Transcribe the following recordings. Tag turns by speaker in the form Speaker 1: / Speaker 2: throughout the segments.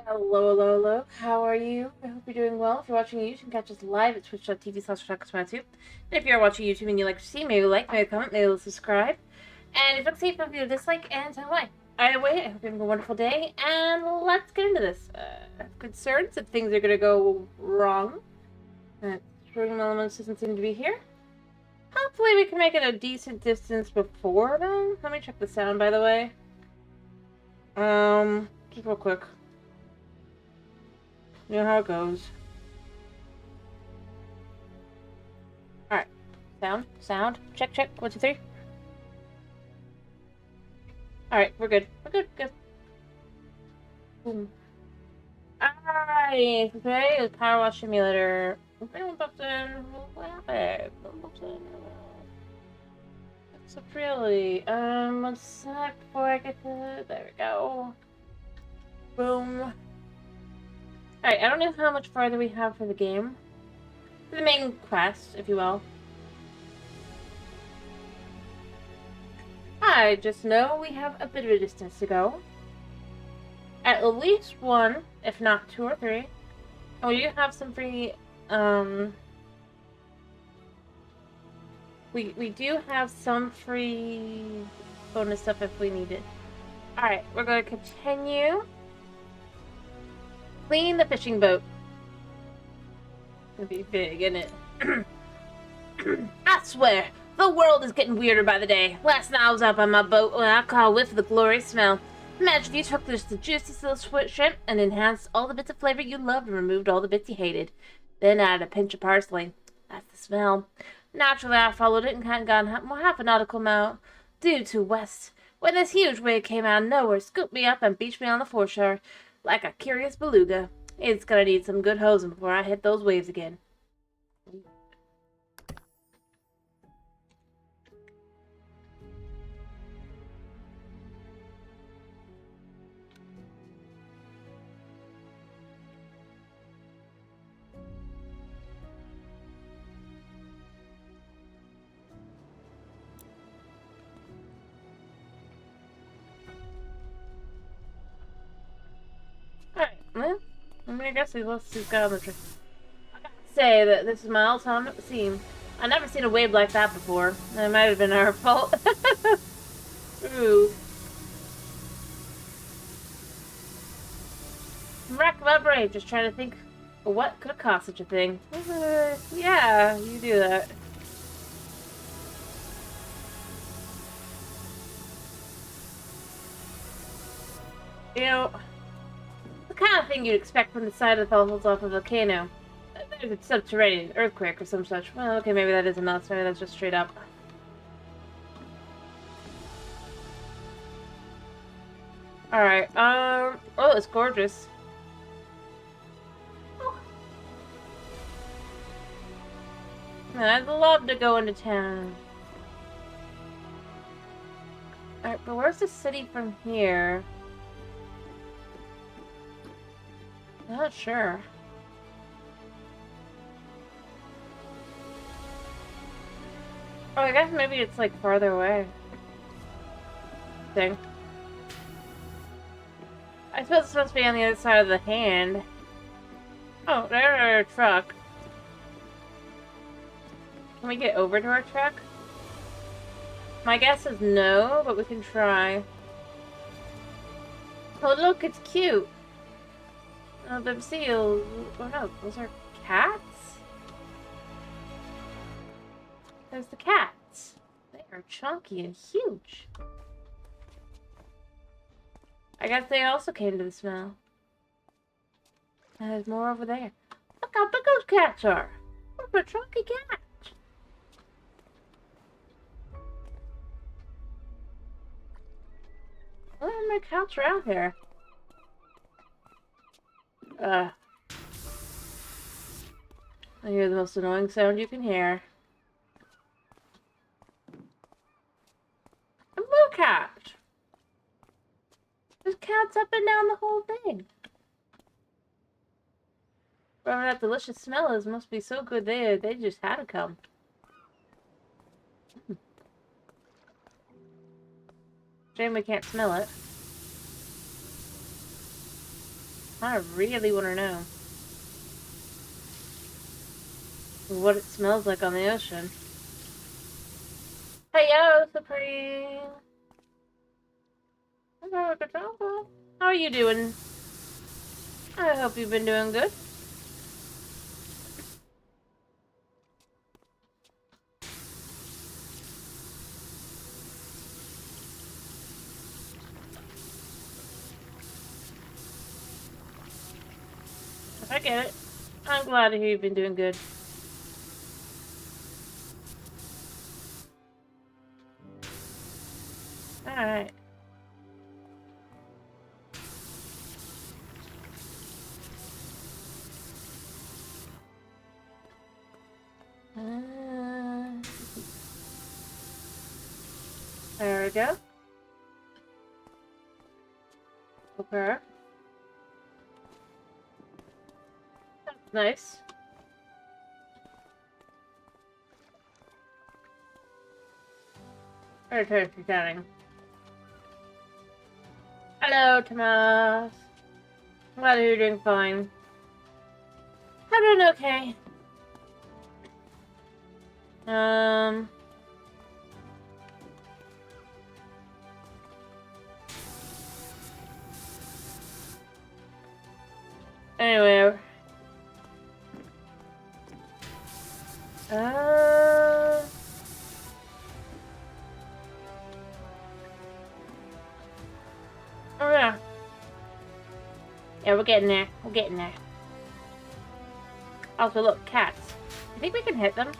Speaker 1: Hello, hello, hello. How are you? I hope you're doing well. If you're watching YouTube, you can catch us live at twitch.tv/2. And if you're watching YouTube and you like to see, maybe like, maybe comment, maybe subscribe. And if you see a video dislike, and tell me why. Either way, I hope you're having a wonderful day, and let's get into this. I have concerns that things are going to go wrong. That Room Elements doesn't seem to be here. Hopefully we can make it a decent distance before then. Let me check the sound, by the way. Just real quick. You know how it goes. Alright. Sound. Check. 1, 2, 3. Alright, we're good. Good. Boom. Alright, today is PowerWash Simulator. What happened? So really, one sec before I get to... There we go. Boom. Alright, I don't know how much farther we have for the game. For the main quest, if you will. I just know we have a bit of a distance to go. At least 1, if not 2 or 3. And we do have some free, We do have some free bonus stuff if we need it. Alright, we're going to continue. Clean the fishing boat. It's gonna be big, isn't it? I swear, the world is getting weirder by the day. Last night I was up on my boat when I caught a whiff of the glorious smell. Imagine if you took just the juiciest little shrimp and enhanced all the bits of flavor you loved and removed all the bits you hated. Then add a pinch of parsley. That's the smell. Naturally, I followed it and hadn't gone half a nautical mile due to west, when this huge wave came out of nowhere, scooped me up and beached me on the foreshore like a curious beluga. It's gonna need some good hosing before I hit those waves again. Alright, well, I guess he's got on the trip. I gotta say that this is my all-time scene. I've never seen a wave like that before. It might have been our fault. Ooh. Rack my brain, just trying to think of what could have caused such a thing. Yeah, you do that. You know, the kind of thing you'd expect from the side that falls off a volcano. There's a subterranean earthquake or some such. Well, okay, maybe that isn't us. Maybe that's just straight up. Alright, oh, it's gorgeous. Oh. I'd love to go into town. Alright, but where's the city from here? Not sure. Oh, I guess maybe it's like farther away. Thing. I suppose it's supposed to be on the other side of the hand. Oh, there's our truck. Can we get over to our truck? My guess is no, but we can try. Oh, look, it's cute. Oh, the seals. Oh no, those are cats? There's the cats. They are chunky and huge. I guess they also came to the smell. And there's more over there. Look how big those cats are. What a chunky cat. What are my cats around here? I hear the most annoying sound you can hear. A blue cat! There's cats up and down the whole thing. Whatever that delicious smell is must be so good they just had to come. Shame we can't smell it. I really want to know what it smells like on the ocean. Hey, yo, Supreme! Hello, Katrina. How are you doing? I hope you've been doing good. I get it. I'm glad to hear you've been doing good. Alright. There we go. Okay. That's nice. Very tasty chatting. Hello, Tomas. Glad you're doing fine. I'm doing okay. Anyway. Oh yeah. Yeah, we're getting there. We're getting there. Also, look, cats. You think we can hit them?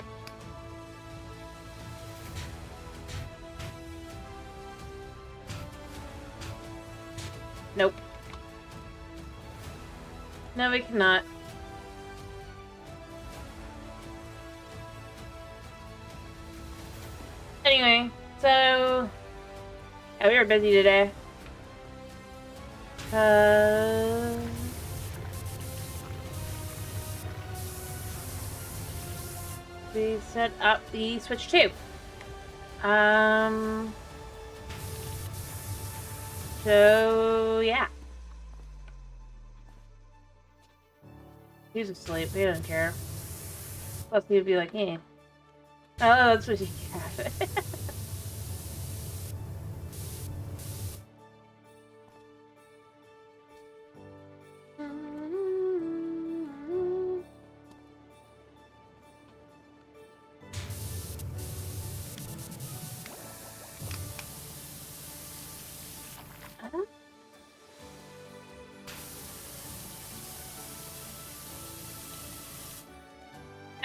Speaker 1: Nope. No, we cannot. Anyway, so... Yeah, we were busy today. We set up the Switch 2. So, yeah. He's asleep. He doesn't care. Plus, he'd be like, hey. Oh, that's what you got.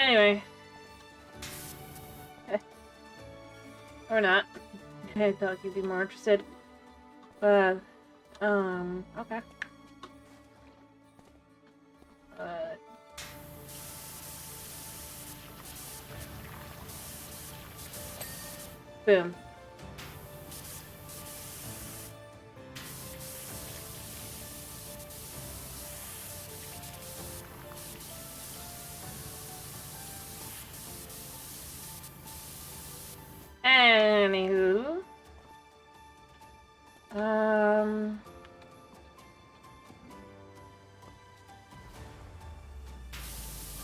Speaker 1: Anyway. Or not. I thought you'd be more interested. Okay. Boom. Anywho.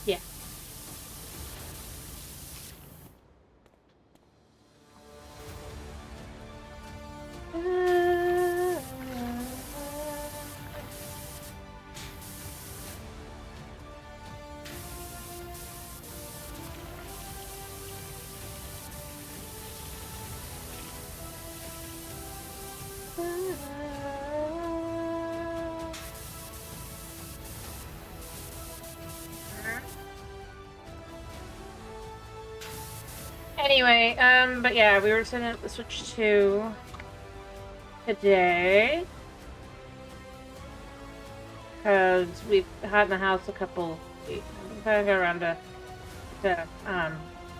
Speaker 1: Yeah. Anyway, but yeah, we were setting up the Switch 2 today. Because we've had in the house a couple weeks. I'm gonna go around to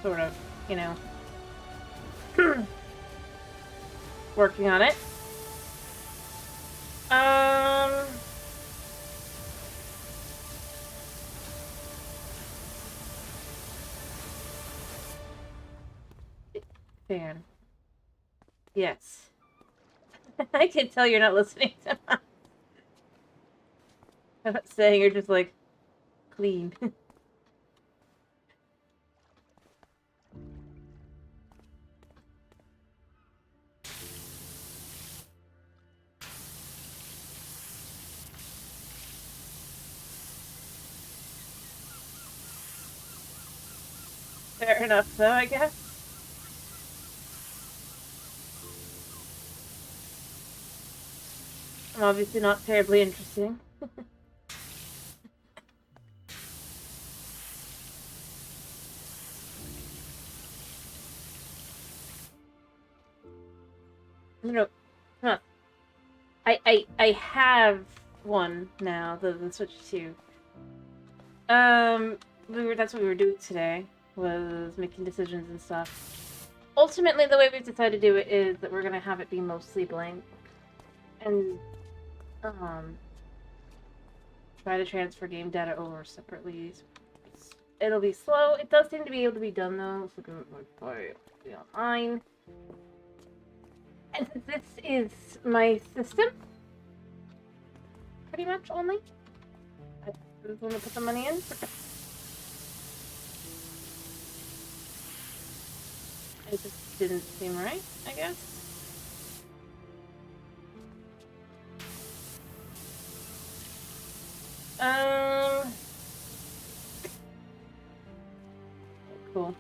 Speaker 1: sort of, you know, working on it. Fan. Yes. I can tell you're not listening to mine. I'm not saying you're just like clean. Fair enough, though, I guess. I'm obviously not terribly interesting. No, huh. I have one now, the Switch 2. That's what we were doing today, was making decisions and stuff. Ultimately, the way we've decided to do it is that we're gonna have it be mostly blank. And, try to transfer game data over separately. It'll be slow. It does seem to be able to be done, though, so be online. And since this is my system, pretty much only, I just want to put the money in. It just didn't seem right, I guess. Cool.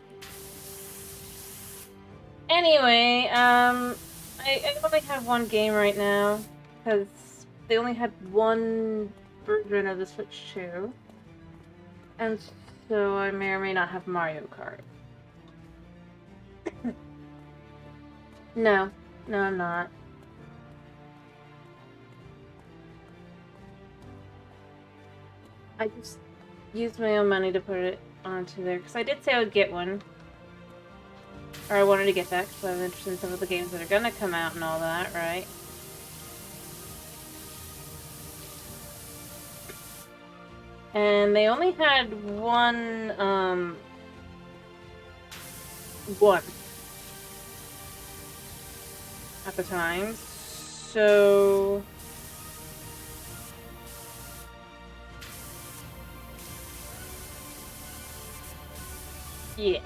Speaker 1: Anyway, I only have one game right now, because they only had one version of the Switch 2. And so I may or may not have Mario Kart. No, I'm not. I just used my own money to put it onto there, because I did say I would get one. Or I wanted to get that, because I'm interested in some of the games that are gonna come out and all that, right? And they only had one at the time, so... yeah.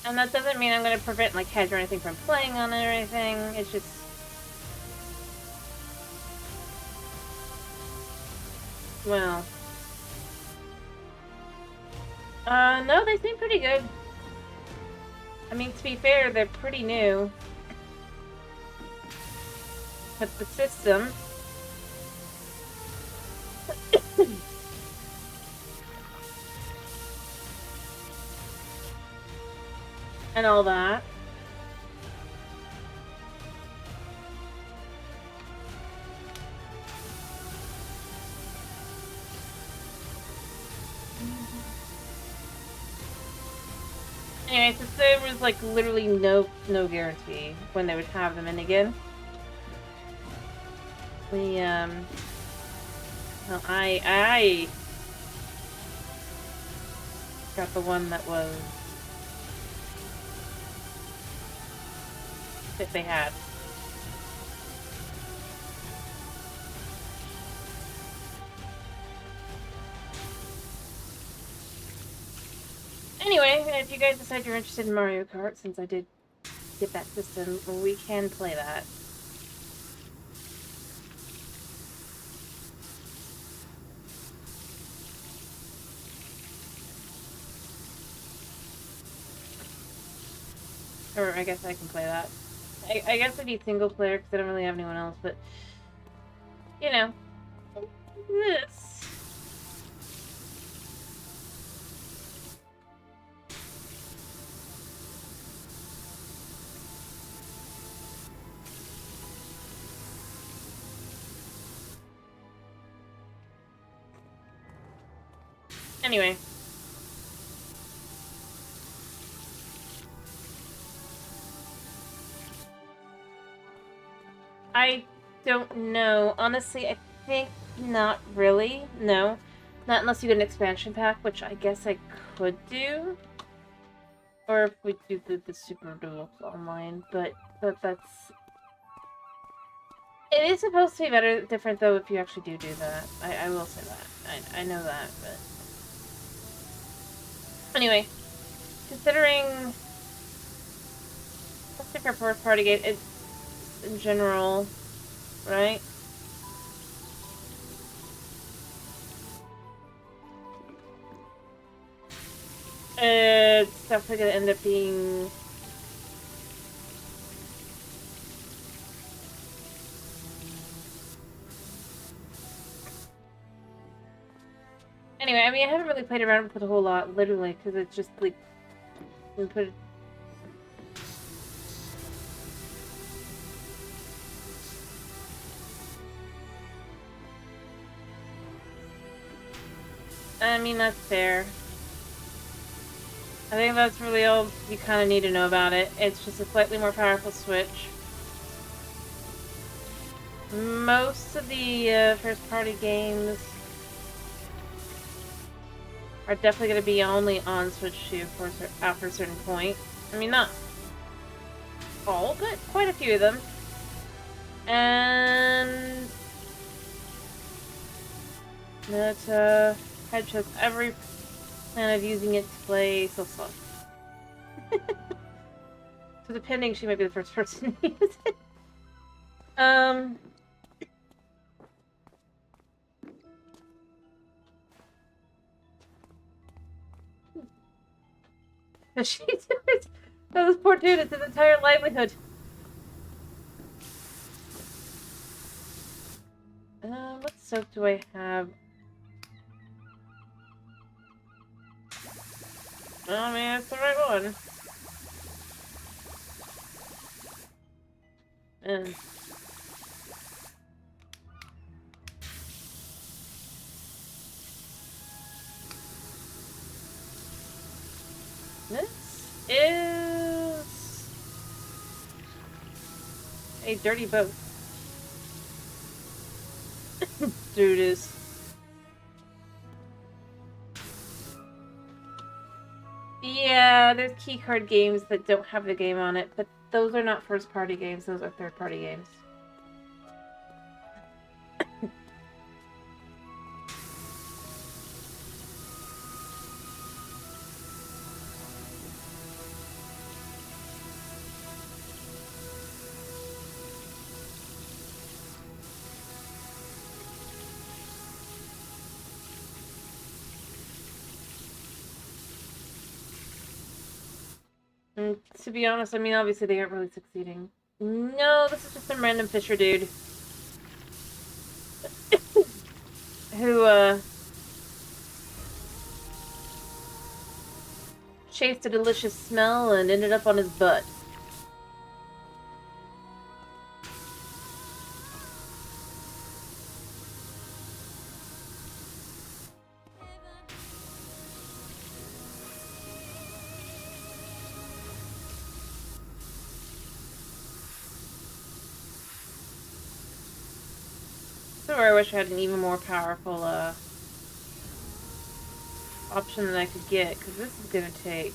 Speaker 1: And that doesn't mean I'm gonna prevent, like, Hedge or anything from playing on it or anything, it's just... well... no, they seem pretty good. I mean, to be fair, they're pretty new. But the system... and all that. Anyway, since there was like literally no guarantee when they would have them in again, we well, I got the one that they had. Anyway, if you guys decide you're interested in Mario Kart, since I did get that system, we can play that. Or I guess I can play that. I guess I need single player because I don't really have anyone else, but... you know. This... anyway. I don't know. Honestly, I think not really. No. Not unless you get an expansion pack, which I guess I could do. Or if we do the Super Duel online, but that's... It is supposed to be different though if you actually do that. I will say that. I know that, but anyway, considering let's take our first party game, it's in general, right? It's definitely gonna end up being anyway. I mean, I haven't really played around with it a whole lot, literally, because it's just like we put it. I mean, that's fair. I think that's really all you kind of need to know about it. It's just a slightly more powerful Switch. Most of the first-party games are definitely going to be only on Switch 2 after a certain point. I mean, not all, but quite a few of them. And that Head shows every plan of using it to play so slow. So depending, she might be the first person to use it. She did. This poor dude, it's his entire livelihood. What soap do I have? Oh man, it's the right one. This is a dirty boat. Dude is. Yeah, there's keycard games that don't have the game on it, but those are not first-party games, those are third-party games. And to be honest, I mean, obviously they aren't really succeeding. No, this is just some random fisher dude. Who, chased a delicious smell and ended up on his butt. So I wish I had an even more powerful, option that I could get, because this is gonna take...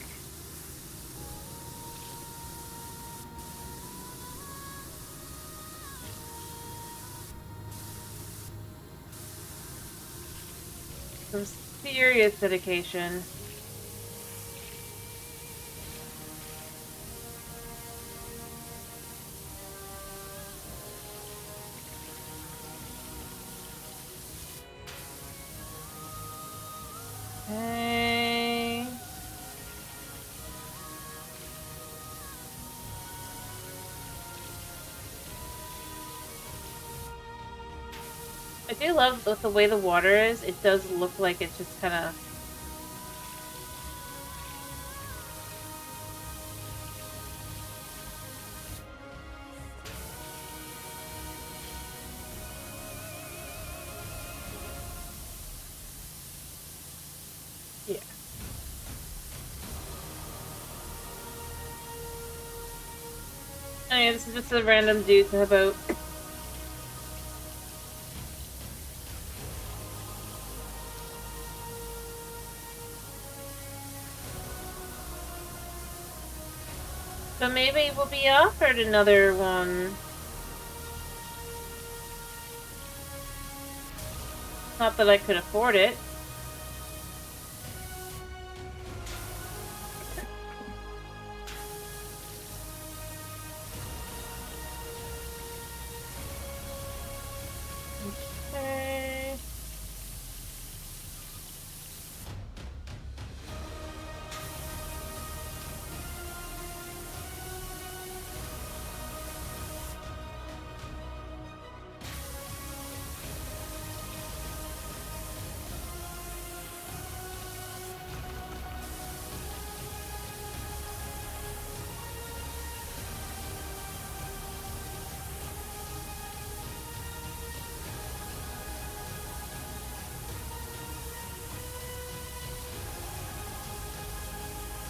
Speaker 1: some serious dedication. Okay. I do love the way the water is. It does look like it's just kind of... yeah. Anyway, this is just a random dude to a boat. So maybe we'll be offered another one. Not that I could afford it. Okay.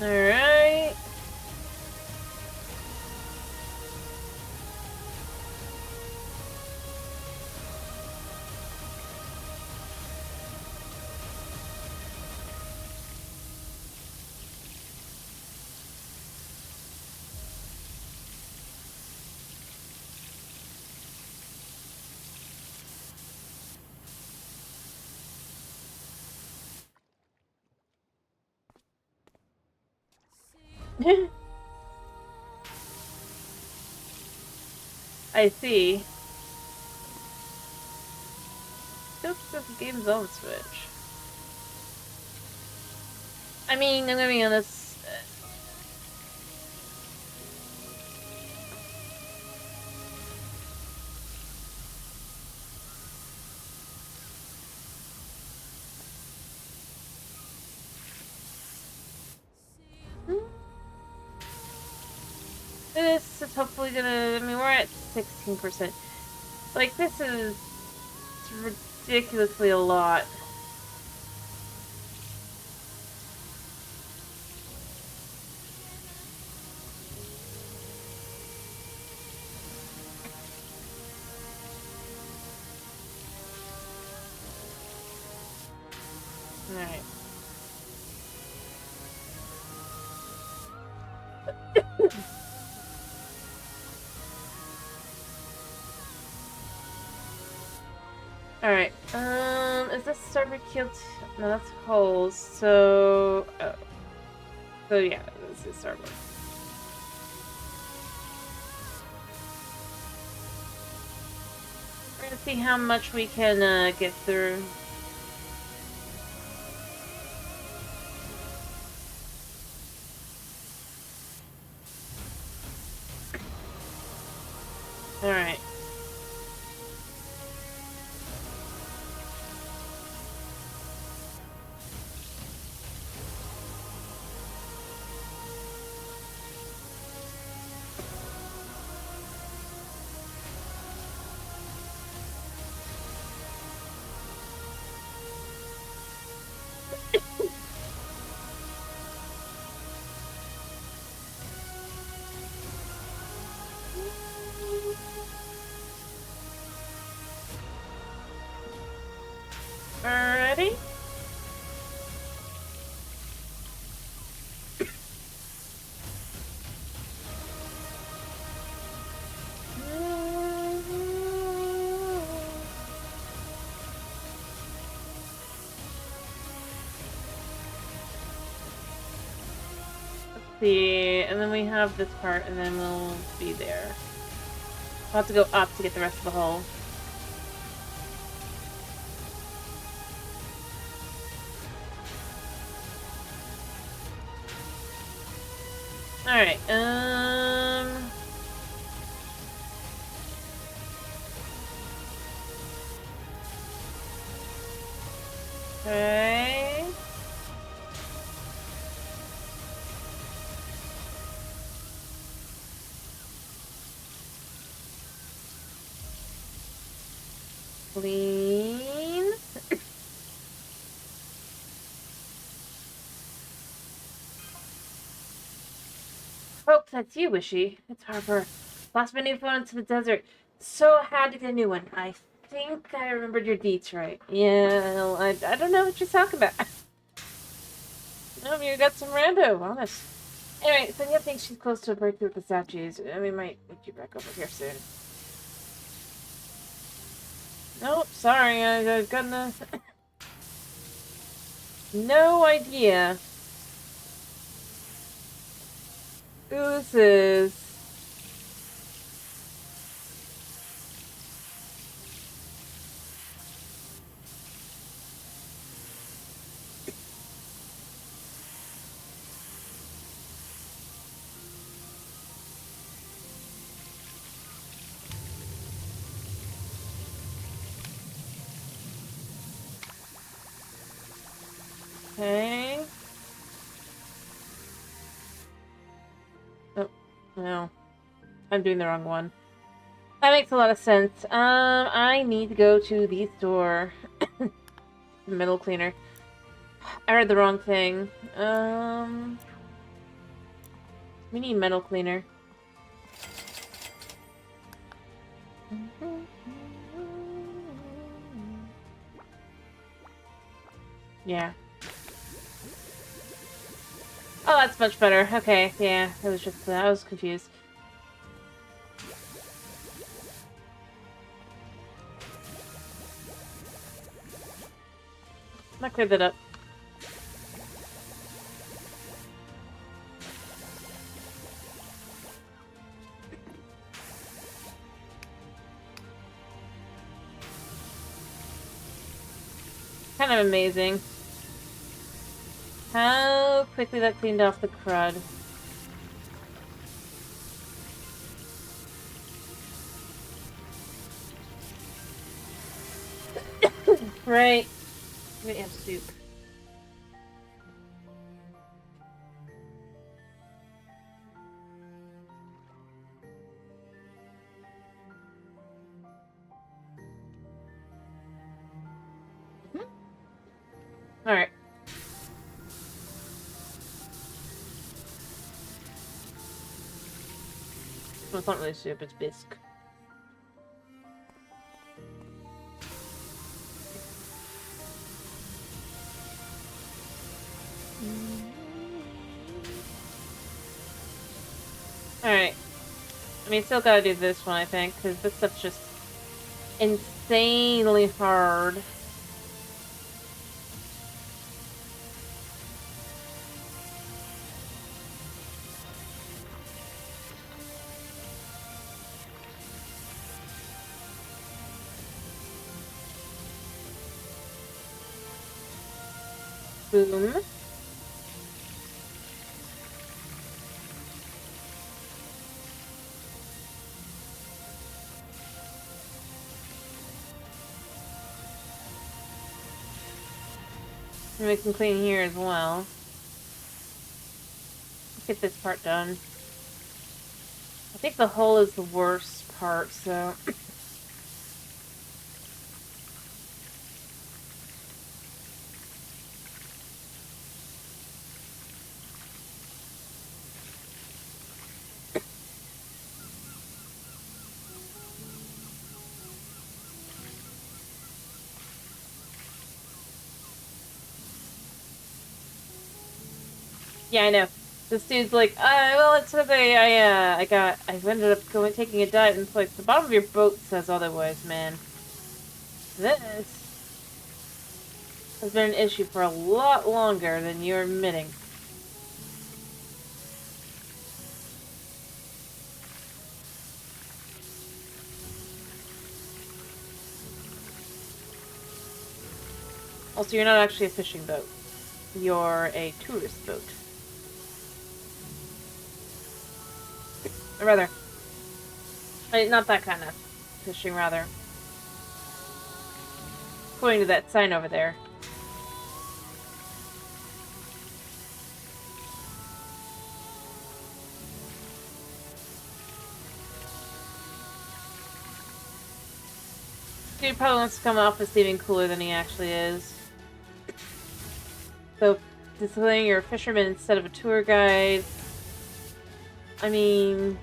Speaker 1: Alright. I see. Oops, this game's on Switch. I mean, I'm gonna be honest. This is hopefully gonna. I mean, we're at 16%. Like, this is ridiculously a lot. Alright. Alright, is this starboard keel? No, that's hulls, so... Oh. So yeah, this is starboard. We're gonna see how much we can, get through. Alright. Alrighty. See, and then we have this part, and then we'll be there. We'll have to go up to get the rest of the hull. Alright, okay. Clean. Hope that's you, Wishy. It's Harper. Lost my new phone into the desert, so I had to get a new one. I think I remembered your deets right. Yeah, I don't know what you're talking about. No, you got some rando, honest. Anyway, Sonia thinks she's close to a breakthrough with the statues. We might meet you back over here soon. Nope, sorry, I got no idea who this is. Okay. Oh, no. I'm doing the wrong one. That makes a lot of sense. I need to go to the store. Metal cleaner. I read the wrong thing. We need metal cleaner. Yeah. Oh, that's much better. Okay, yeah. It was just, I was confused. I cleared that up. Kind of amazing. How quickly that cleaned off the crud. Right. We have soup. Alright. Well, it's not really soup, it's bisque. Alright. I mean, still gotta do this one, I think, because this stuff's just insanely hard. Boom. And we can clean here as well. Let's get this part done. I think the hole is the worst part, so... Yeah, I know. This dude's like, well, it's okay. I ended up taking a dive, and it's like, the bottom of your boat says otherwise, man. This has been an issue for a lot longer than you're admitting. Also, you're not actually a fishing boat. You're a tourist boat. Or rather, not that kind of fishing, rather. According to that sign over there. Dude probably wants to come off as even cooler than he actually is. So, displaying you're a fisherman instead of a tour guide. I mean...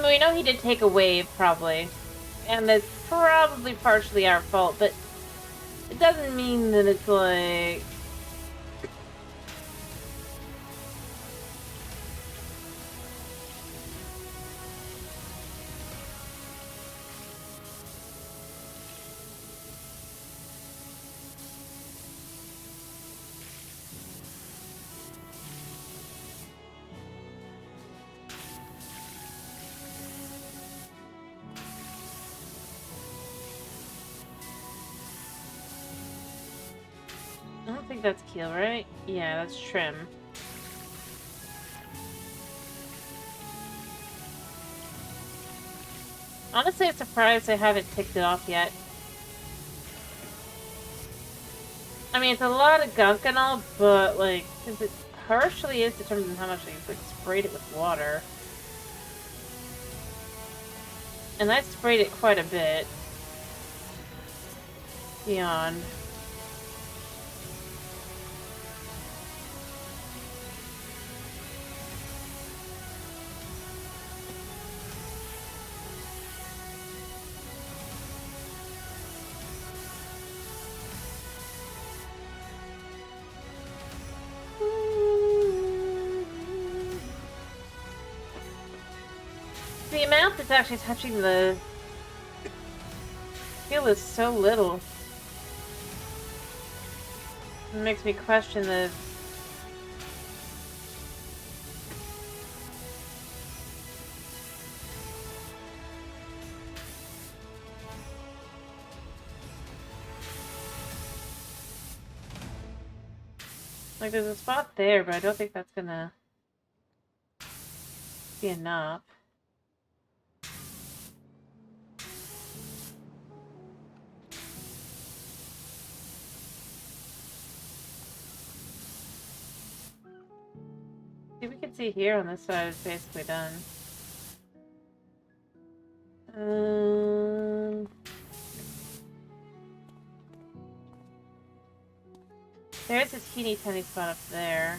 Speaker 1: mean, we know he did take a wave, probably. And that's probably partially our fault, but it doesn't mean that it's like... I don't think that's Keel, right? Yeah, that's Trim. Honestly, I'm surprised I haven't ticked it off yet. I mean, it's a lot of gunk and all, but, like, since it partially is determined on how much I, like, sprayed it with water. And I sprayed it quite a bit. Beyond. The amount that's actually touching the Keel is so little. It makes me question the... Like, there's a spot there, but I don't think that's gonna be enough. See, we can see here on this side it's basically done. There's this teeny tiny spot up there.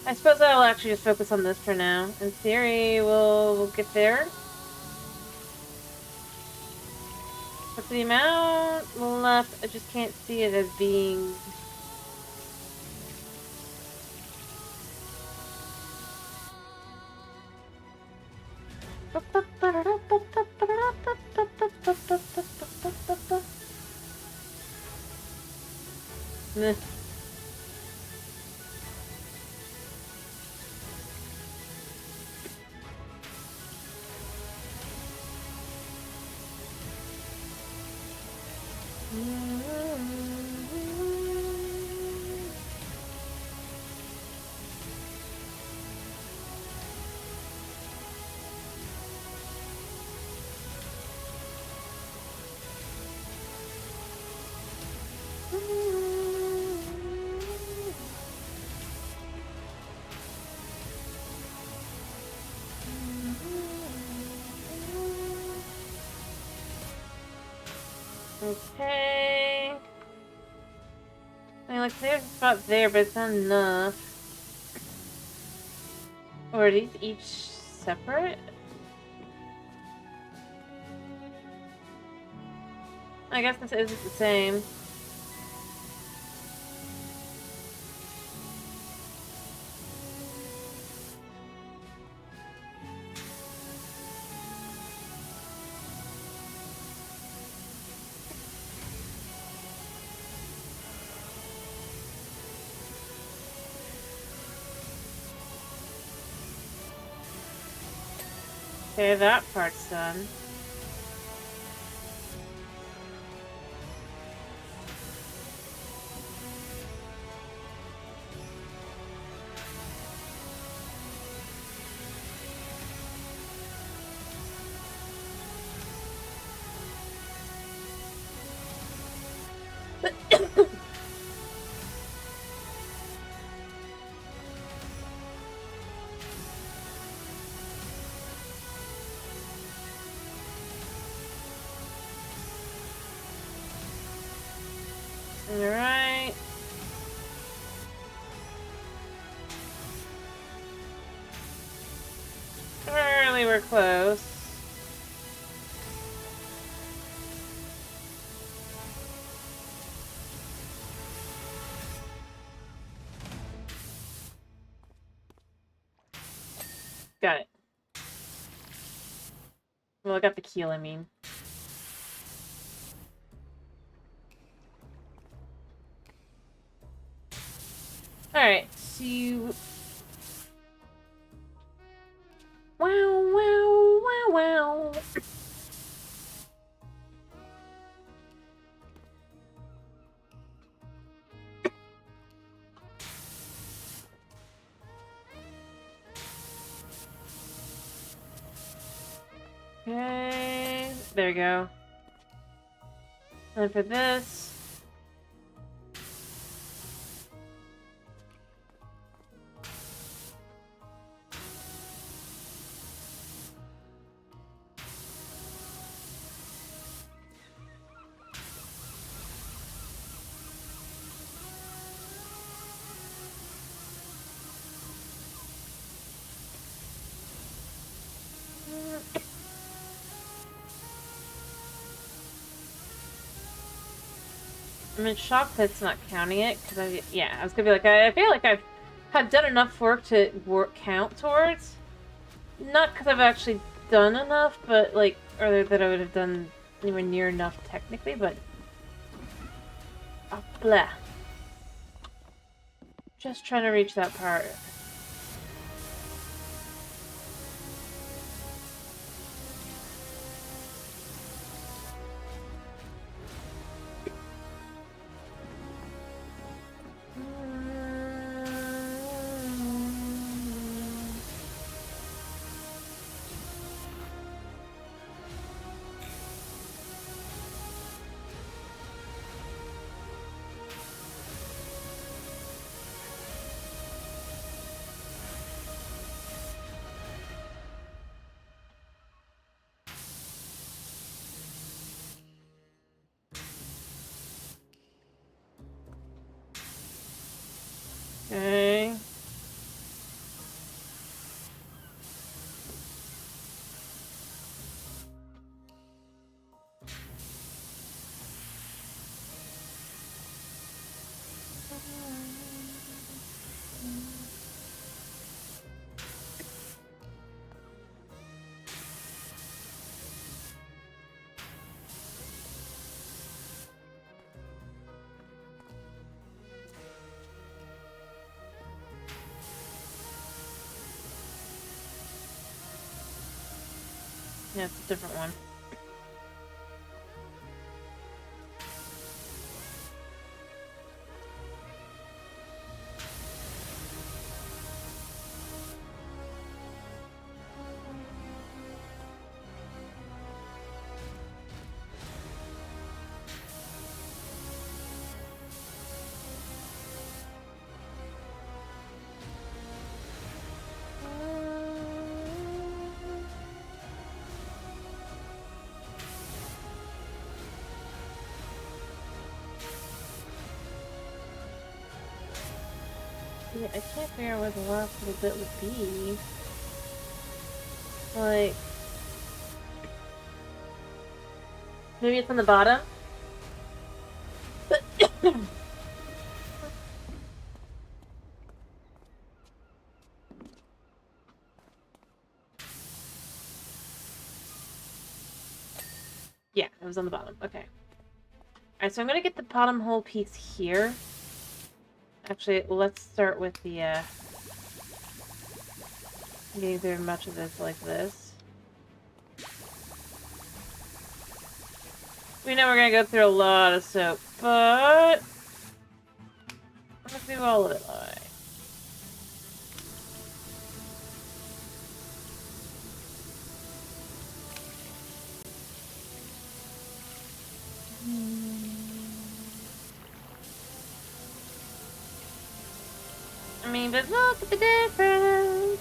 Speaker 1: I suppose I'll actually just focus on this for now. In theory, we'll get there. But the amount left, I just can't see it as being... Meh. Okay. I mean, like, there's a spot there, but it's not enough. Or are these each separate? I guess this isn't the same. Okay, that part's done. Alright. Apparently we're close. Got it. Well, I got the keel, I mean. Alright, so you... Wow, wow, wow, wow. Okay, there we go. And for this... I mean, shock pit's not counting it, because I was gonna be like, I feel like I've had done enough work to count towards. Not because I've actually done enough, but, like, or that I would have done anywhere near enough technically, but... Oh, blah. Just trying to reach that part. Okay. Yeah, it's a different one. Yeah, I can't figure out where the last little bit would be. Like... Maybe it's on the bottom? Yeah, it was on the bottom. Okay. Alright, so I'm gonna get the bottom hole piece here. Actually, let's start with the, getting through much of this like this. We know we're gonna go through a lot of soap, but... let's do all of it, alright. I mean, but look at the difference!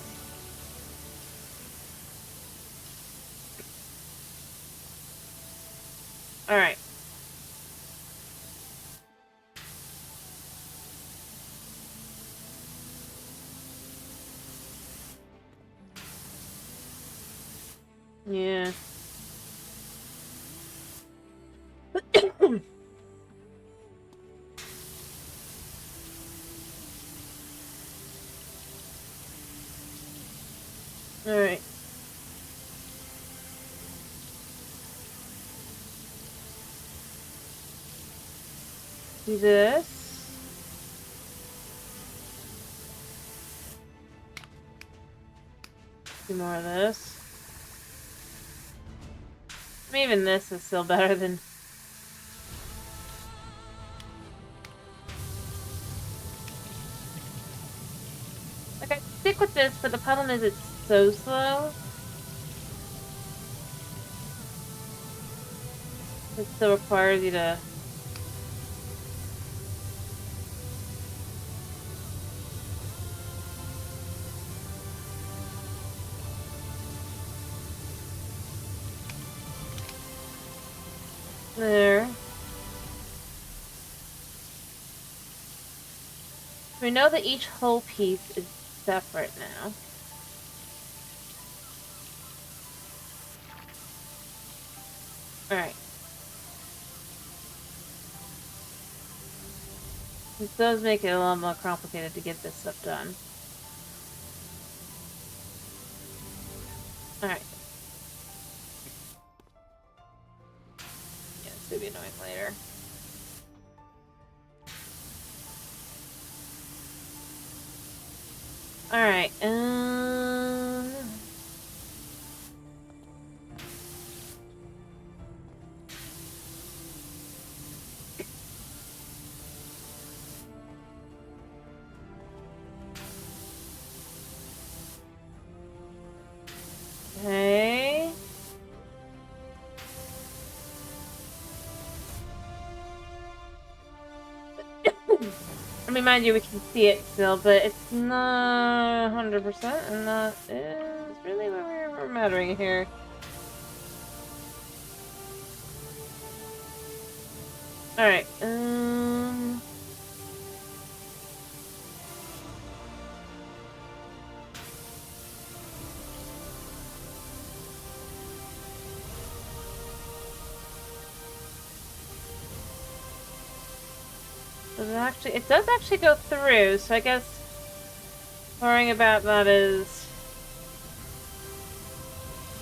Speaker 1: Alright. Yeah. Alright. Do this. Do more of this. I mean, even this is still better than... Like, I stick with this, but the problem is it's so slow. It still requires you to... There. We know that each whole piece is separate now. Alright. This does make it a little more complicated to get this stuff done. Alright. Yeah, it's gonna be annoying later. Alright, okay. I mean, mind you, we can see it still, but it's not 100%, and that is really what we're mattering here. Alright, it does actually go through, so I guess worrying about that is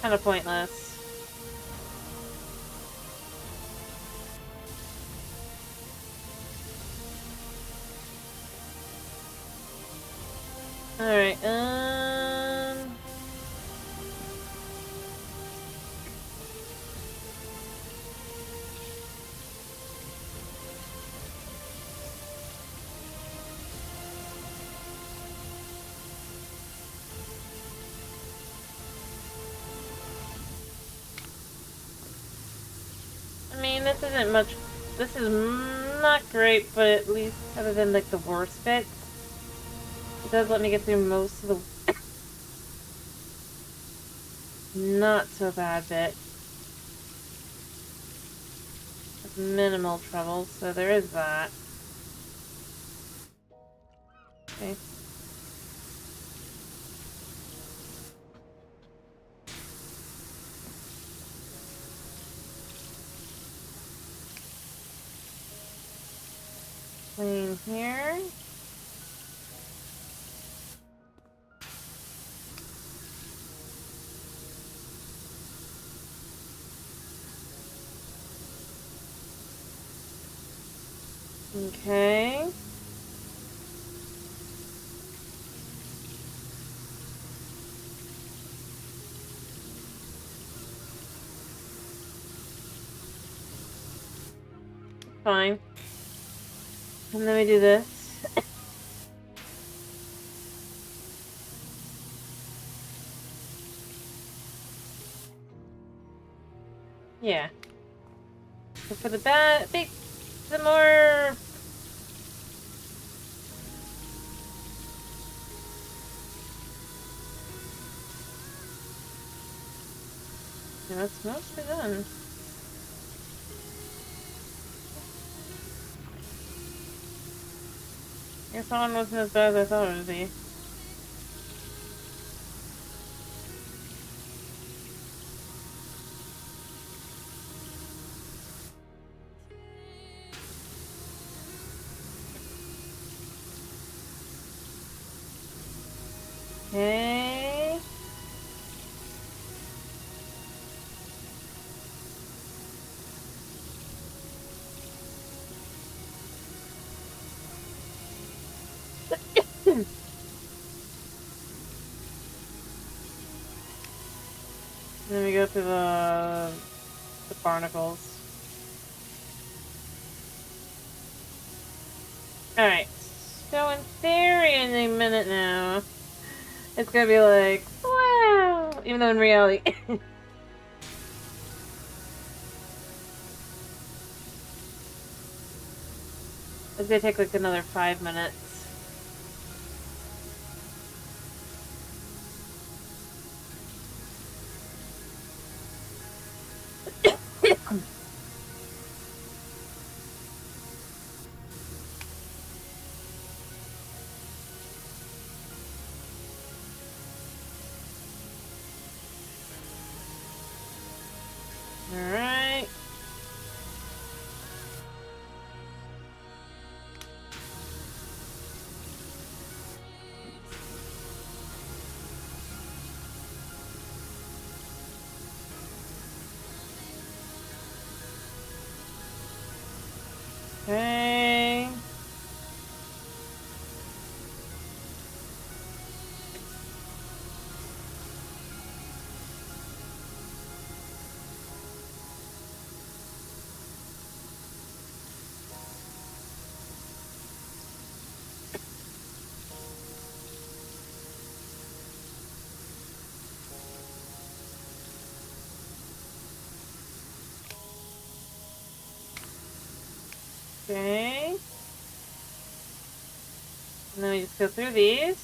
Speaker 1: kind of pointless. Alright, I mean, this isn't much. This is not great, but at least other than like the worst bits, it does let me get through most of the not so bad bits. With minimal trouble, so there is that. Okay. Clean here. Okay. Fine. And then we do this. Yeah. So for the the more... Yeah, that's mostly done. I guess that one wasn't as bad as I thought it would be. Then we go to the barnacles. Alright. So in theory, in a minute now, it's gonna be like, wow! Even though in reality... it's gonna take like another 5 minutes. Alright. Okay. Okay. And then we just go through these.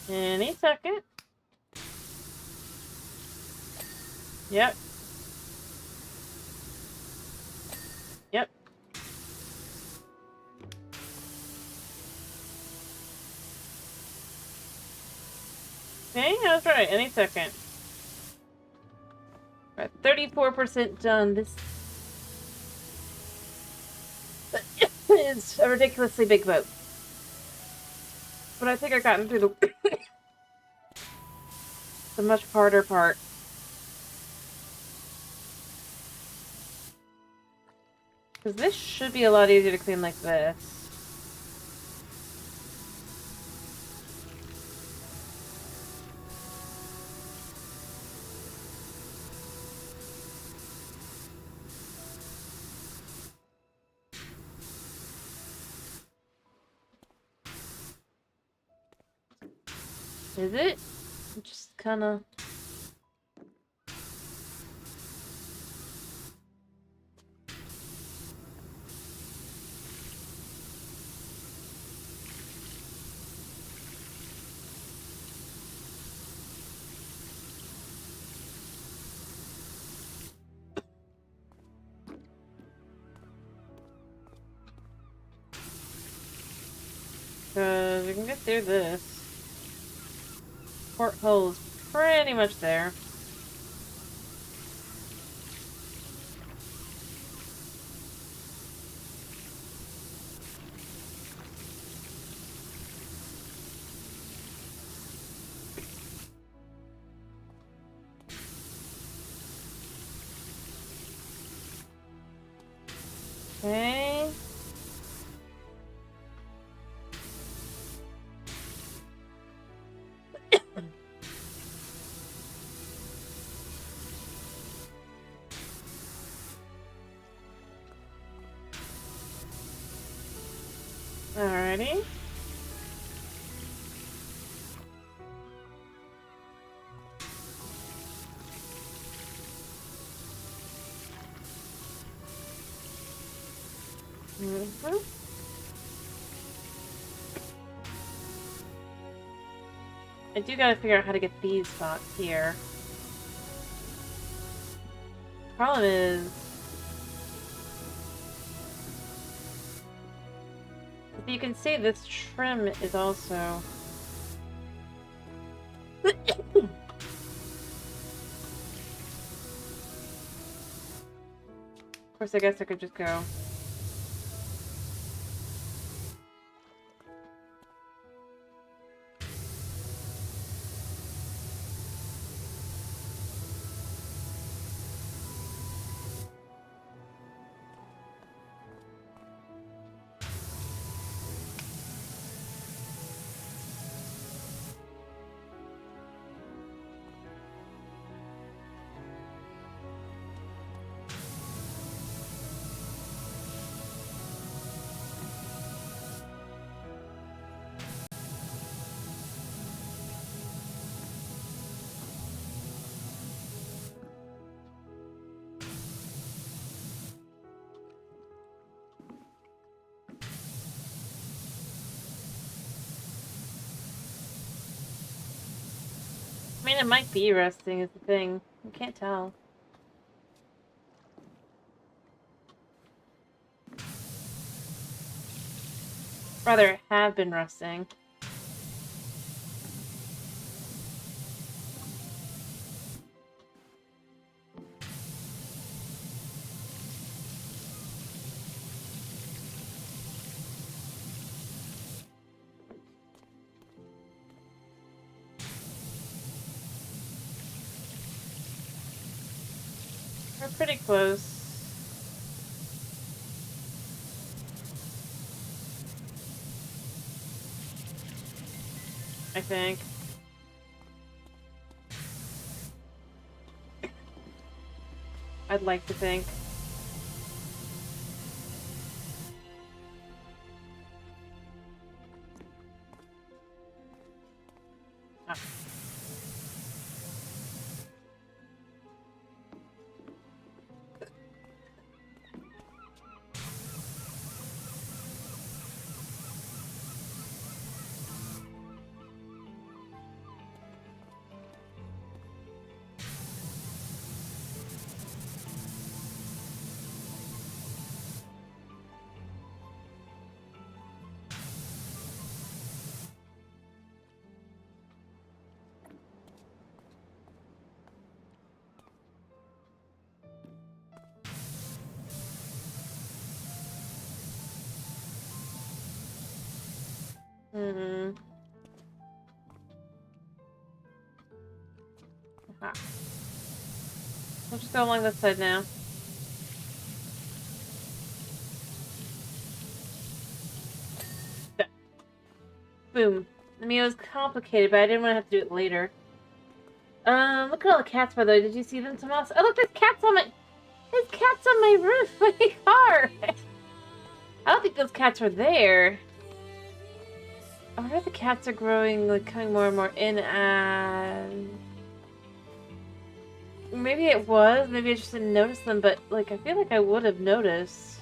Speaker 1: Any second. Yep. Yep. Okay, that's right. Any second. We're at 34% done. This is a ridiculously big boat. But I think I've gotten through the much harder part. Because this should be a lot easier to clean like this. Is it? Just kind of... Because we can get through this. Porthole is pretty much there. Okay. Alrighty. I do gotta figure out how to get these spots here. Problem is... you can see this trim is also... Of course, I guess I could just go... mean, it might be rusting is the thing. You can't tell. Rather, it have been rusting. We're pretty close. I think. I'd like to think. Oh. Mm-hmm. Aha. We'll just go along this side now. Boom. I mean, it was complicated, but I didn't want to have to do it later. Look at all the cats, by the way. Did you see them, Tomas? Oh, look, there's cats on my roof, my car! I don't think those cats were there. I wonder if the cats are growing, like, coming more and more in and... Maybe it was, maybe I just didn't notice them, but, like, I feel like I would have noticed.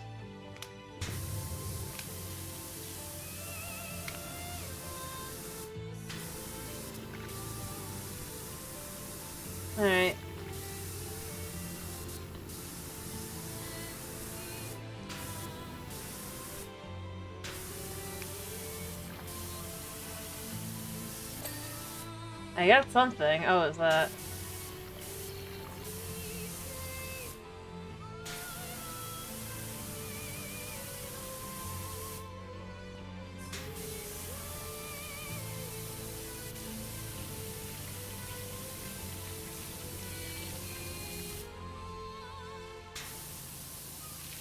Speaker 1: Alright. I got something. Oh, is that...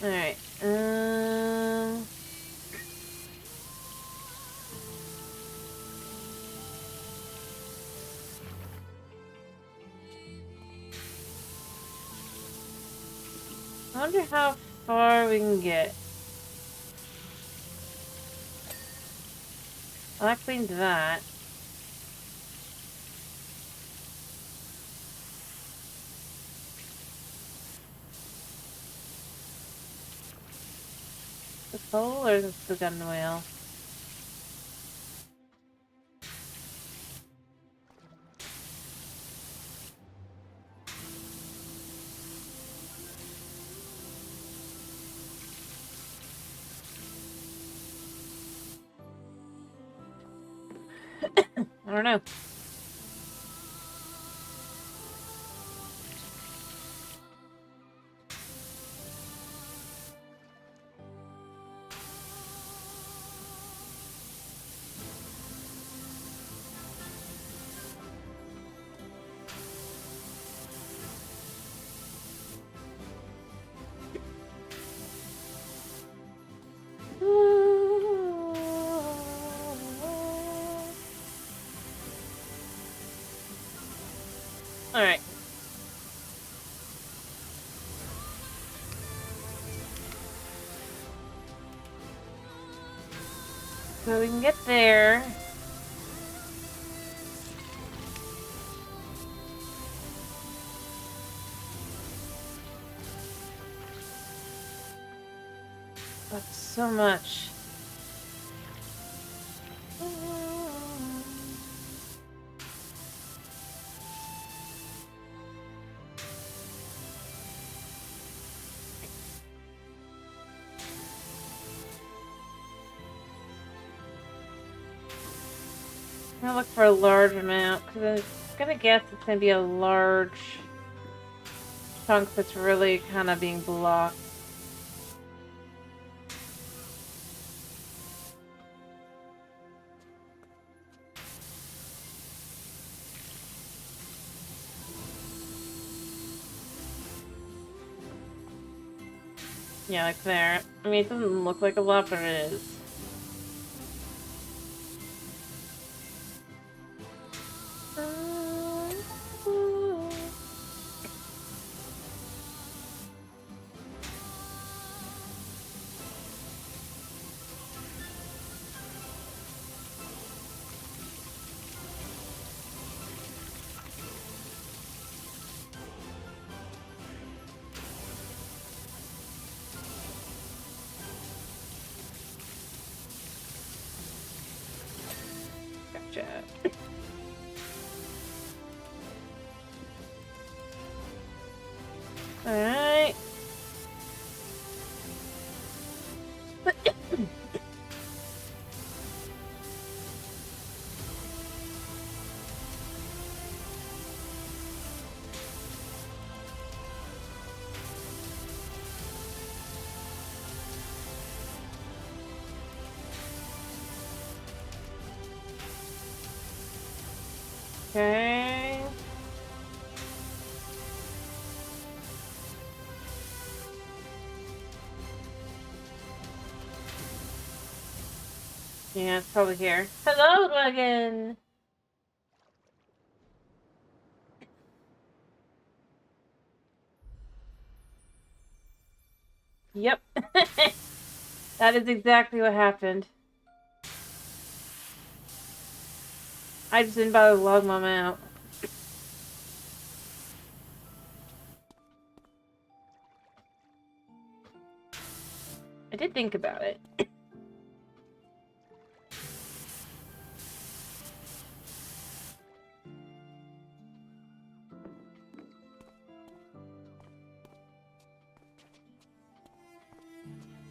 Speaker 1: Alright, I wonder how far we can get. Well, that cleaned that. The pole, or is it the gun wheel? I don't know. Alright. So we can get there. That's so much. gonna look for a large amount, because I'm gonna guess it's gonna be a large chunk that's really kind of being blocked. Yeah, like there. I mean, it doesn't look like a lot, but it is. Gotcha. Alright. Okay. Yeah, it's probably here. Hello, dragon! Yep. That is exactly what happened. I just didn't bother to log mom out. I did think about it.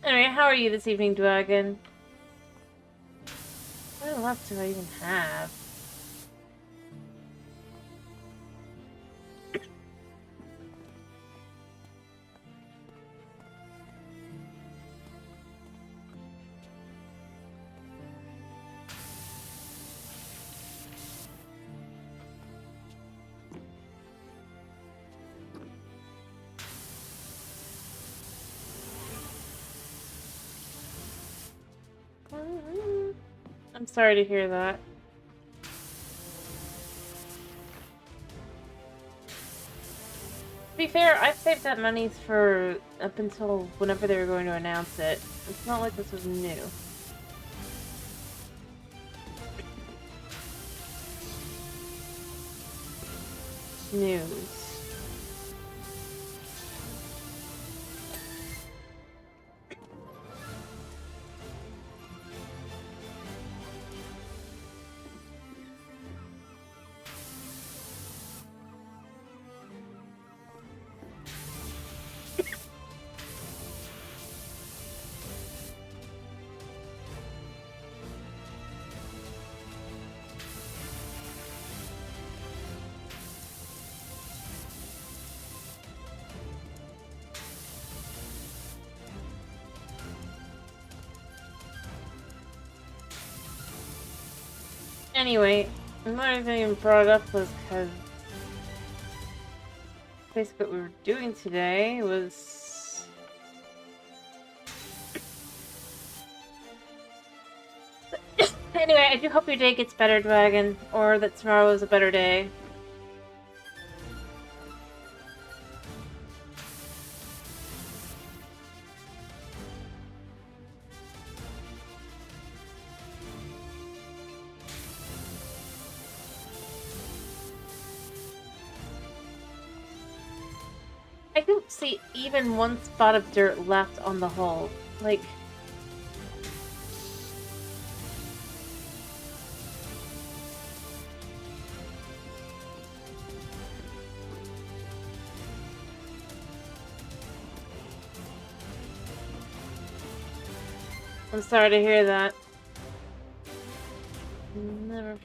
Speaker 1: Anyway, how are you this evening, dragon? What left do I even have? I'm sorry to hear that. To be fair, I've saved that money for up until whenever they were going to announce it. It's not like this was new. News. Anyway, another thing I brought up was because basically what we were doing today was anyway, I do hope your day gets better, dragon, or that tomorrow is a better day. I don't see even one spot of dirt left on the hull. Like... I'm sorry to hear that. Never...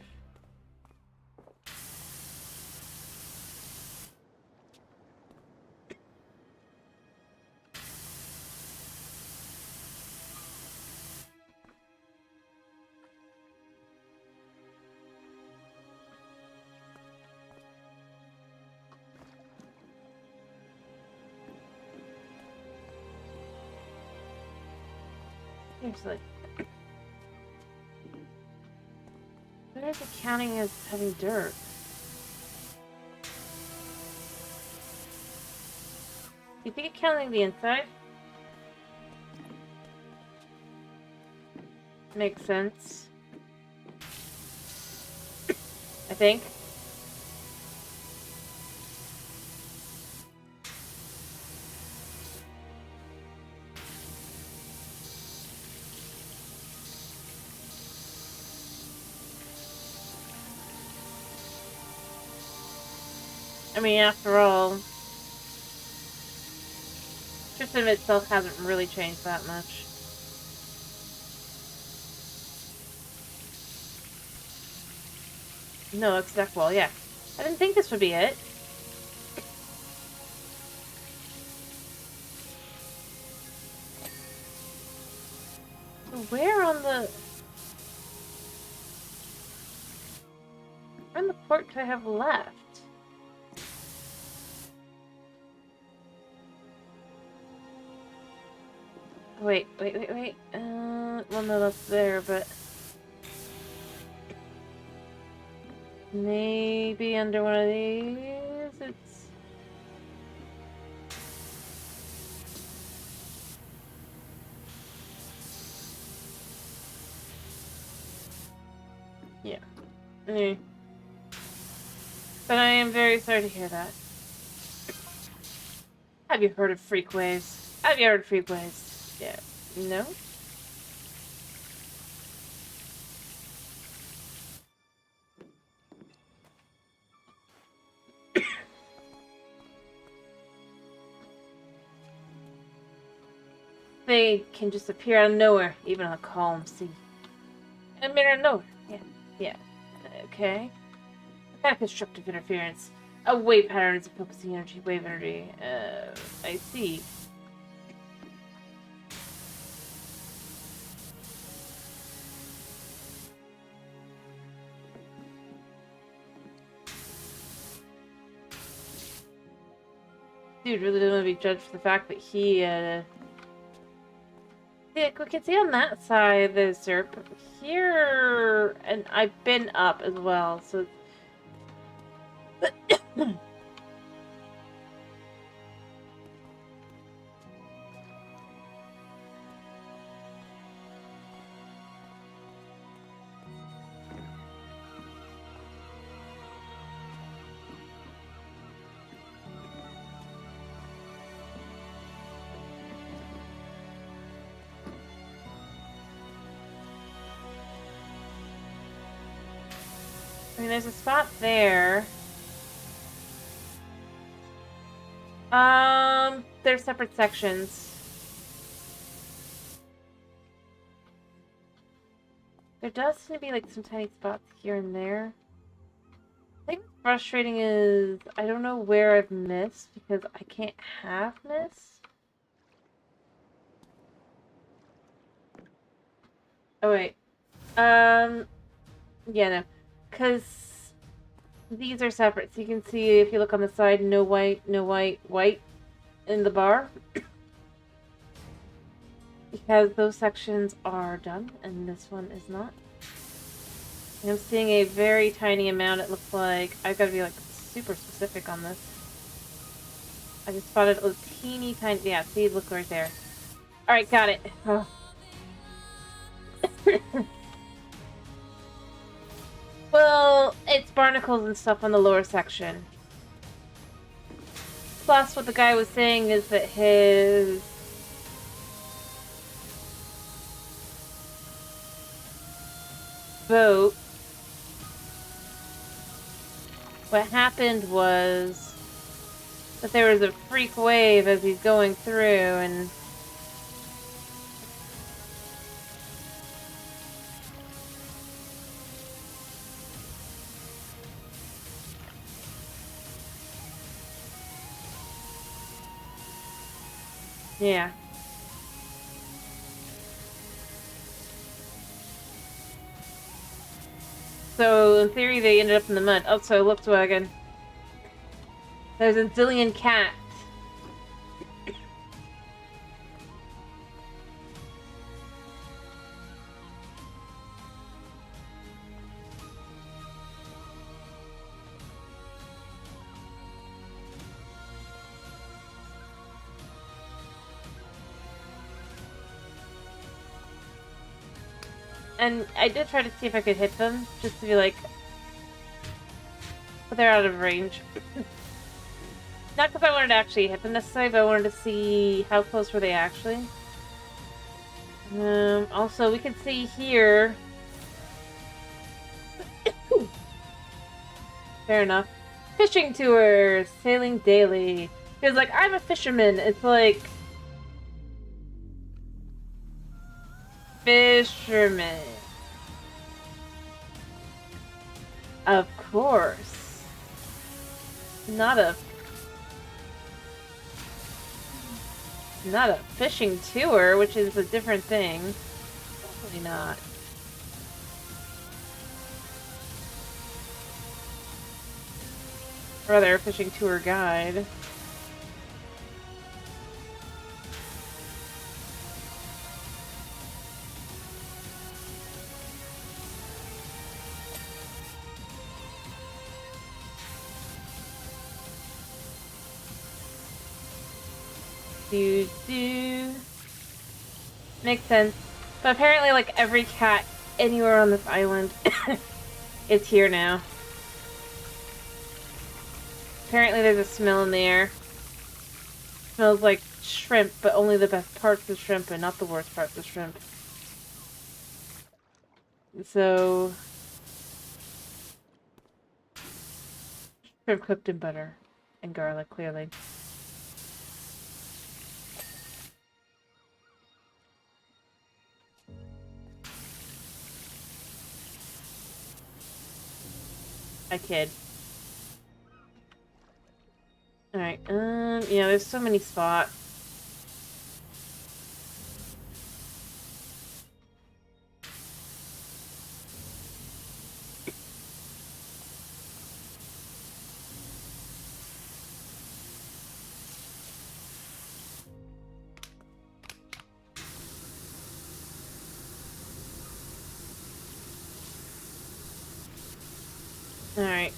Speaker 1: Seriously. Where is it counting as having dirt? Do you think it's counting the inside? Makes sense. I think. I mean, after all, system itself hasn't really changed that much. No, exact wall, yeah. I didn't think this would be it. Where on the port do I have left? Wait. Well, no, that's there, but maybe under one of these. It's yeah. But I am very sorry to hear that. Have you heard of freakways? Have you heard of freakways? Yeah. No? They can just appear out of nowhere, even on a calm sea. A mirror out of nowhere. Yeah. Okay. What kind of constructive interference? A wave pattern is focusing energy, wave energy. I see. Dude really doesn't want to be judged for the fact that he, yeah, we can see on that side there's dirt, but here, and I've been up as well, so... I mean, there's a spot there. They're separate sections. There does seem to be, like, some tiny spots here and there. I think what's frustrating is I don't know where I've missed, because I can't have missed. Oh, wait. Yeah, no. Because these are separate, so you can see if you look on the side, no white in the bar. Because those sections are done, and this one is not. And I'm seeing a very tiny amount, it looks like. I've got to be, like, super specific on this. I just spotted a teeny tiny... Yeah, see, look right there. Alright, got it. Oh. Well, it's barnacles and stuff on the lower section. Plus, what the guy was saying is that his... boat... What happened was that there was a freak wave as he's going through, and... Yeah. So, in theory, they ended up in the mud. Oh, so Volkswagen. There's a zillion cats. And I did try to see if I could hit them, just to be like... But they're out of range. Not because I wanted to actually hit them necessarily, but I wanted to see how close were they actually. Also, we can see here... Fair enough. Fishing tours! Sailing daily. Feels like, I'm a fisherman. It's like... Fisherman. Of course. Not a fishing tour, which is a different thing. Definitely not. Rather, a fishing tour guide. Do. Makes sense. But apparently, like, every cat anywhere on this island is here now. Apparently there's a smell in the air. Smells like shrimp, but only the best parts of shrimp and not the worst parts of shrimp. So... Shrimp cooked in butter and garlic, clearly. I kid. Alright, yeah, there's so many spots. Alright,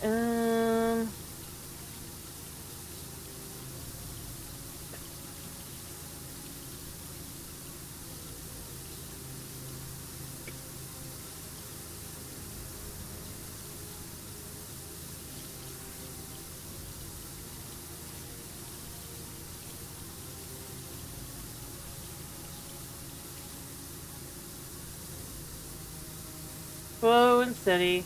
Speaker 1: slow and steady.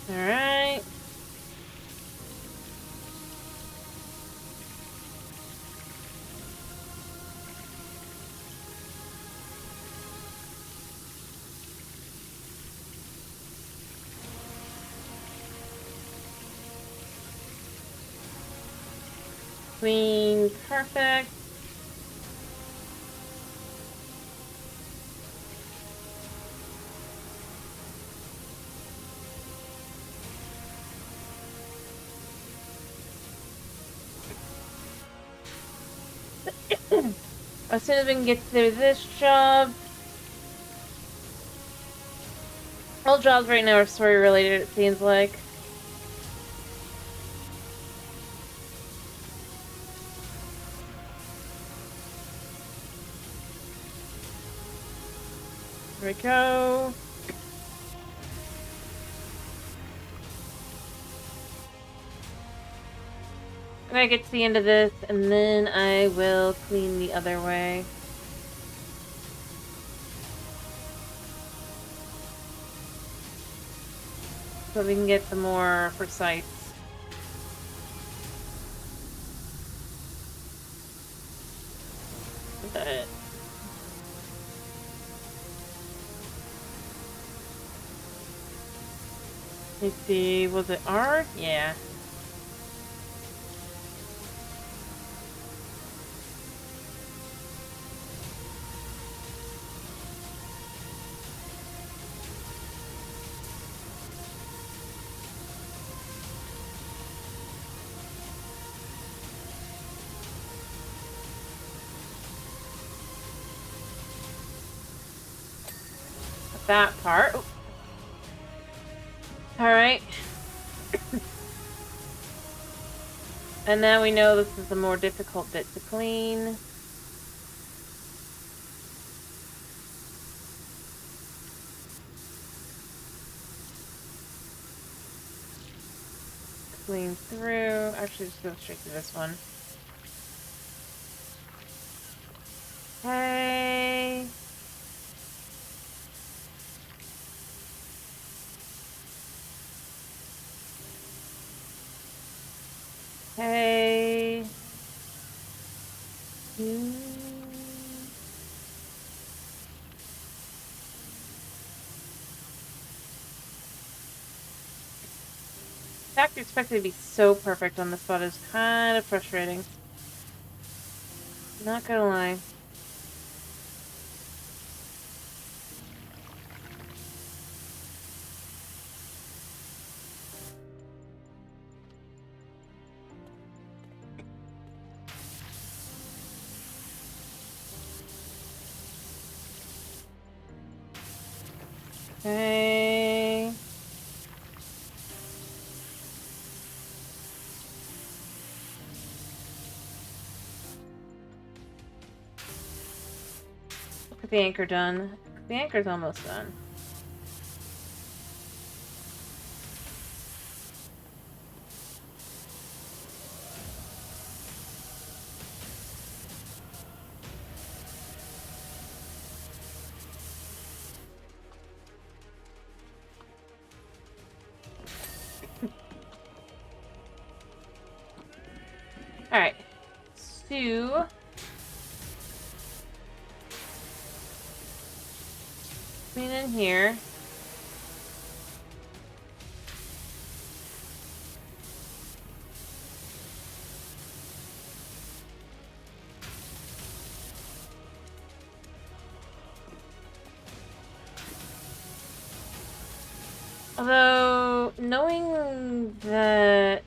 Speaker 1: Alright. Clean, perfect. As soon as we can get through this job. All jobs right now are story related, it seems like. Here we go. I'm gonna get to the end of this, and then I will clean the other way. So we can get some more for sites. But let's see, was it R? Yeah. that part. Alright. And now we know this is the more difficult bit to clean. Clean through. Actually, just go straight to this one. Okay. Okay. The fact you're expected to be so perfect on the spot is kind of frustrating. Not gonna lie. Okay. Look at the anchor done. The anchor's almost done. Alright. So... clean in here. Although, knowing that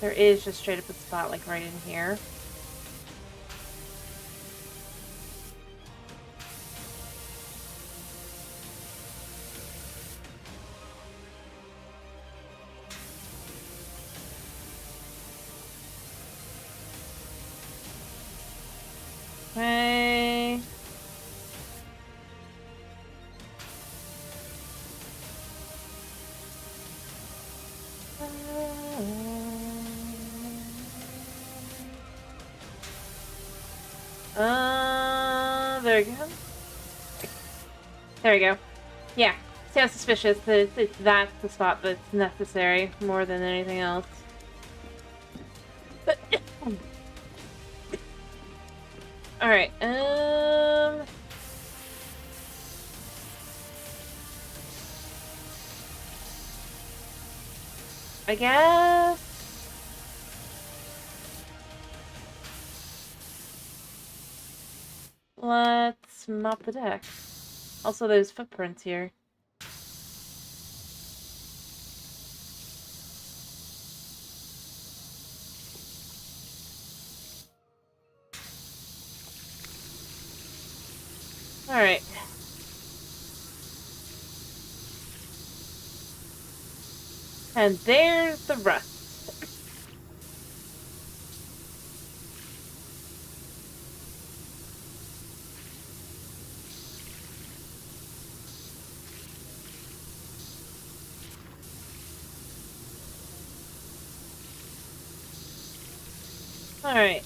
Speaker 1: there is just straight up a spot like right in here. Okay. There we go. There we go. Yeah. Sounds suspicious that that's the spot that's necessary more than anything else. Alright, I guess... let's mop the deck. Also, there's footprints here. Alright. And there's the rust. Alright.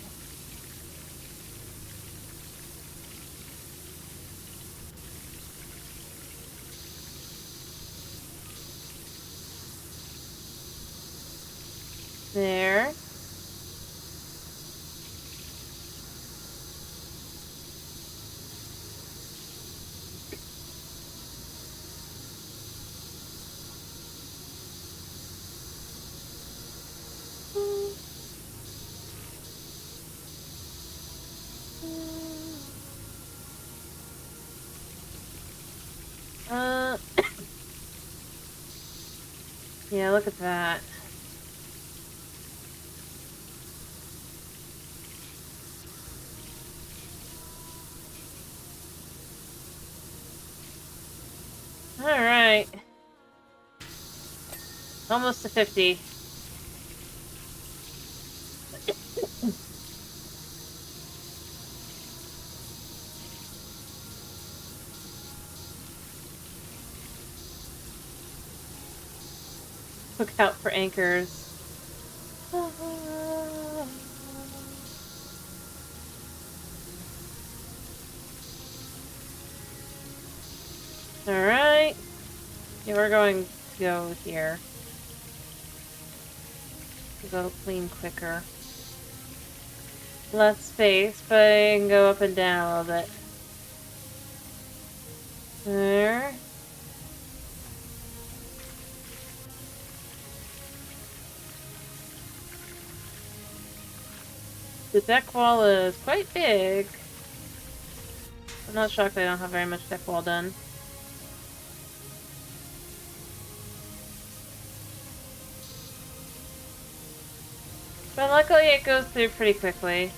Speaker 1: There. Yeah, look at that. Alright. Almost to 50. Look out for anchors. Alright. Yeah, we're going to go here. Go clean quicker. Less space, but I can go up and down a little bit. There. The deck wall is quite big. I'm not shocked I don't have very much deck wall done. But luckily it goes through pretty quickly.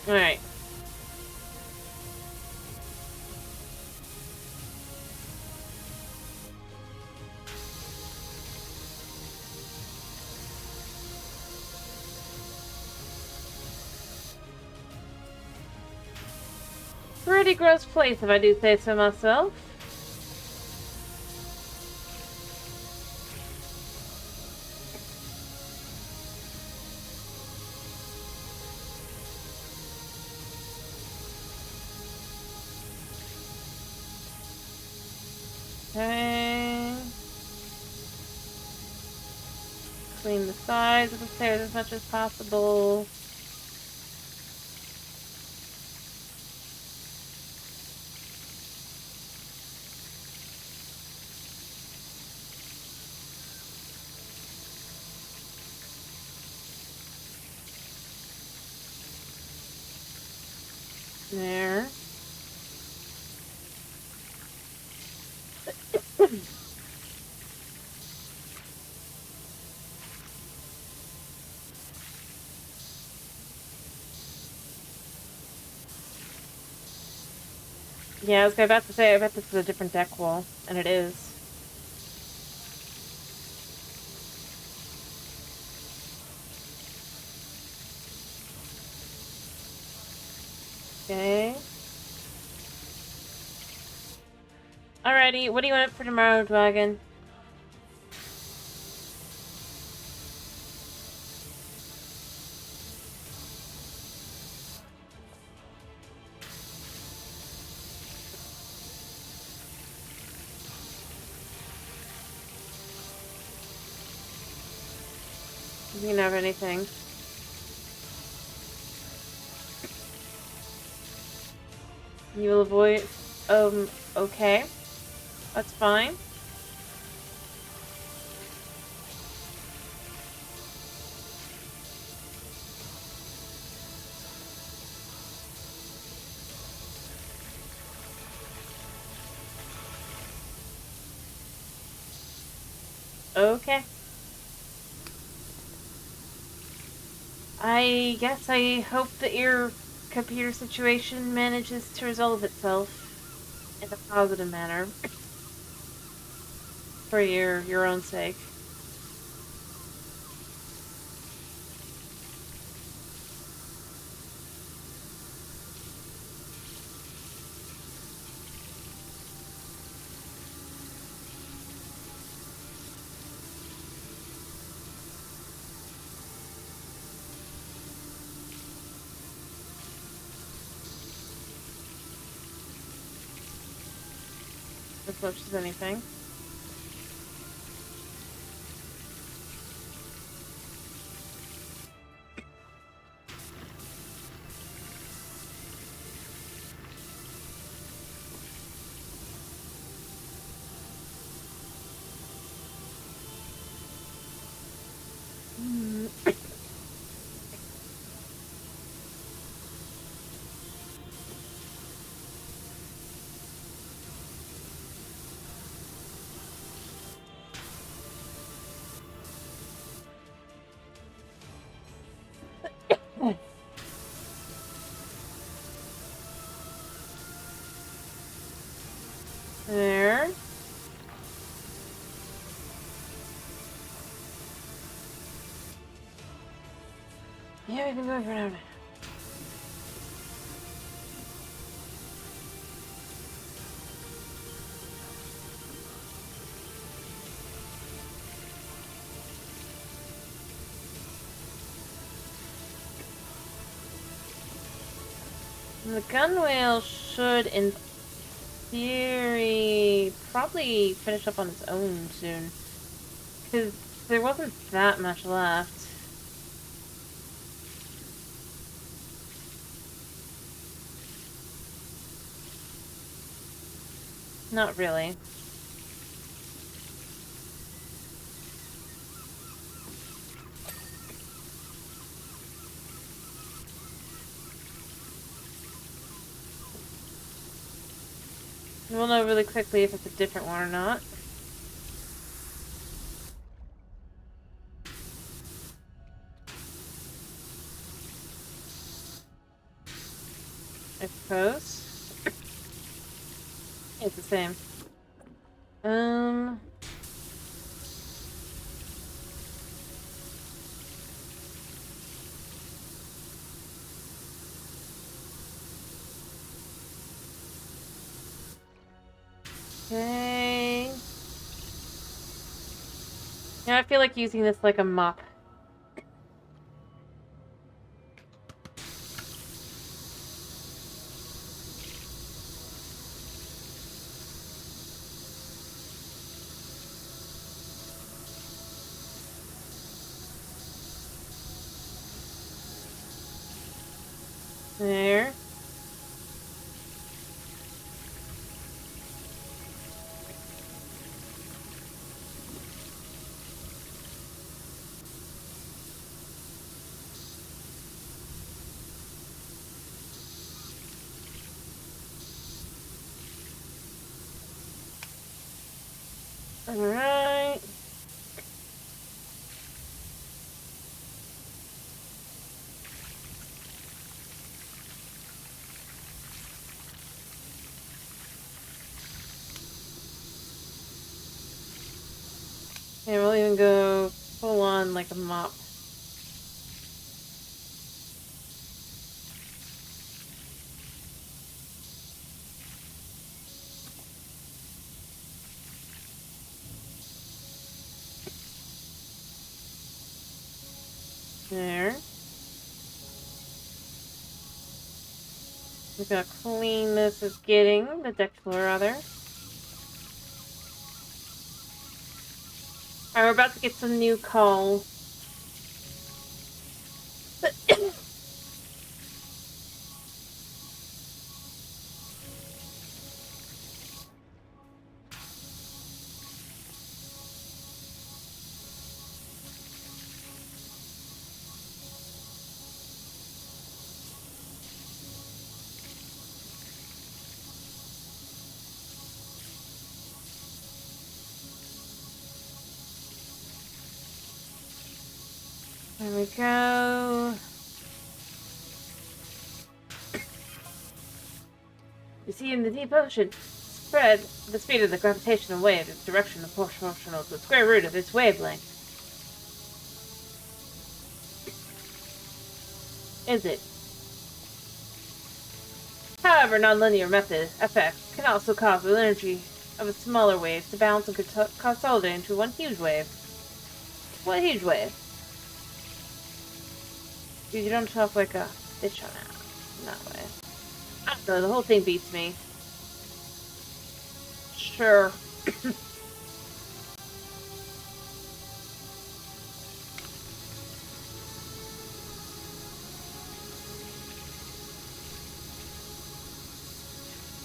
Speaker 1: Alright. Pretty gross place, if I do say so myself. Okay. Clean the sides of the stairs as much as possible. There. Yeah, I was about to say, I bet this is a different deck wall, and it is. Okay. Alrighty, what do you want for tomorrow, Dragon? You can have anything. You will avoid... okay. That's fine. Okay. I guess I hope that your computer situation manages to resolve itself in a positive manner. For your own sake. As much as anything. Yeah, we've been going for an hour. The gun whale should, in theory, probably finish up on its own soon. Because there wasn't that much left. Not really. We'll know really quickly if it's a different one or not. I suppose. It's the same. Okay. Yeah, I feel like using this like a mop. There. Alright. And we'll even go full on like a mop. There. We're gonna clean this as getting the deck floor rather. Alright, we're about to get some new coal. There we go. You see, in the deep ocean, spread the speed of the gravitational wave is direction proportional to the square root of its wavelength. Is it? However, nonlinear method effects can also cause the energy of a smaller wave to bounce and consolidate into one huge wave. What huge wave? Dude, you don't talk like a fish on that way. I don't know, the whole thing beats me. Sure.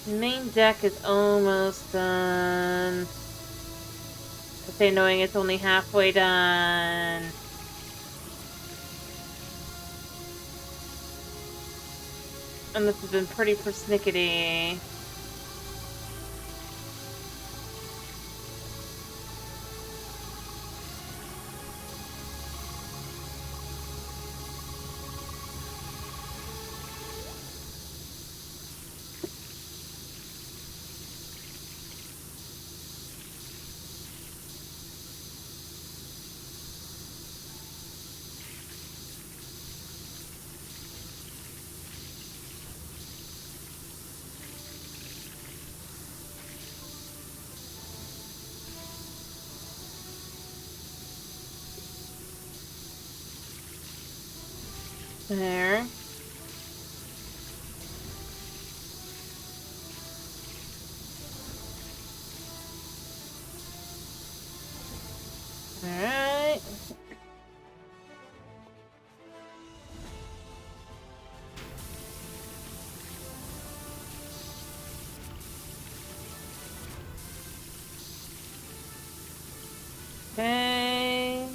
Speaker 1: Main deck is almost done. I say knowing it's only halfway done. And this has been pretty persnickety. There. Alright. Okay.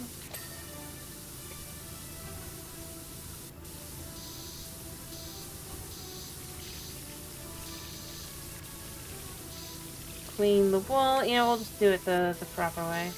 Speaker 1: Clean the wall. Yeah, we'll just do it the proper way.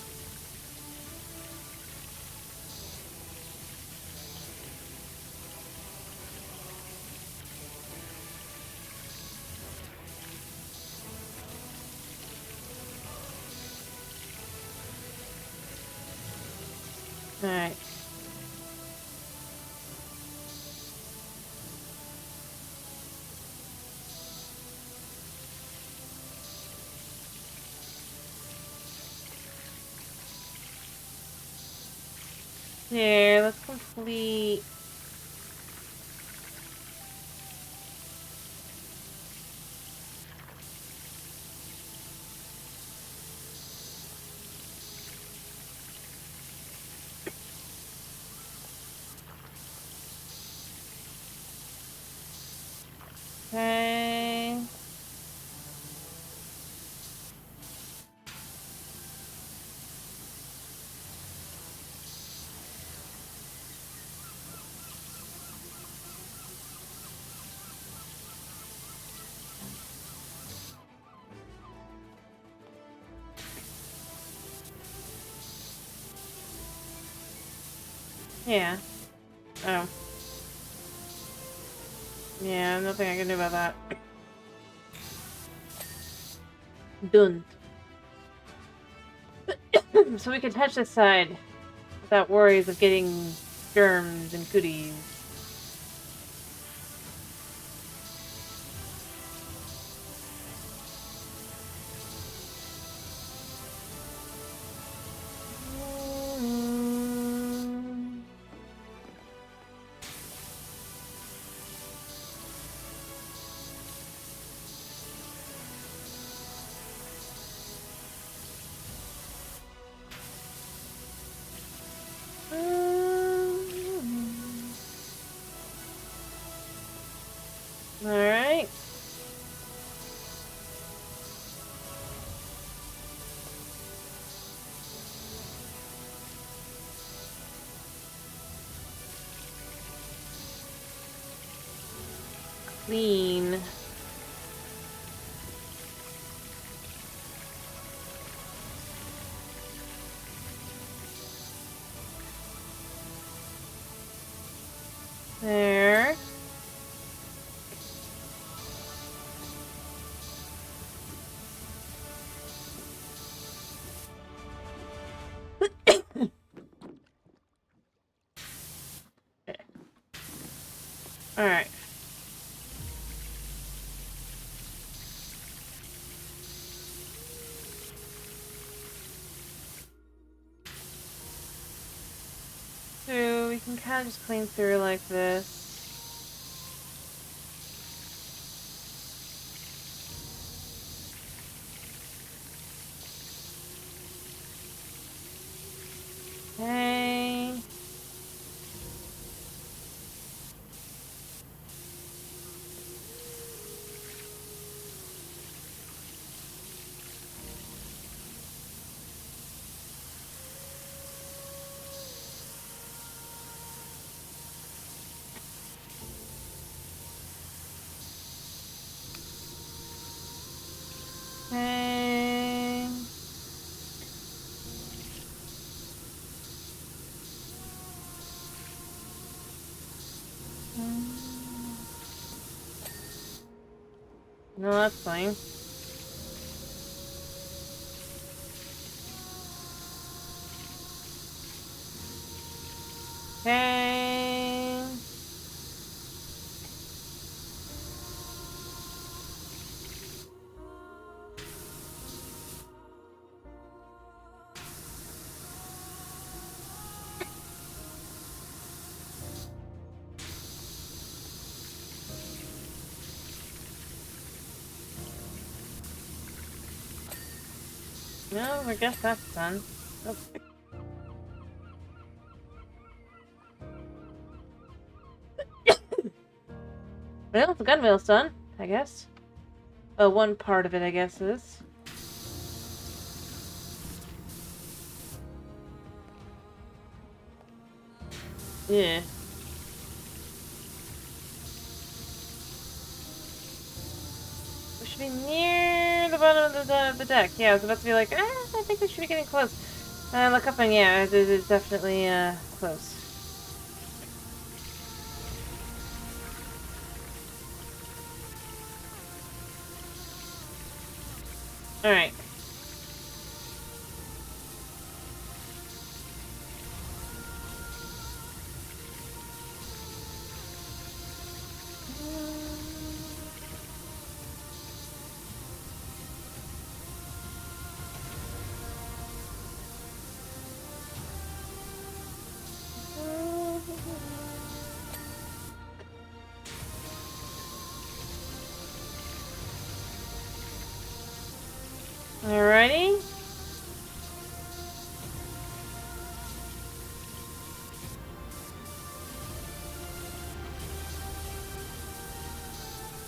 Speaker 1: Alright. There, let's complete. Okay. Yeah. Oh. Yeah, nothing I can do about that. Done. So we can touch this side without worries of getting germs and goodies. Alright. Clean. There. Alright. So we can kind of just clean through like this. Okay. Okay. No, that's fine. Okay. No, I guess that's done. Oh. Well, the gunwale's done, I guess. Oh, one part of it, I guess, is. Yeah. We should be near the bottom of the deck. Yeah, I was about to be like, I think we should be getting close. Look up and yeah, it's definitely, close. Alright. Alrighty.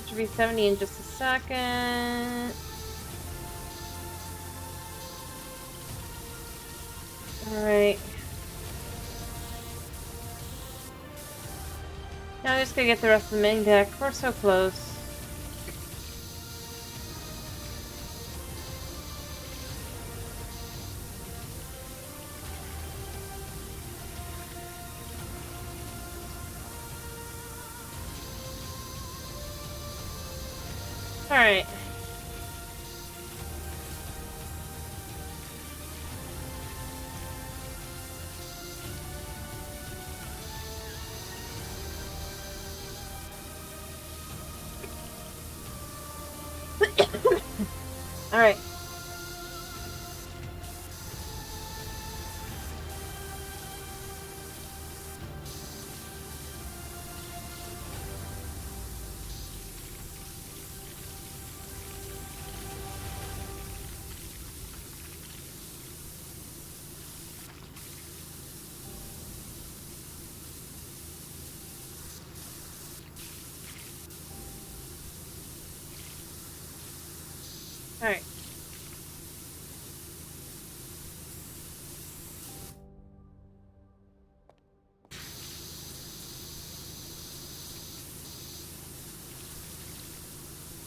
Speaker 1: Should be 70 in just a second. Alright. Now I'm just gonna get the rest of the main deck. We're so close. Alright. Alright. Alright.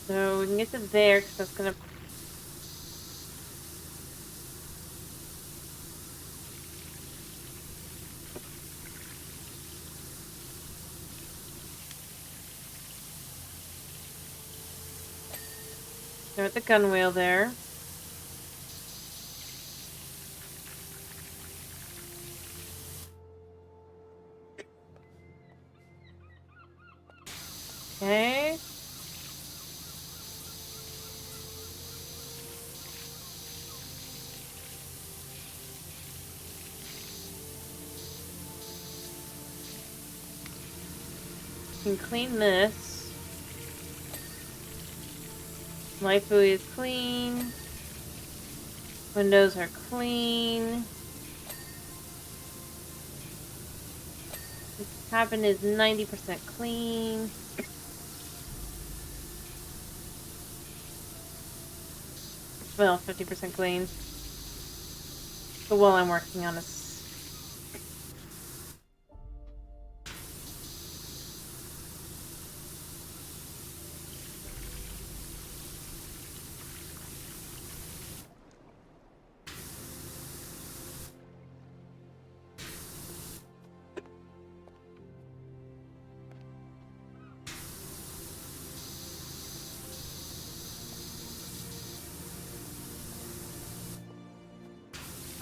Speaker 1: So we can get to there because that's gonna. Go with the gunwale there. Okay. You can clean this. Light buoy is clean. Windows are clean. This cabin is 90% clean. Well, 50% clean. The wall I'm working on is.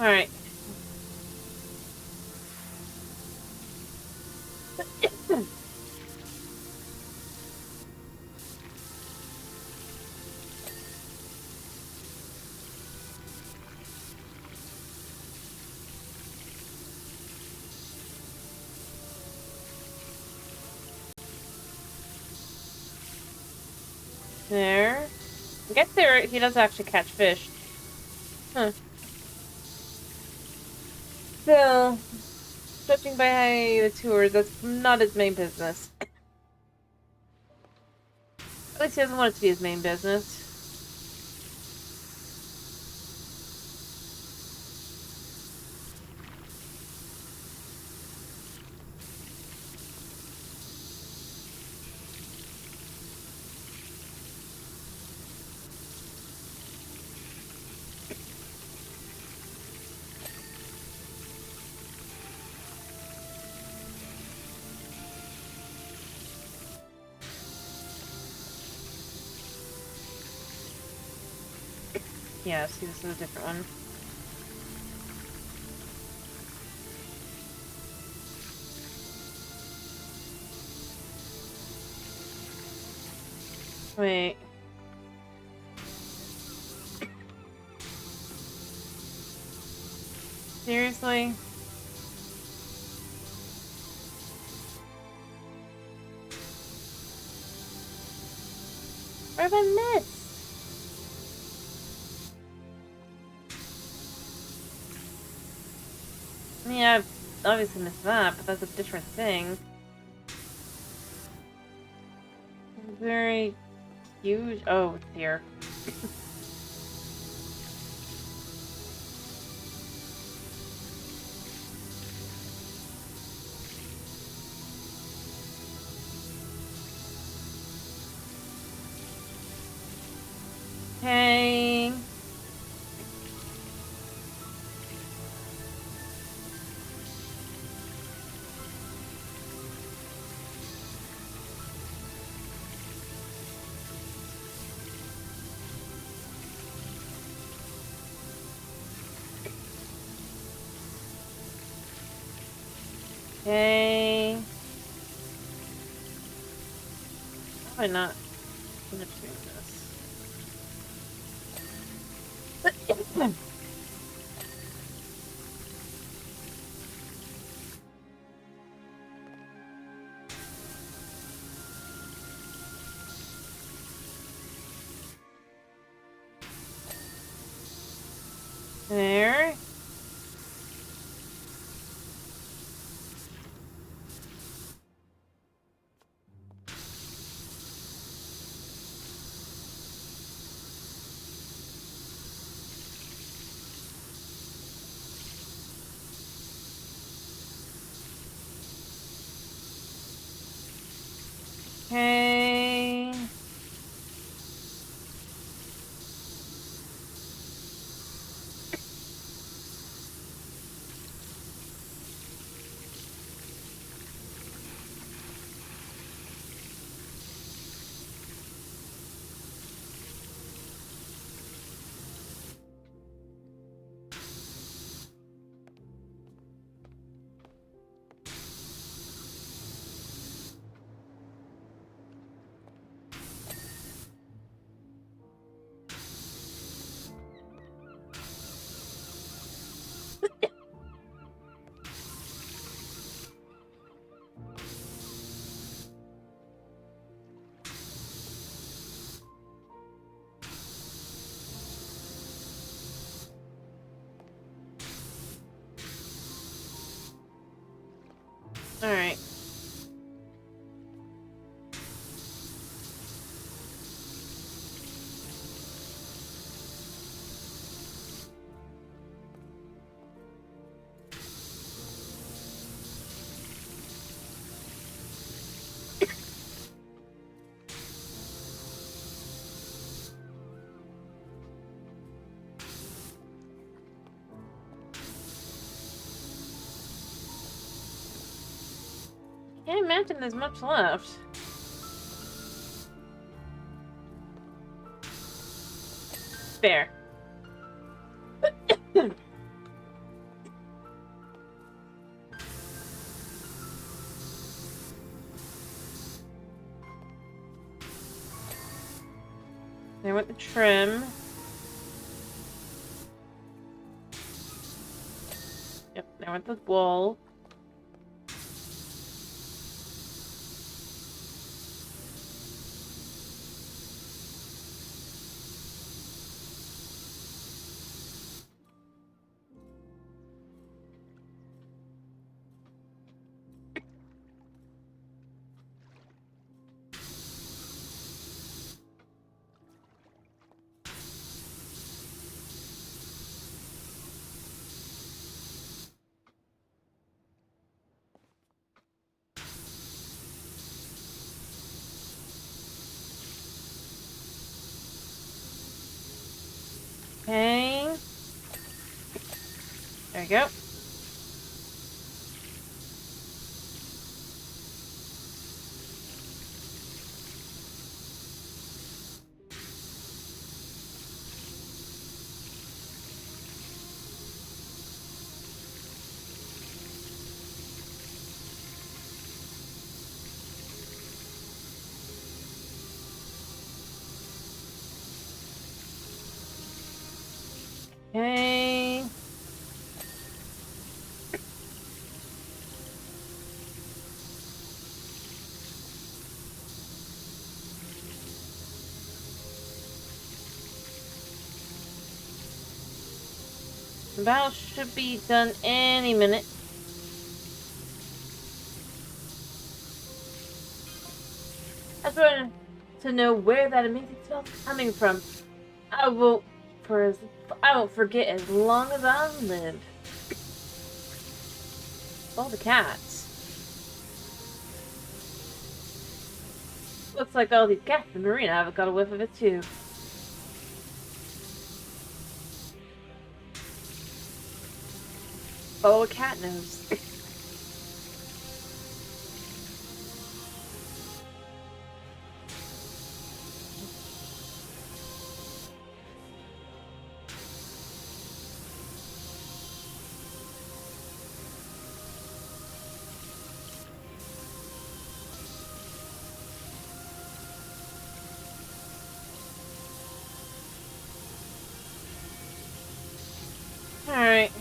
Speaker 1: Alright. There. I guess there he does actually catch fish. Huh. Still, judging by the tours, that's not his main business. At least he doesn't want it to be his main business. Yeah, see, this is a different one. Wait. Seriously? What have I missed? I mean, I've obviously missed that, but that's a different thing. Very huge. Oh, it's here. Hey. Hey. Why not? I'm just doing this. There. Okay. Alright. Can't imagine there's much left. Fair. There went the trim. Yep, there went the wool. There you go. Okay. The battle should be done any minute. I just wanted to know where that amazing smell is coming from. I won't forget as long as I live. Oh, the cats. Looks like all these cats in the marina have got a whiff of it too. Oh, a cat knows. Alright.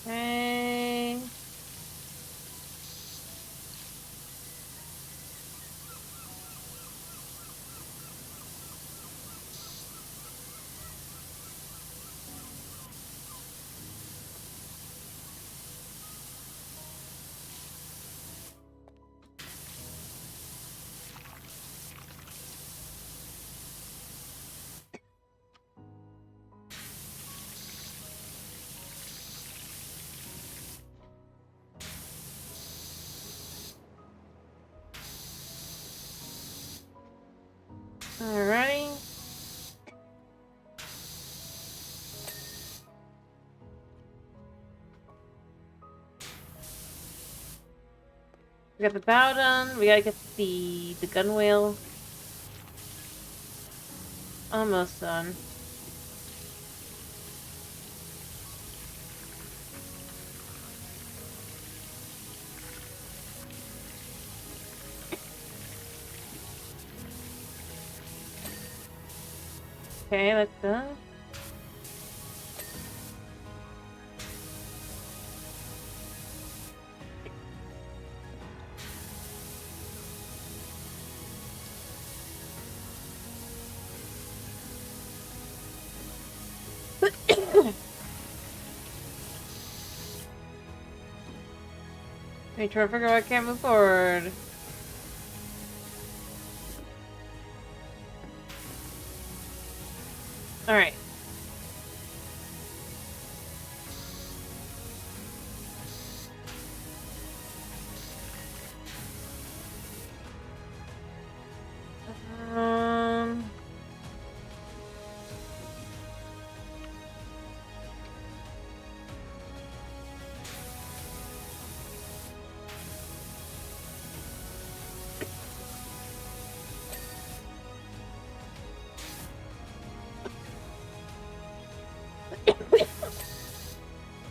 Speaker 1: Okay. Alrighty. We got the bow done. We gotta get the gun wheel. Almost done. Okay, that's done. Are you trying to figure out I can't move forward? Alright. Um...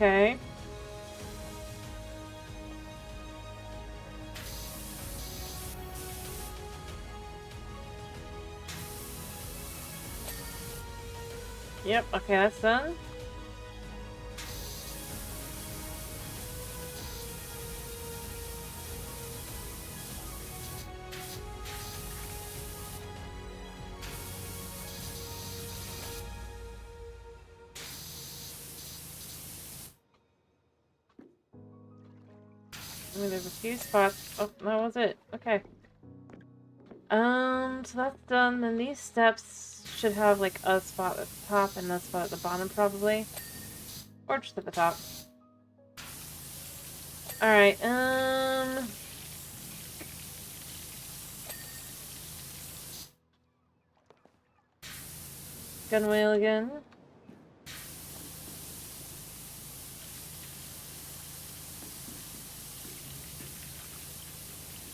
Speaker 1: Okay. Yep, okay, that's done. I mean, there's a few spots. Oh, that was it. Okay. So that's done. Then these steps should have like a spot at the top and a spot at the bottom, probably. Or just at the top. Alright, gun wheel again.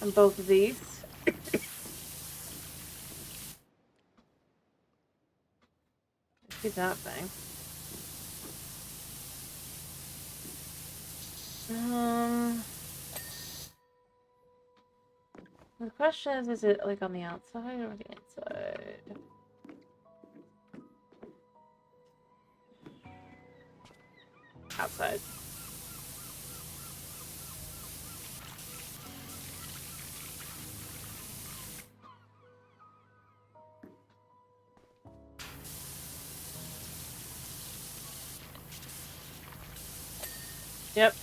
Speaker 1: On both of these. See that thing. The question is it like on the outside or the inside? Outside. Yep.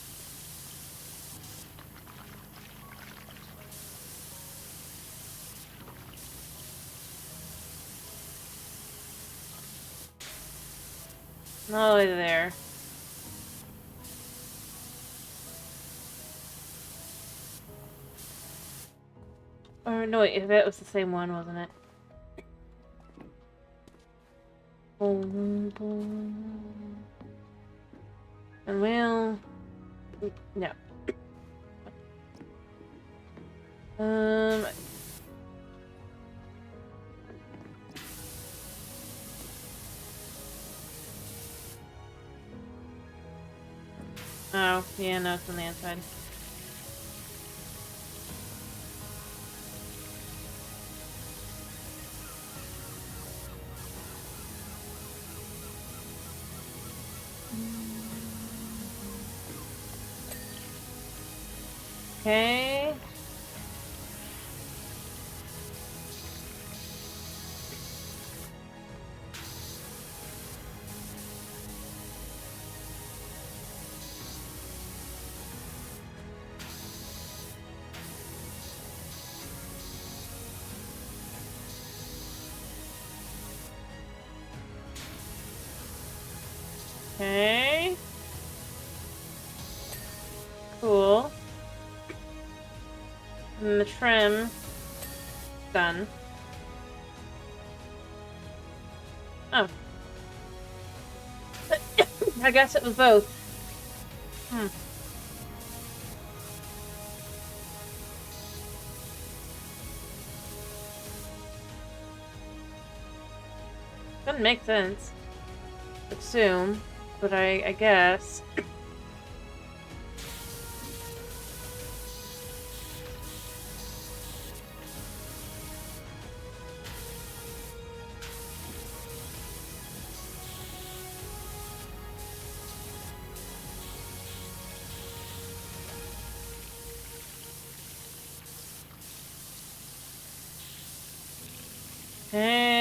Speaker 1: All the way there. Or no, wait, that was the same one, wasn't it? Boom, boom. And we'll... No. Oh, yeah, no, it's on the inside. Okay. Okay. Cool. And the trim. Done. Oh. I guess it was both. Hmm. Doesn't make sense. Assume. But I guess. Okay.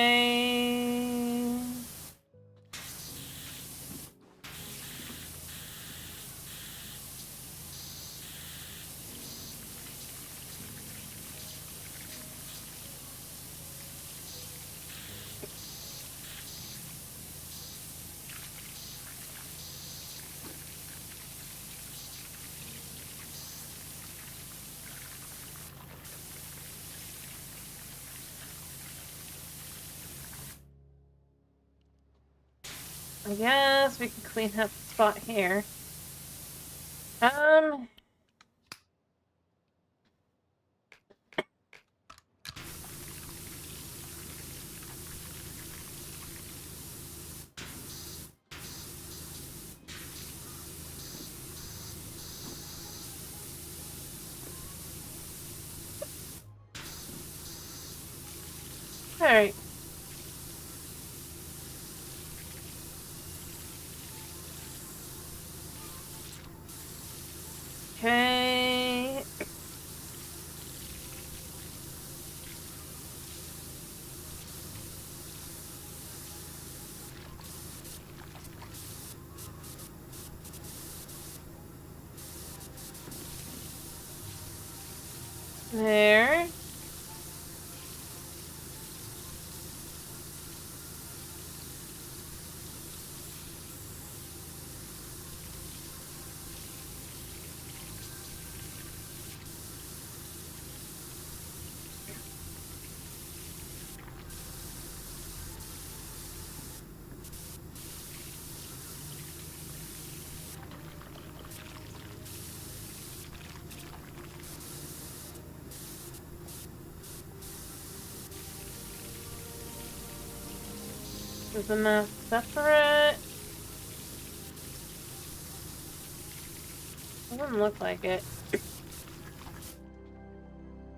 Speaker 1: I guess we can clean up the spot here. Alright. Okay. There. Is the map separate? Doesn't look like it.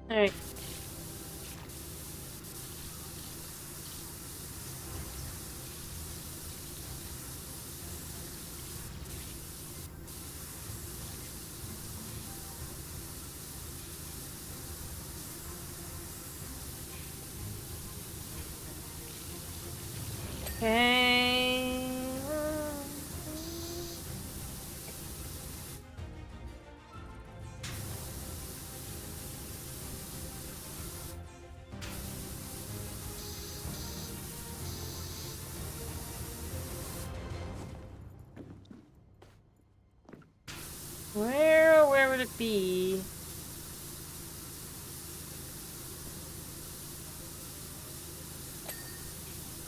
Speaker 1: Alright. Okay. Where would it be?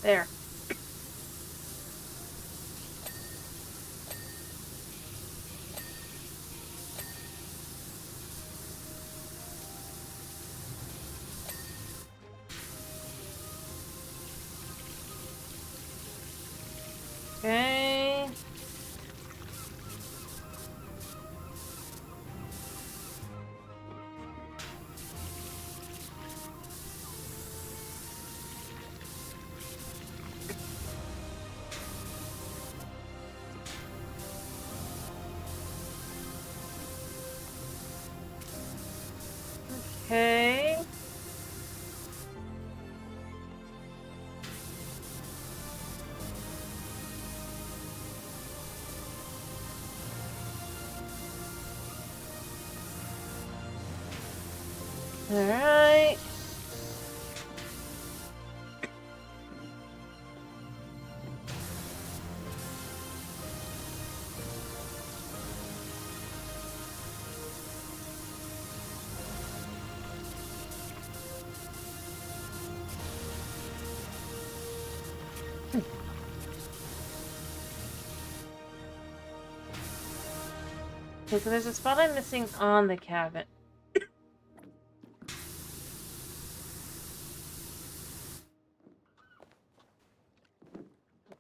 Speaker 1: There. Okay. Okay. Alright. Okay, so there's a spot I'm missing on the cabin.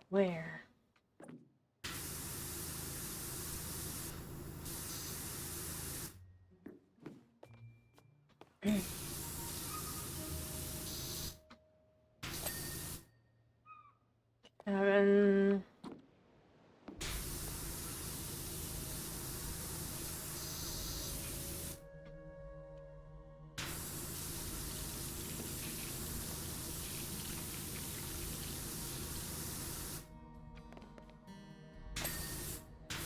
Speaker 1: Where? Cabin.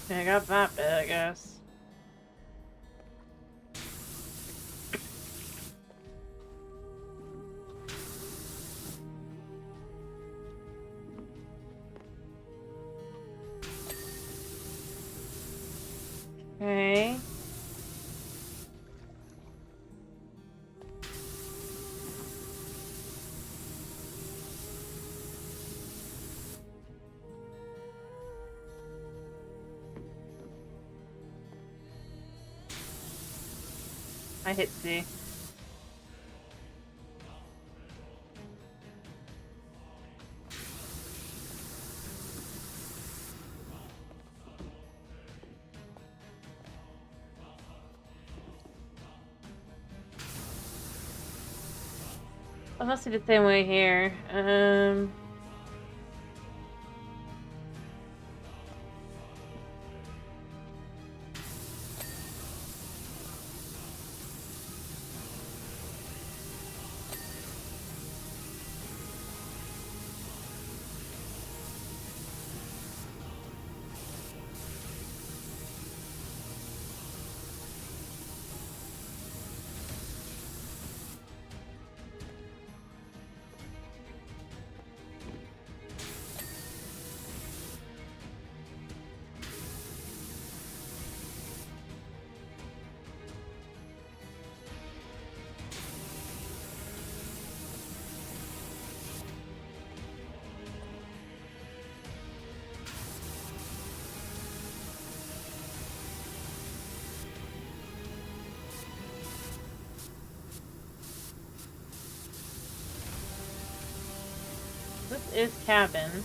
Speaker 1: Okay, I got that bit, I guess. Okay. I hit C. I must be the same way here. This is cabin.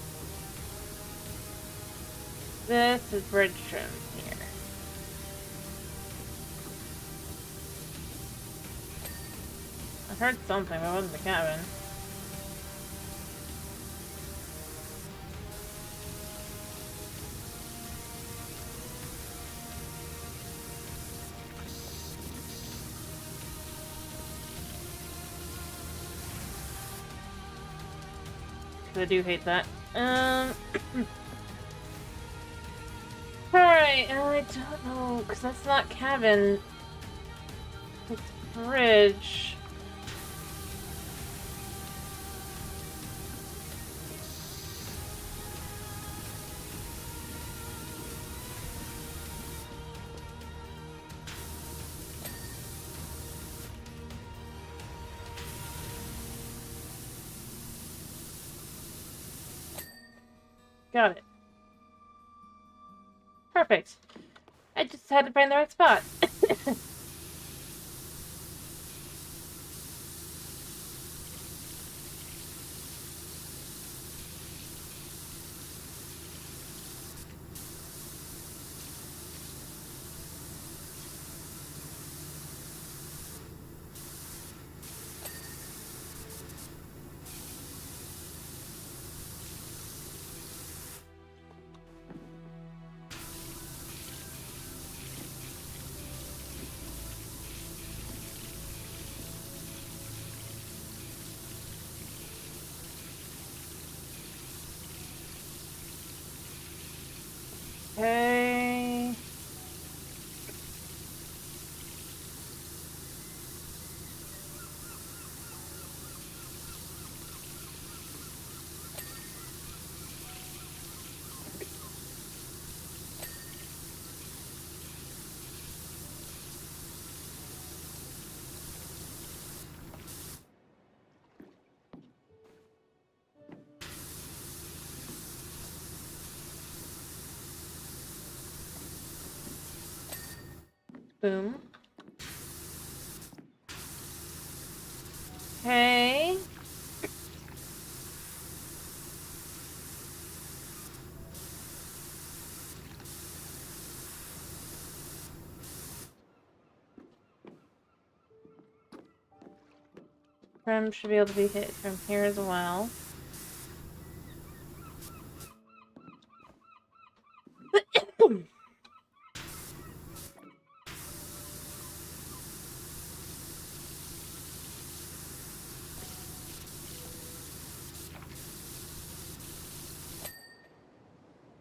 Speaker 1: This is bridge trim here. I heard something, but it wasn't the cabin. I do hate that. Alright, I don't know, because that's not cabin. It's bridge. Got it. Perfect. I just had to find the right spot. Okay. Boom. Okay. Trim should be able to be hit from here as well.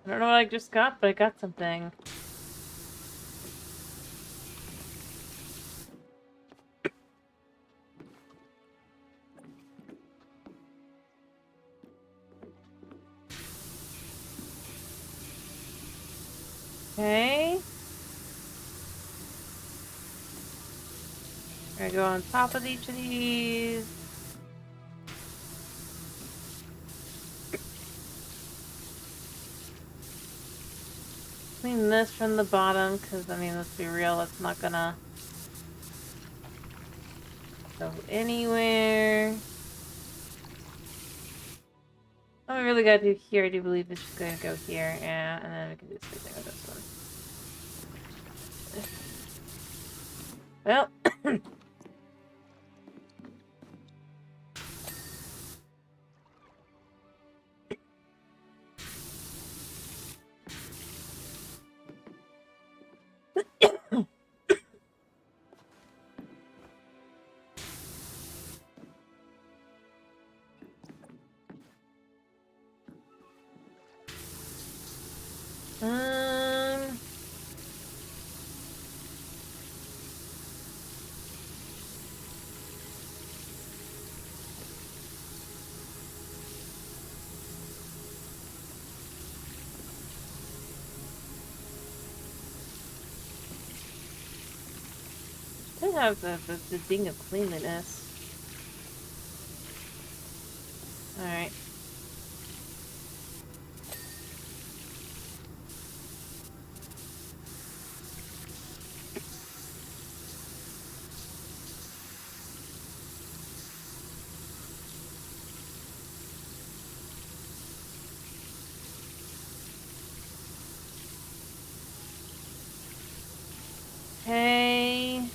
Speaker 1: I don't know what I just got, but I got something. Okay. I go on top of each of these. Clean this from the bottom, because, I mean, let's be real, it's not gonna... go anywhere. All we really gotta do here, I do believe, is just gonna go here, yeah, and then we can do the same thing with this one. Well, um, I have the ding of cleanliness. Alright. Okay.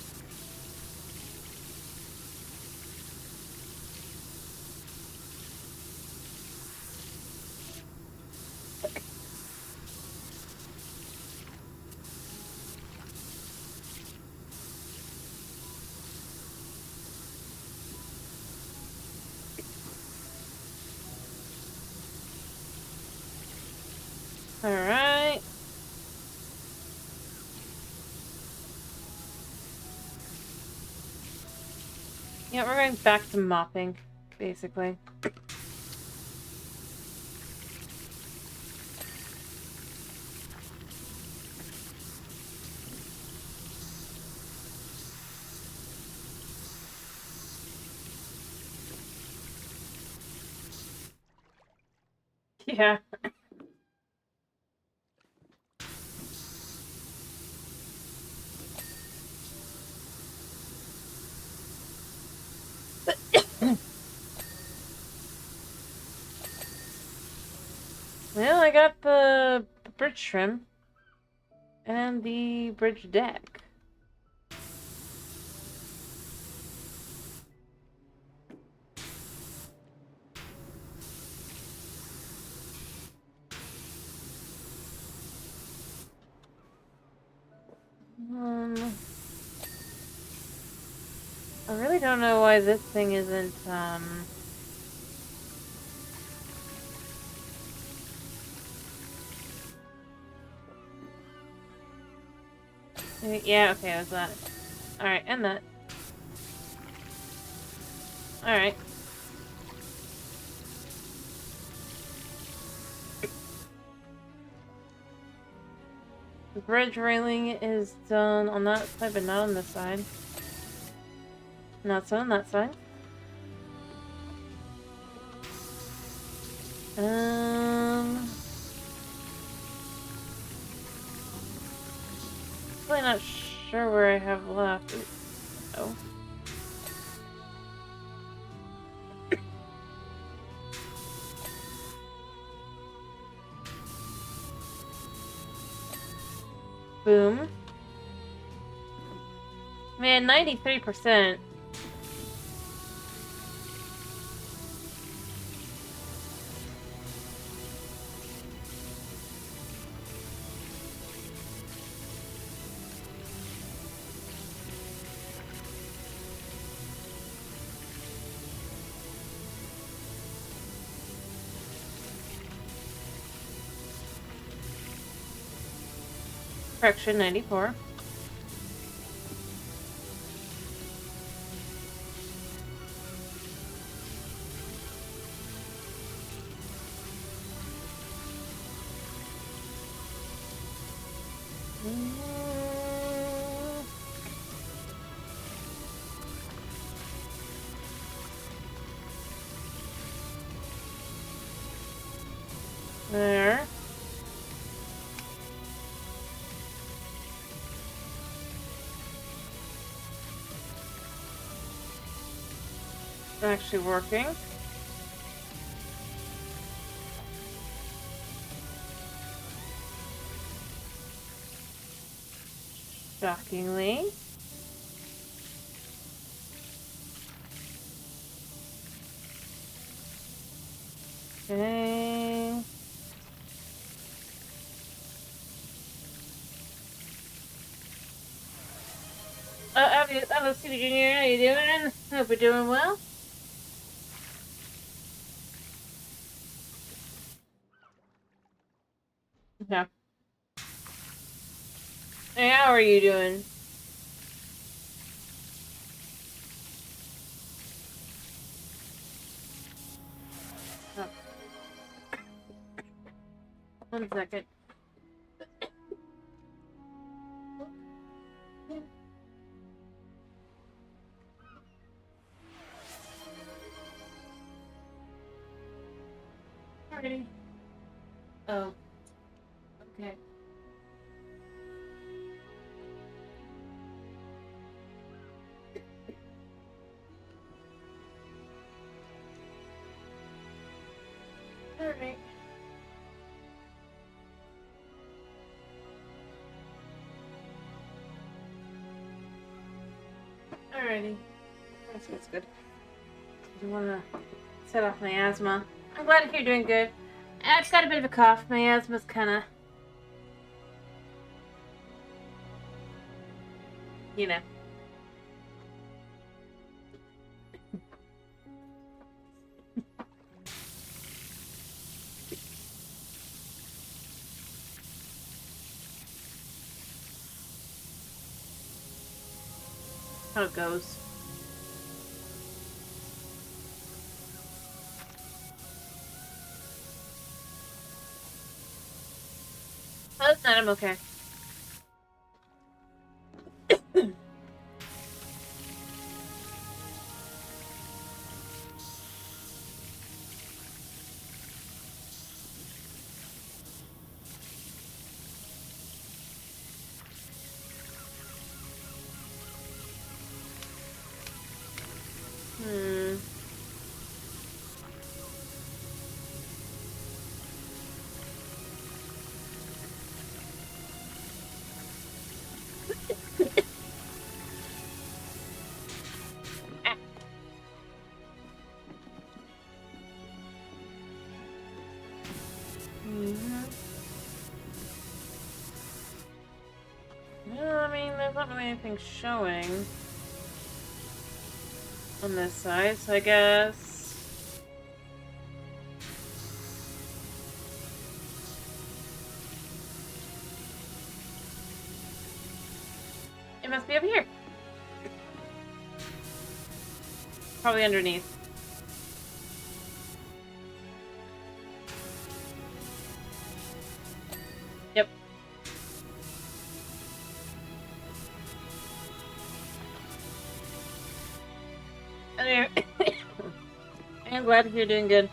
Speaker 1: Alright. Yeah, we're going back to mopping, basically. Yeah. Well, I got the bridge trim and the bridge deck. I really don't know why this thing isn't, yeah, okay, it was that. Alright, and that. Alright. The bridge railing is done on that side, but not on this side. Not so on that side. Really not sure where I have left. Ooh. Oh. Boom. Man, 93%. Correction, 94. There. actually working. Shockingly. Okay. Hello, Stevie Jr. How you doing? Hope you're doing well. Yeah. Hey, how are you doing? Oh. 1 second. Alrighty. Oh. Okay. Alright. Alrighty. That's good. I want to set off my asthma. I'm glad if you're doing good. I've got a bit of a cough. My asthma's kind of, you know. How it goes. Other than that, I'm okay. Hmm. Well, I mean, there's not really anything showing on this side, so I guess... It must be over here. Probably underneath. Yep. Anyway, I'm glad if you're doing good.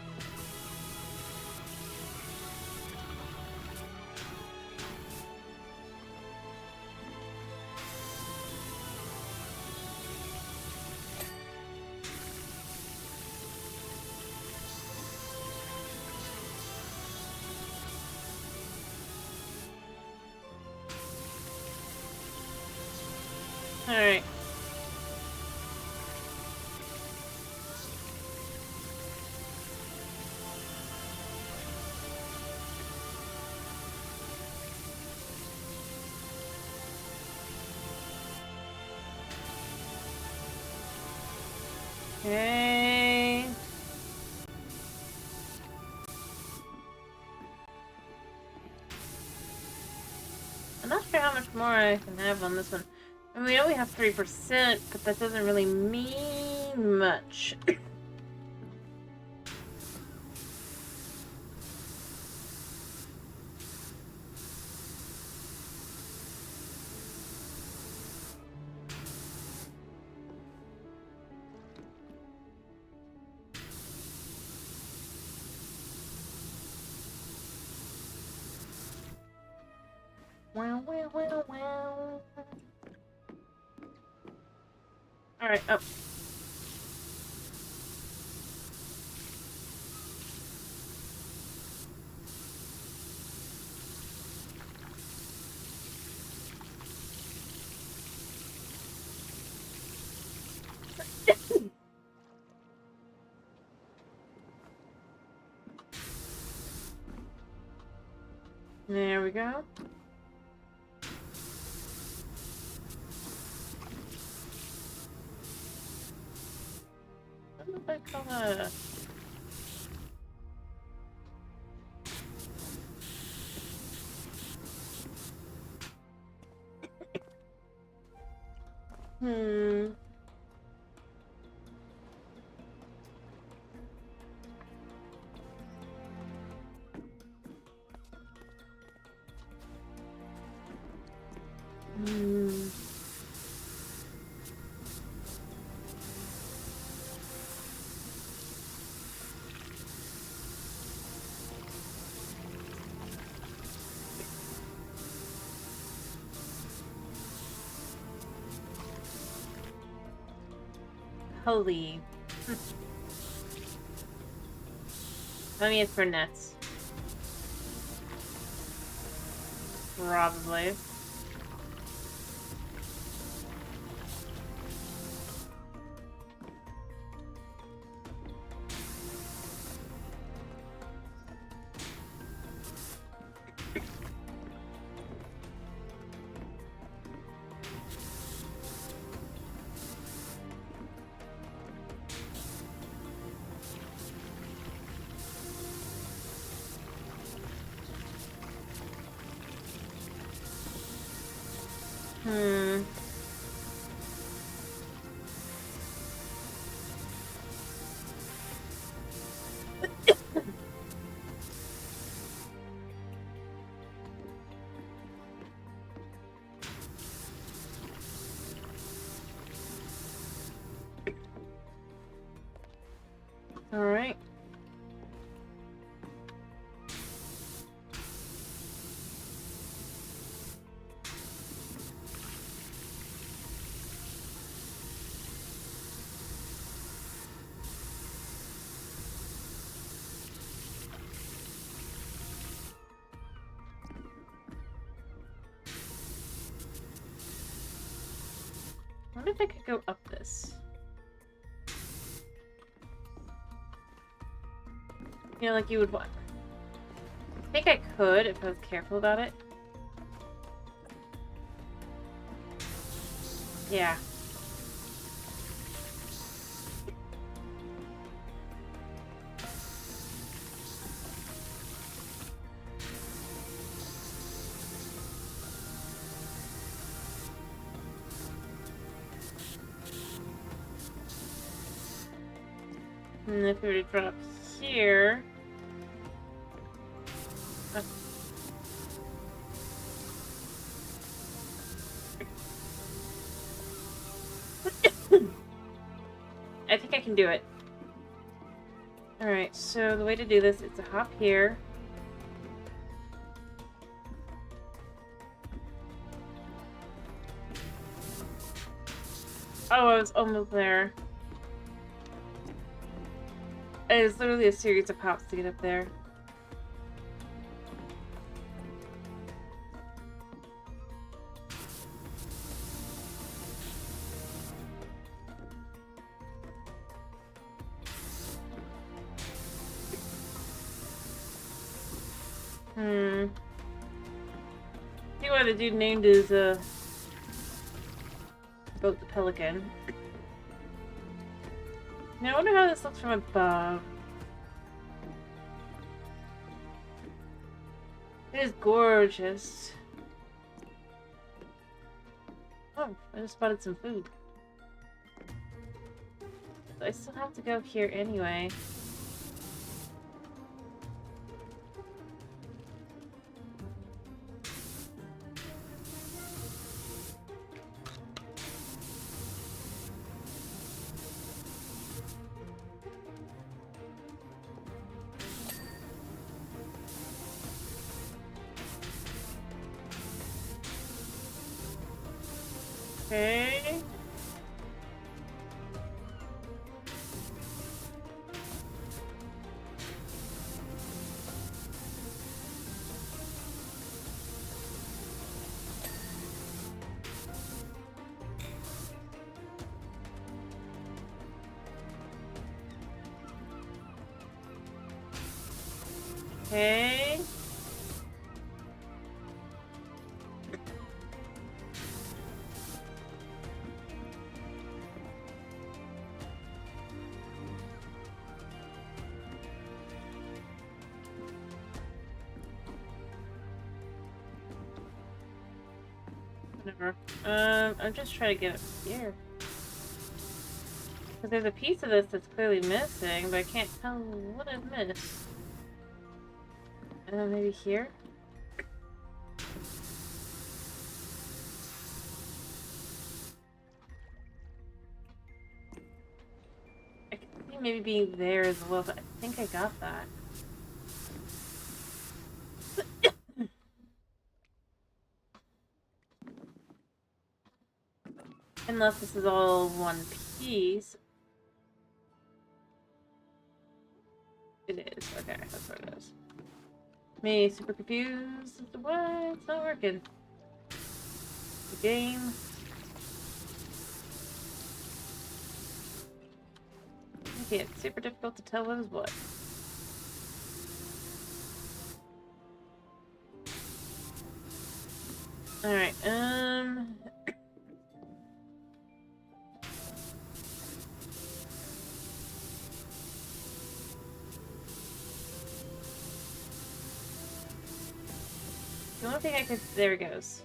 Speaker 1: Alright. Okay. I'm not sure how much more I can have on this one. I mean, we only have 3%, but that doesn't really mean much. Wow, wow, wow, wow. Alright, oh. There we go. What do I call that? Hmm. Hmm. Holy. I mean, it's for nets. Probably. Hmm. All right. I wonder if I could go up this. You know, like you would want. I think I could if I was careful about it. Yeah. And if we were to drop here. I think I can do it. Alright, so the way to do this is to hop here. Oh, I was almost there. It's literally a series of hops to get up there. See why the dude named his boat the Pelican. Now I wonder how this looks from above. It is gorgeous. Oh, I just spotted some food. So I still have to go here anyway. Okay. Okay. Never. I'm just trying to get it here. Because there's a piece of this that's clearly missing, but I can't tell what I've missed. Maybe here? I can see maybe being there as well, but I think I got that. Unless this is all one piece. It is. Okay, that's what it is. Me super confused. What? It's not working. The game. Okay, it's super difficult to tell what is what. Alright, the only thing I could... There it goes.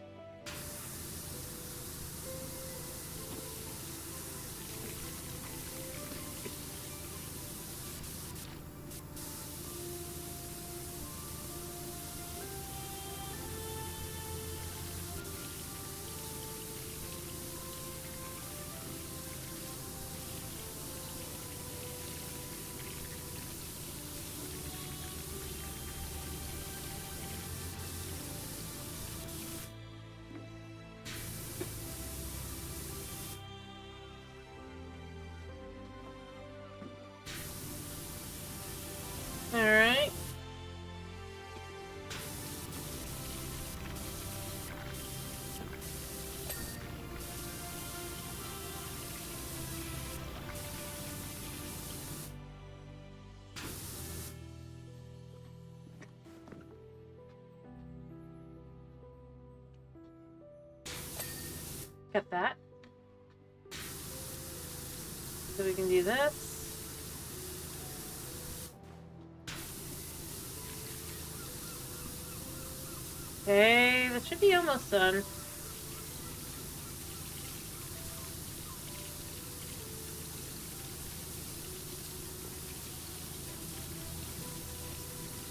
Speaker 1: Alright. Got that. So we can do this. Okay, that should be almost done.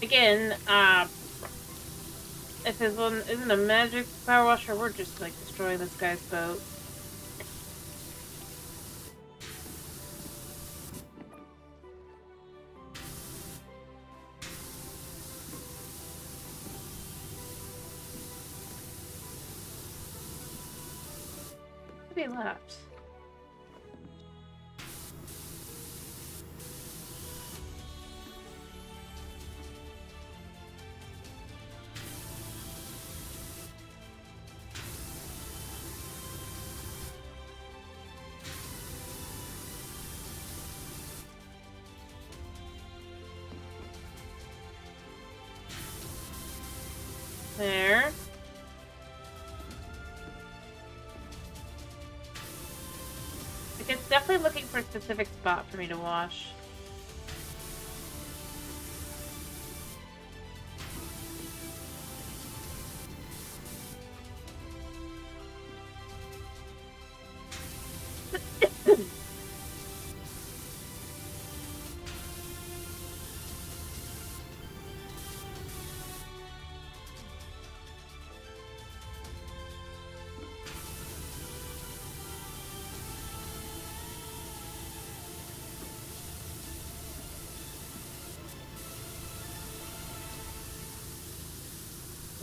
Speaker 1: Again, if this one isn't a magic power washer, we're just like destroying this guy's boat. What could be left? There. Like, it's definitely looking for a specific spot for me to wash.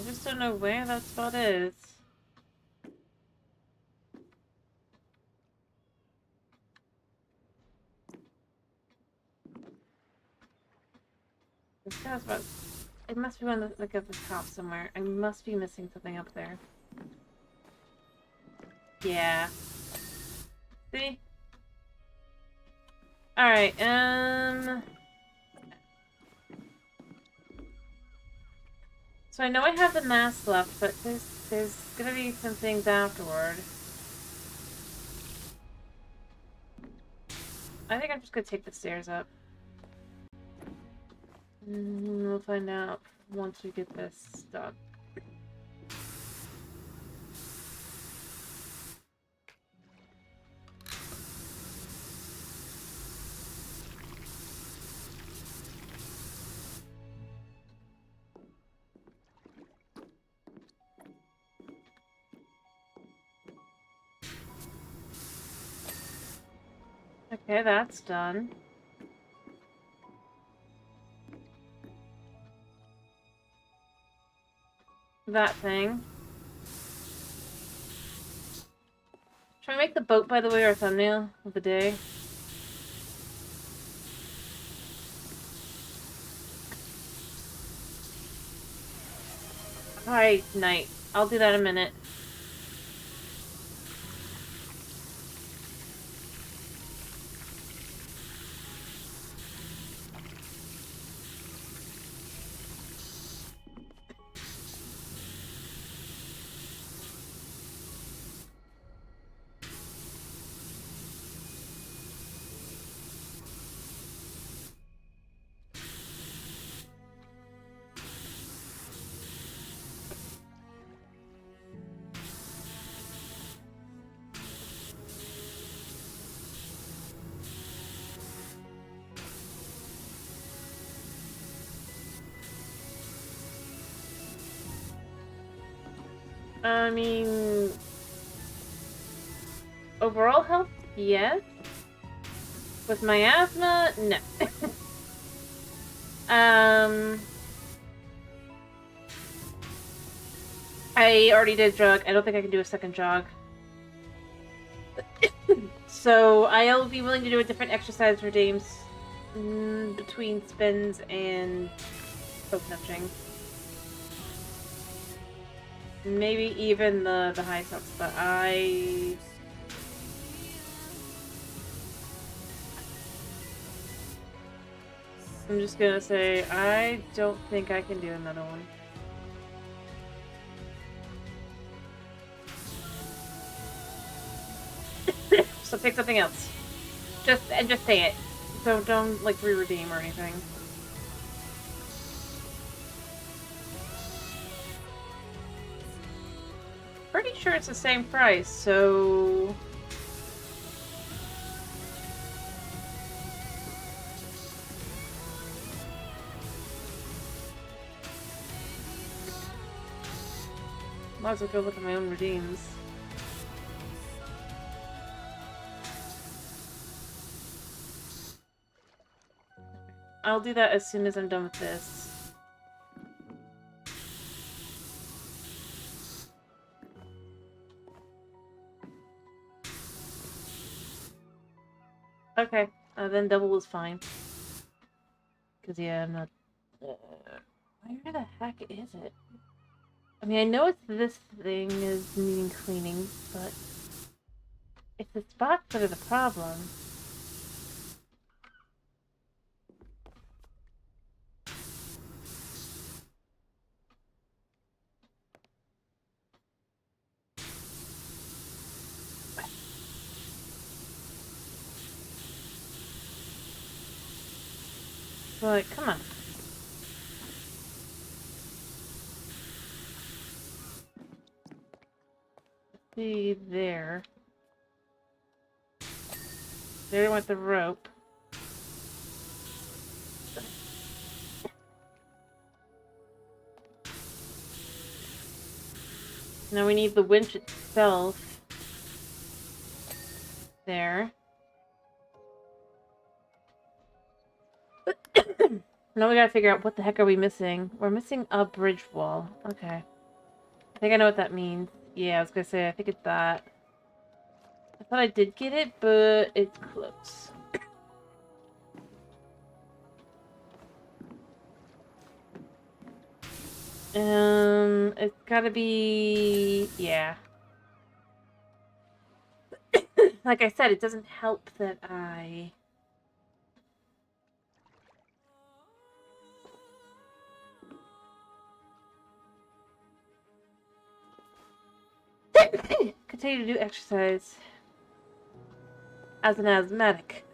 Speaker 1: I just don't know where that spot is. This guy's about... It must be one of the, like at the top somewhere. I must be missing something up there. Yeah. See? Alright, so I know I have the mask left, but there's gonna be some things afterward. I think I'm just gonna take the stairs up. We'll find out once we get this done. Okay, that's done. That thing. Should I make the boat, by the way, our thumbnail of the day? Alright, night. I'll do that in a minute. I mean... Overall health? Yes. With my asthma? No. I already did jog. I don't think I can do a second jog. So I'll be willing to do a different exercise for James between spins and poke nudging. Maybe even the high steps, but I'm just gonna say I don't think I can do another one. So pick something else. Just say it. So don't like re-redeem or anything. Pretty sure it's the same price, so might as well go look at my own redeems. I'll do that as soon as I'm done with this. Okay, then double is fine. Because, yeah, I'm not... where the heck is it? I mean, I know it's this thing is needing cleaning, but... it's the spots that are the problem. Like, come on. See, there. There went the rope. Now we need the winch itself. There. Now we gotta figure out what the heck are we missing. We're missing a bridge wall. Okay. I think I know what that means. Yeah, I was gonna say, I think it's that. I thought I did get it, but it's close. It's gotta be... yeah. Like I said, it doesn't help that I... continue to do exercise as an asthmatic.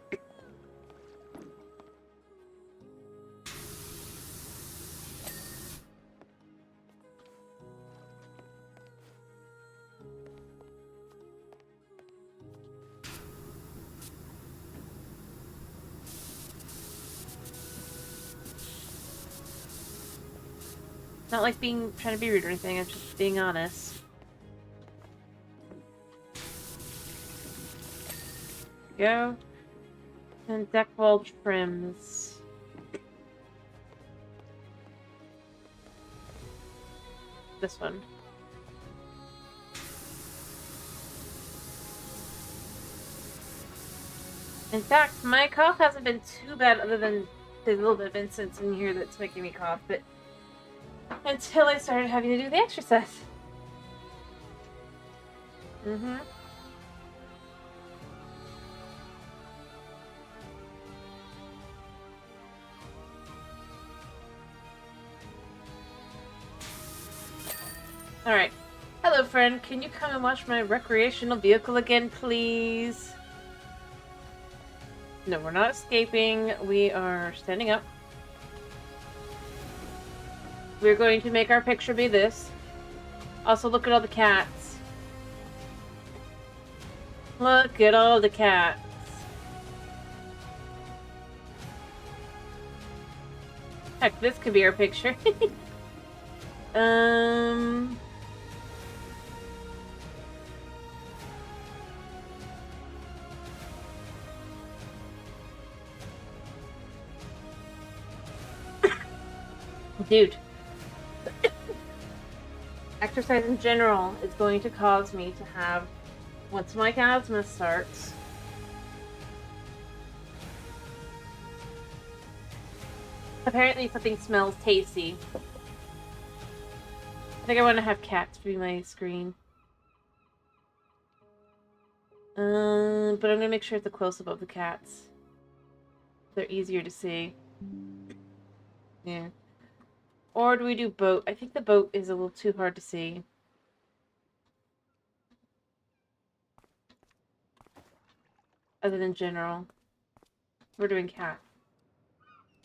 Speaker 1: Not like trying to be rude or anything, I'm just being honest. Go. And deck wall trims. This one. In fact, my cough hasn't been too bad other than there's a little bit of incense in here that's making me cough, but until I started having to do the exercise. Mm-hmm. Alright. Hello, friend. Can you come and watch my recreational vehicle again, please? No, we're not escaping. We are standing up. We're going to make our picture be this. Also, look at all the cats. Look at all the cats. Heck, this could be our picture. Dude. Exercise in general is going to cause me to have, once my asthma starts, apparently something smells tasty. I think I want to have cats be my screen. But I'm gonna make sure it's a close-up of the cats. They're easier to see. Yeah. Or do we do boat? I think the boat is a little too hard to see. Other than general. We're doing cat.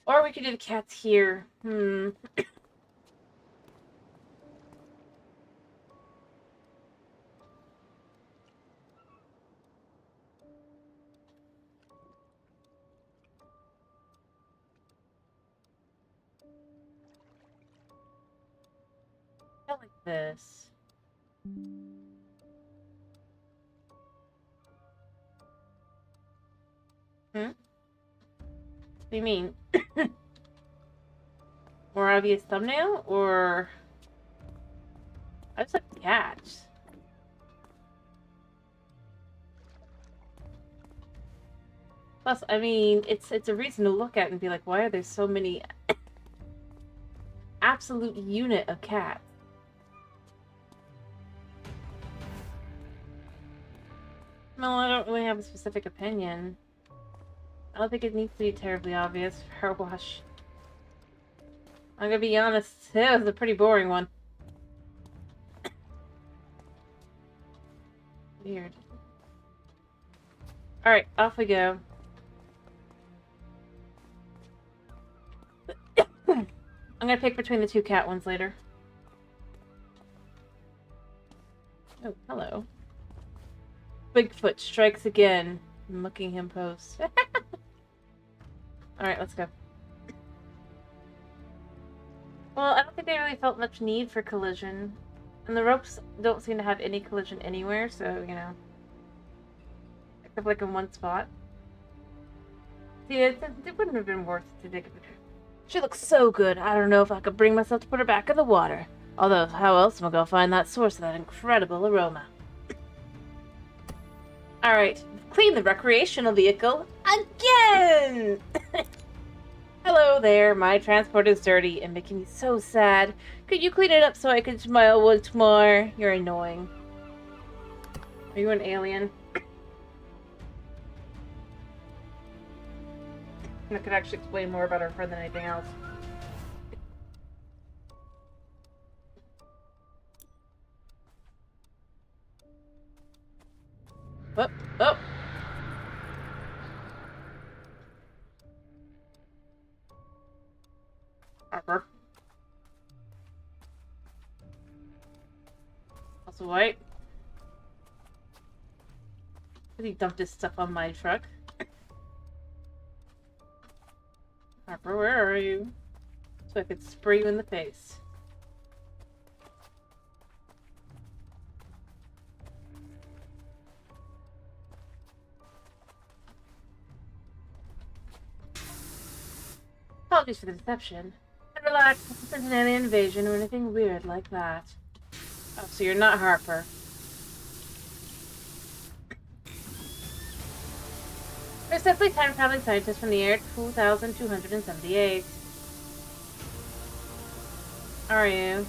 Speaker 1: Or we could do the cats here. I like this. What do you mean? More obvious thumbnail? Or... I just like cats. Plus, I mean, it's a reason to look at and be like, why are there so many absolute unit of cats? No, I don't really have a specific opinion. I don't think it needs to be terribly obvious for PowerWash. I'm gonna be honest, it was a pretty boring one. Weird. Alright, off we go. I'm gonna pick between the two cat ones later. Oh, hello. Bigfoot strikes again. I'm looking him post. Alright, let's go. Well, I don't think they really felt much need for collision. And the ropes don't seem to have any collision anywhere, so, you know. Except like in one spot. See, it wouldn't have been worth it to dig it. She looks so good. I don't know if I could bring myself to put her back in the water. Although, how else am I gonna find that source of that incredible aroma? Alright, clean the recreational vehicle again! Hello there, my transport is dirty and making me so sad. Could you clean it up so I can smile once more? You're annoying. Are you an alien? I could actually explain more about our friend than anything else. Oh, oh! Harper. Also white. He dumped his stuff on my truck. Harper, where are you? So I could spray you in the face. Apologies for the deception. And relax, this isn't an alien invasion or anything weird like that. Oh, so you're not Harper. We're simply time-traveling scientists from the year 2278. How are you?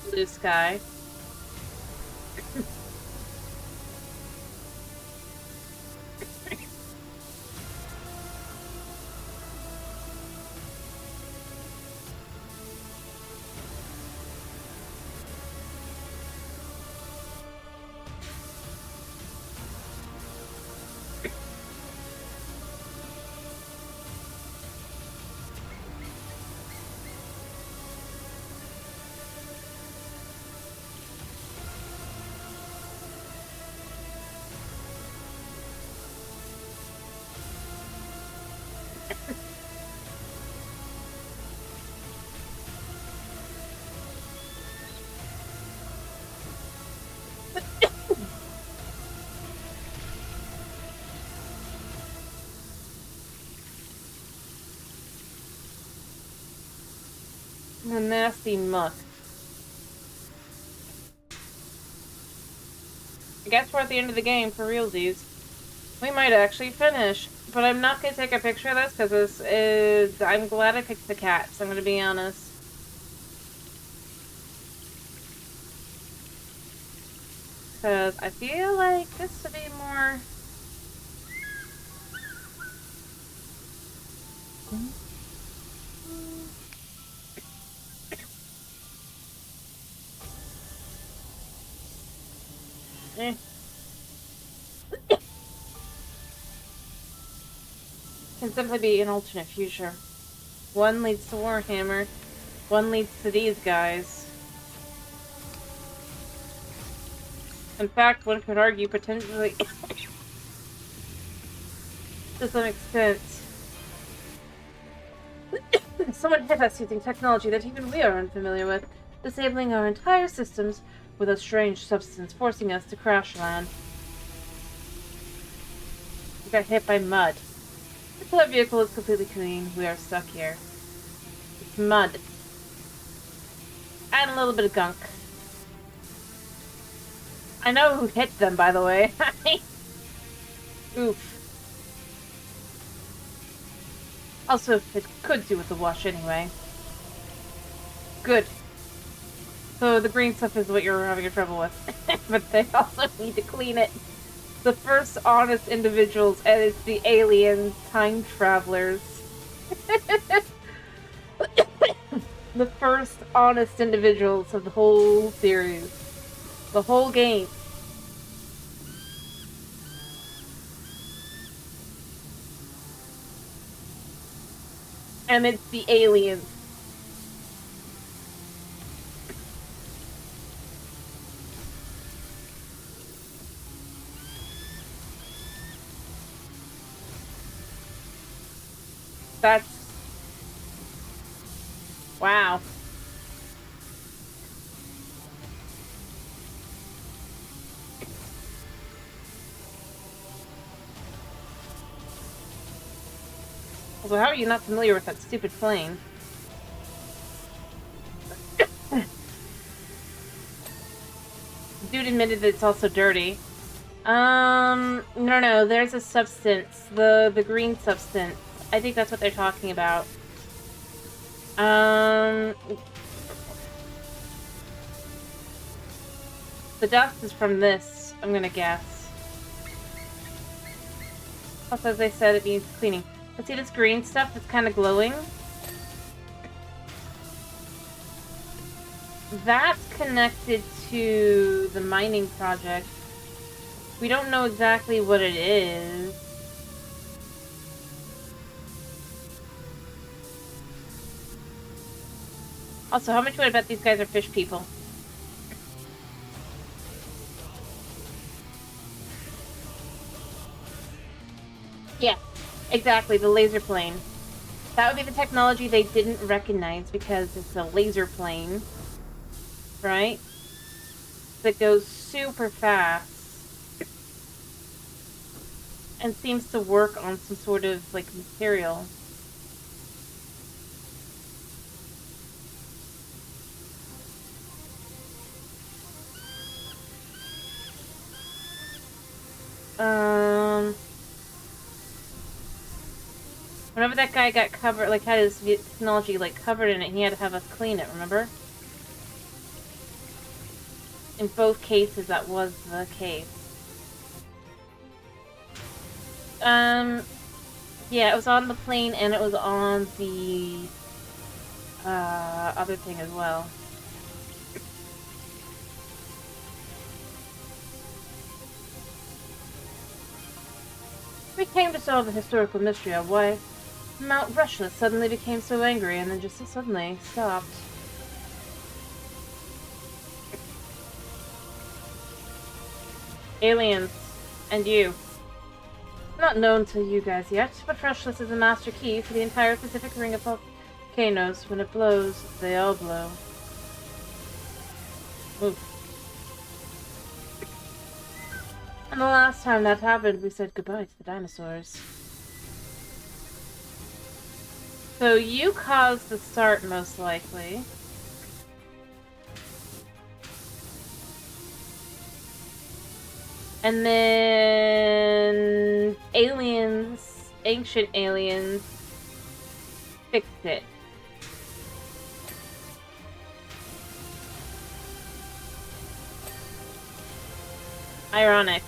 Speaker 1: Blue sky. A nasty muck. I guess we're at the end of the game for realsies. We might actually finish, but I'm not going to take a picture of this because this is... I'm glad I picked the cats, I'm going to be honest. Because I feel like this would be more... Eh. Can simply be an alternate future. One leads to Warhammer, one leads to these guys. In fact, one could argue potentially, to some extent, someone hit us using technology that even we are unfamiliar with, disabling our entire systems with a strange substance, forcing us to crash land. We got hit by mud. Until our vehicle is completely clean, we are stuck here. It's mud. And a little bit of gunk. I know who hit them, by the way. Oof. Also, it could do with the wash anyway. Good. So the green stuff is what you're having trouble with. But they also need to clean it. The first honest individuals, and it's the alien time travelers. The first honest individuals of the whole series. The whole game. And it's the aliens. That's... wow. So how are you not familiar with that stupid plane? Dude admitted that it's also dirty. No, there's a substance. The green substance. I think that's what they're talking about. The dust is from this, I'm gonna guess. Also, as I said, it needs cleaning. Let's see this green stuff that's kind of glowing. That's connected to the mining project. We don't know exactly what it is. Also, how much would I bet these guys are fish people? Yeah, exactly, the laser plane. That would be the technology they didn't recognize because it's a laser plane. Right? That goes super fast. And seems to work on some sort of, like, material. Whenever that guy got covered, like, had his technology, like, covered in it, he had to have us clean it, remember? In both cases, that was the case. Yeah, it was on the plane and it was on the, other thing as well. We came to solve the historical mystery of why Mount Russia suddenly became so angry and then just suddenly stopped. Aliens. And you. Not known to you guys yet, but Rushless is a master key for the entire Pacific Ring of volcanoes. When it blows, they all blow. Oof. And the last time that happened, we said goodbye to the dinosaurs. So you caused the start, most likely. And then aliens, ancient aliens, fixed it. Ironic.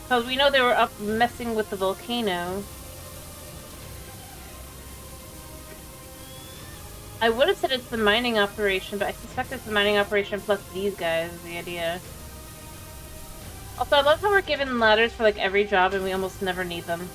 Speaker 1: Because we know they were up messing with the volcano. I would have said it's the mining operation, but I suspect it's the mining operation plus these guys is the idea. Also, I love how we're given ladders for like every job and we almost never need them.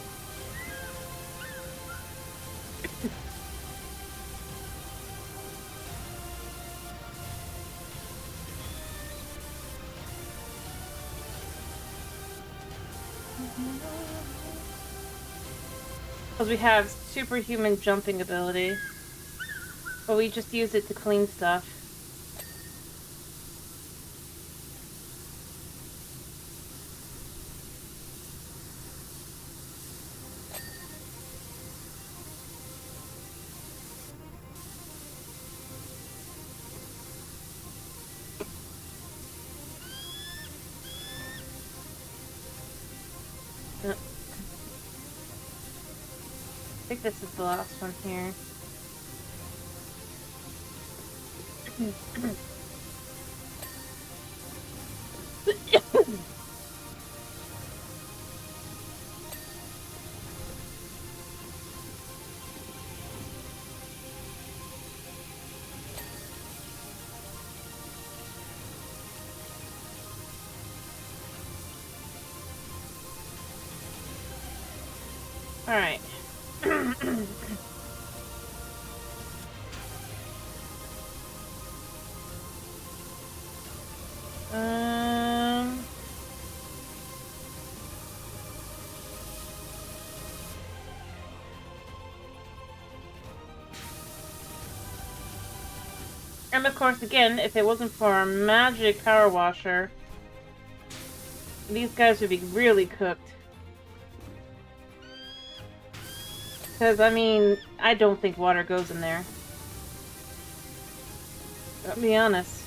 Speaker 1: Because we have superhuman jumping ability. But we just use it to clean stuff. I think this is the last one here. Alright. And of course, again, if it wasn't for our magic power washer, these guys would be really cooked. Because, I mean, I don't think water goes in there. I'll be honest.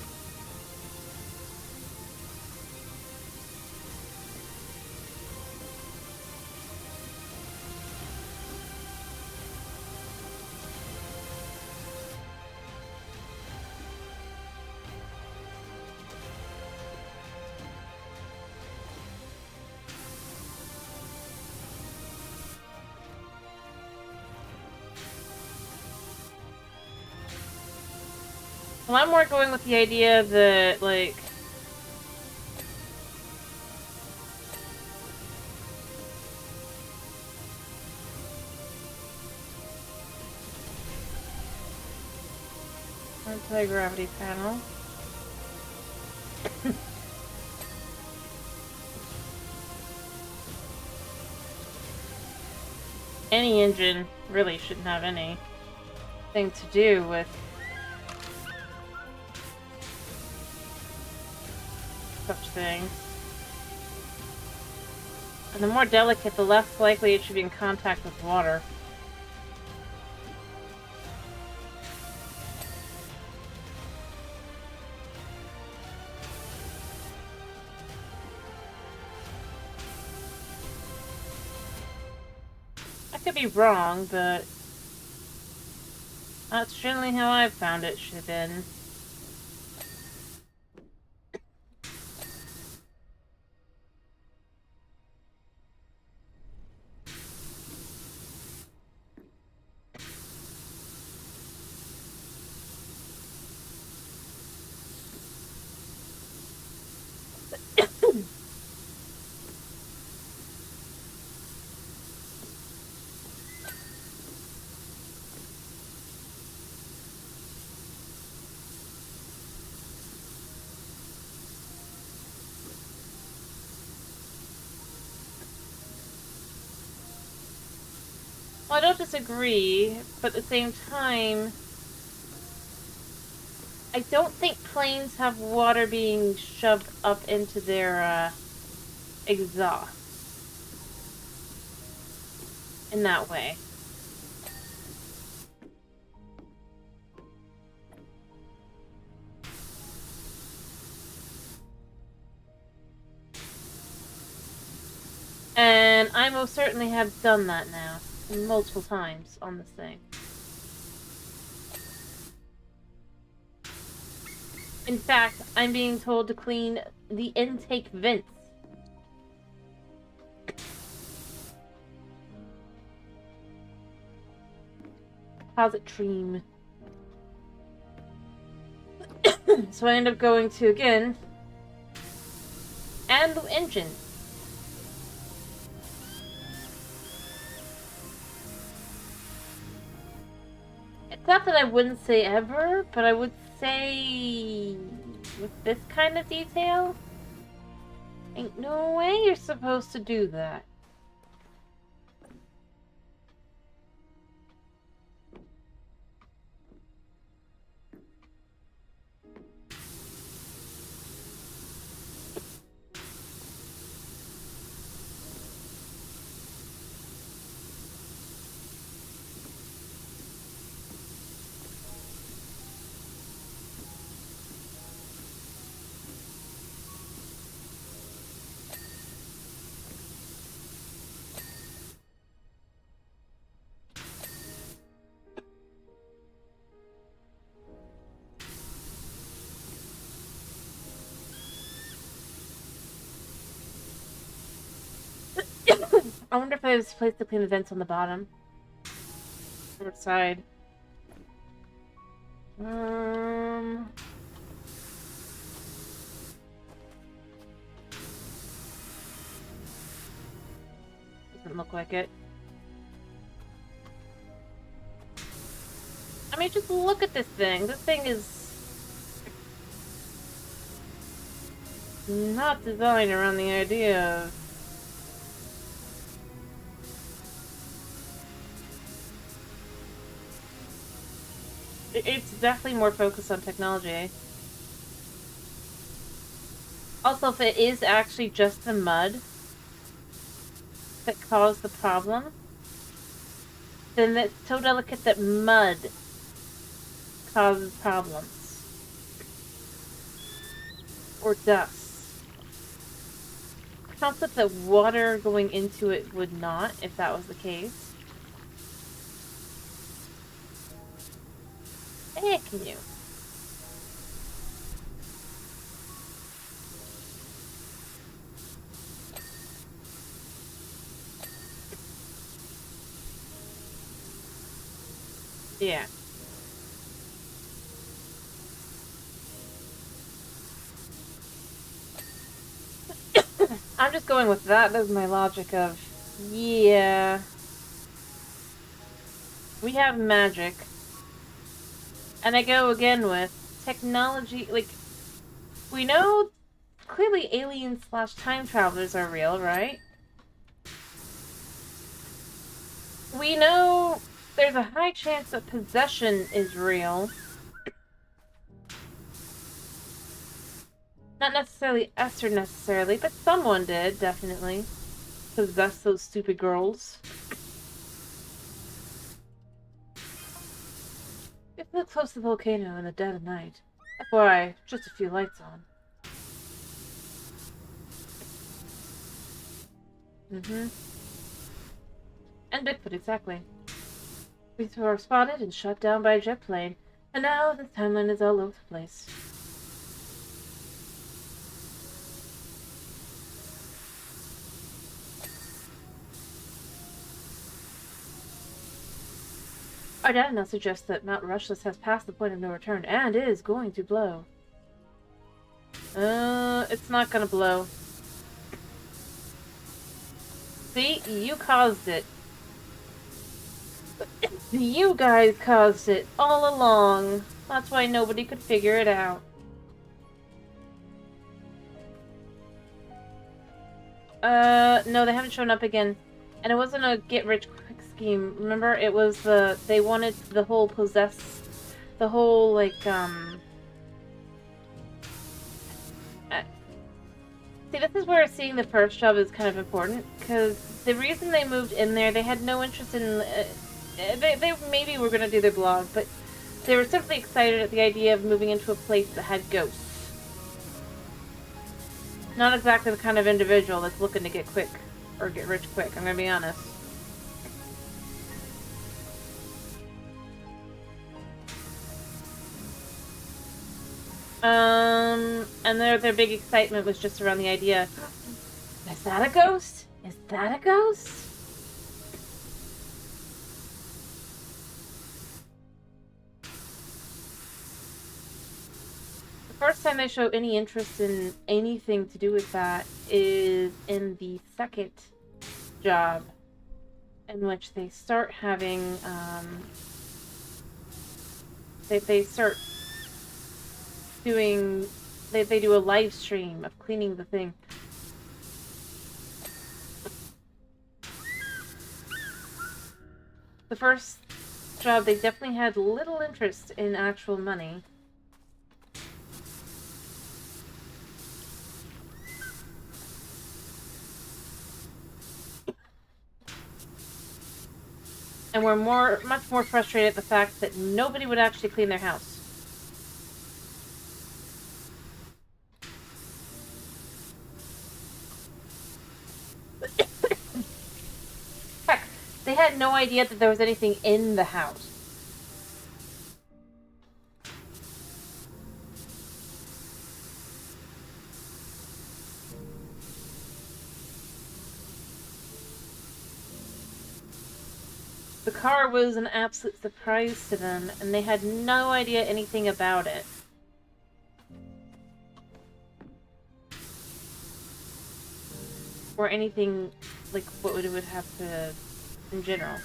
Speaker 1: Well, I'm more going with the idea that, like... Anti-gravity panel. any engine really shouldn't have anything to do with such things. And the more delicate, the less likely it should be in contact with water. I could be wrong, but that's generally how I've found it should have been. Well, I don't disagree, but at the same time, I don't think planes have water being shoved up into their exhaust in that way. And I most certainly have done that now, multiple times on this thing. In fact, I'm being told to clean the intake vents. How's it dream? So I end up going to, again, and the engine. It's not that I wouldn't say ever, but I would say with this kind of detail, ain't no way you're supposed to do that. I wonder if there's a place to clean the vents on the bottom. Or side. Doesn't look like it. I mean, just look at this thing. This thing is not designed around the idea of it's definitely more focused on technology. Also, if it is actually just the mud that caused the problem, then it's so delicate that mud causes problems. Or dust. It's not that the water going into it would not, if that was the case. Hey, can you? Yeah. I'm just going with that. That's my logic of, yeah. We have magic. And I go again with technology, like, we know clearly aliens / time travelers are real, right? we know there's a high chance that possession is real. Not necessarily Esther necessarily, but someone did, definitely. Possess those stupid girls. If we look close to the volcano in the dead of night. FYI, just a few lights on. And Bigfoot, exactly. We were spotted and shot down by a jet plane, and now the timeline is all over the place. Our data now suggests that Mount Rushless has passed the point of no return and is going to blow. It's not gonna blow. See? You caused it. You guys caused it all along. That's why nobody could figure it out. No, they haven't shown up again. And it wasn't a get-rich-quick scheme. Remember, it was they wanted the whole the whole, like, see, this is where seeing the first job is kind of important, because the reason they moved in there, they had no interest in, they maybe were going to do their blog, but they were simply excited at the idea of moving into a place that had ghosts. Not exactly the kind of individual that's looking to get quick, or get rich quick, I'm going to be honest. And their big excitement was just around the idea, is that a ghost? Is that a ghost? The first time they show any interest in anything to do with that is in the second job, in which they start having, they start doing, they do a live stream of cleaning the thing. The first job, they definitely had little interest in actual money. And were much more frustrated at the fact that nobody would actually clean their house. Heck, they had no idea that there was anything in the house. The car was an absolute surprise to them, and they had no idea anything about it. Or anything, like, what it would have to, in general.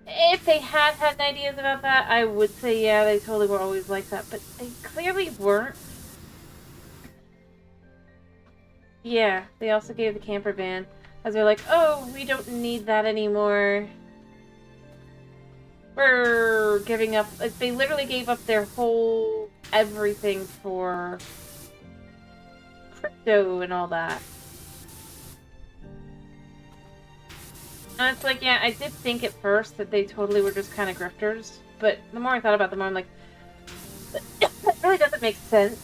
Speaker 1: If they had ideas about that, I would say, yeah, they totally were always like that, but they clearly weren't. Yeah, they also gave the camper van, as they're like, oh, we don't need that anymore. We're giving up, like, they literally gave up their whole everything for crypto and all that. And it's like, yeah, I did think at first that they totally were just kind of grifters, but the more I thought about it, the more I'm like, that really doesn't make sense.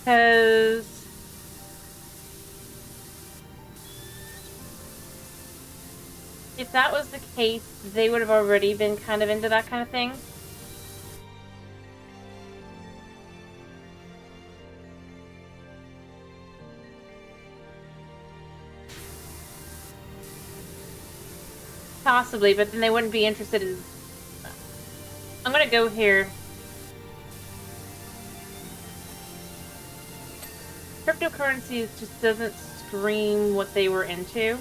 Speaker 1: Because if that was the case, they would have already been kind of into that kind of thing. Possibly, but then they wouldn't be interested in... I'm gonna go here. Cryptocurrencies just doesn't scream what they were into.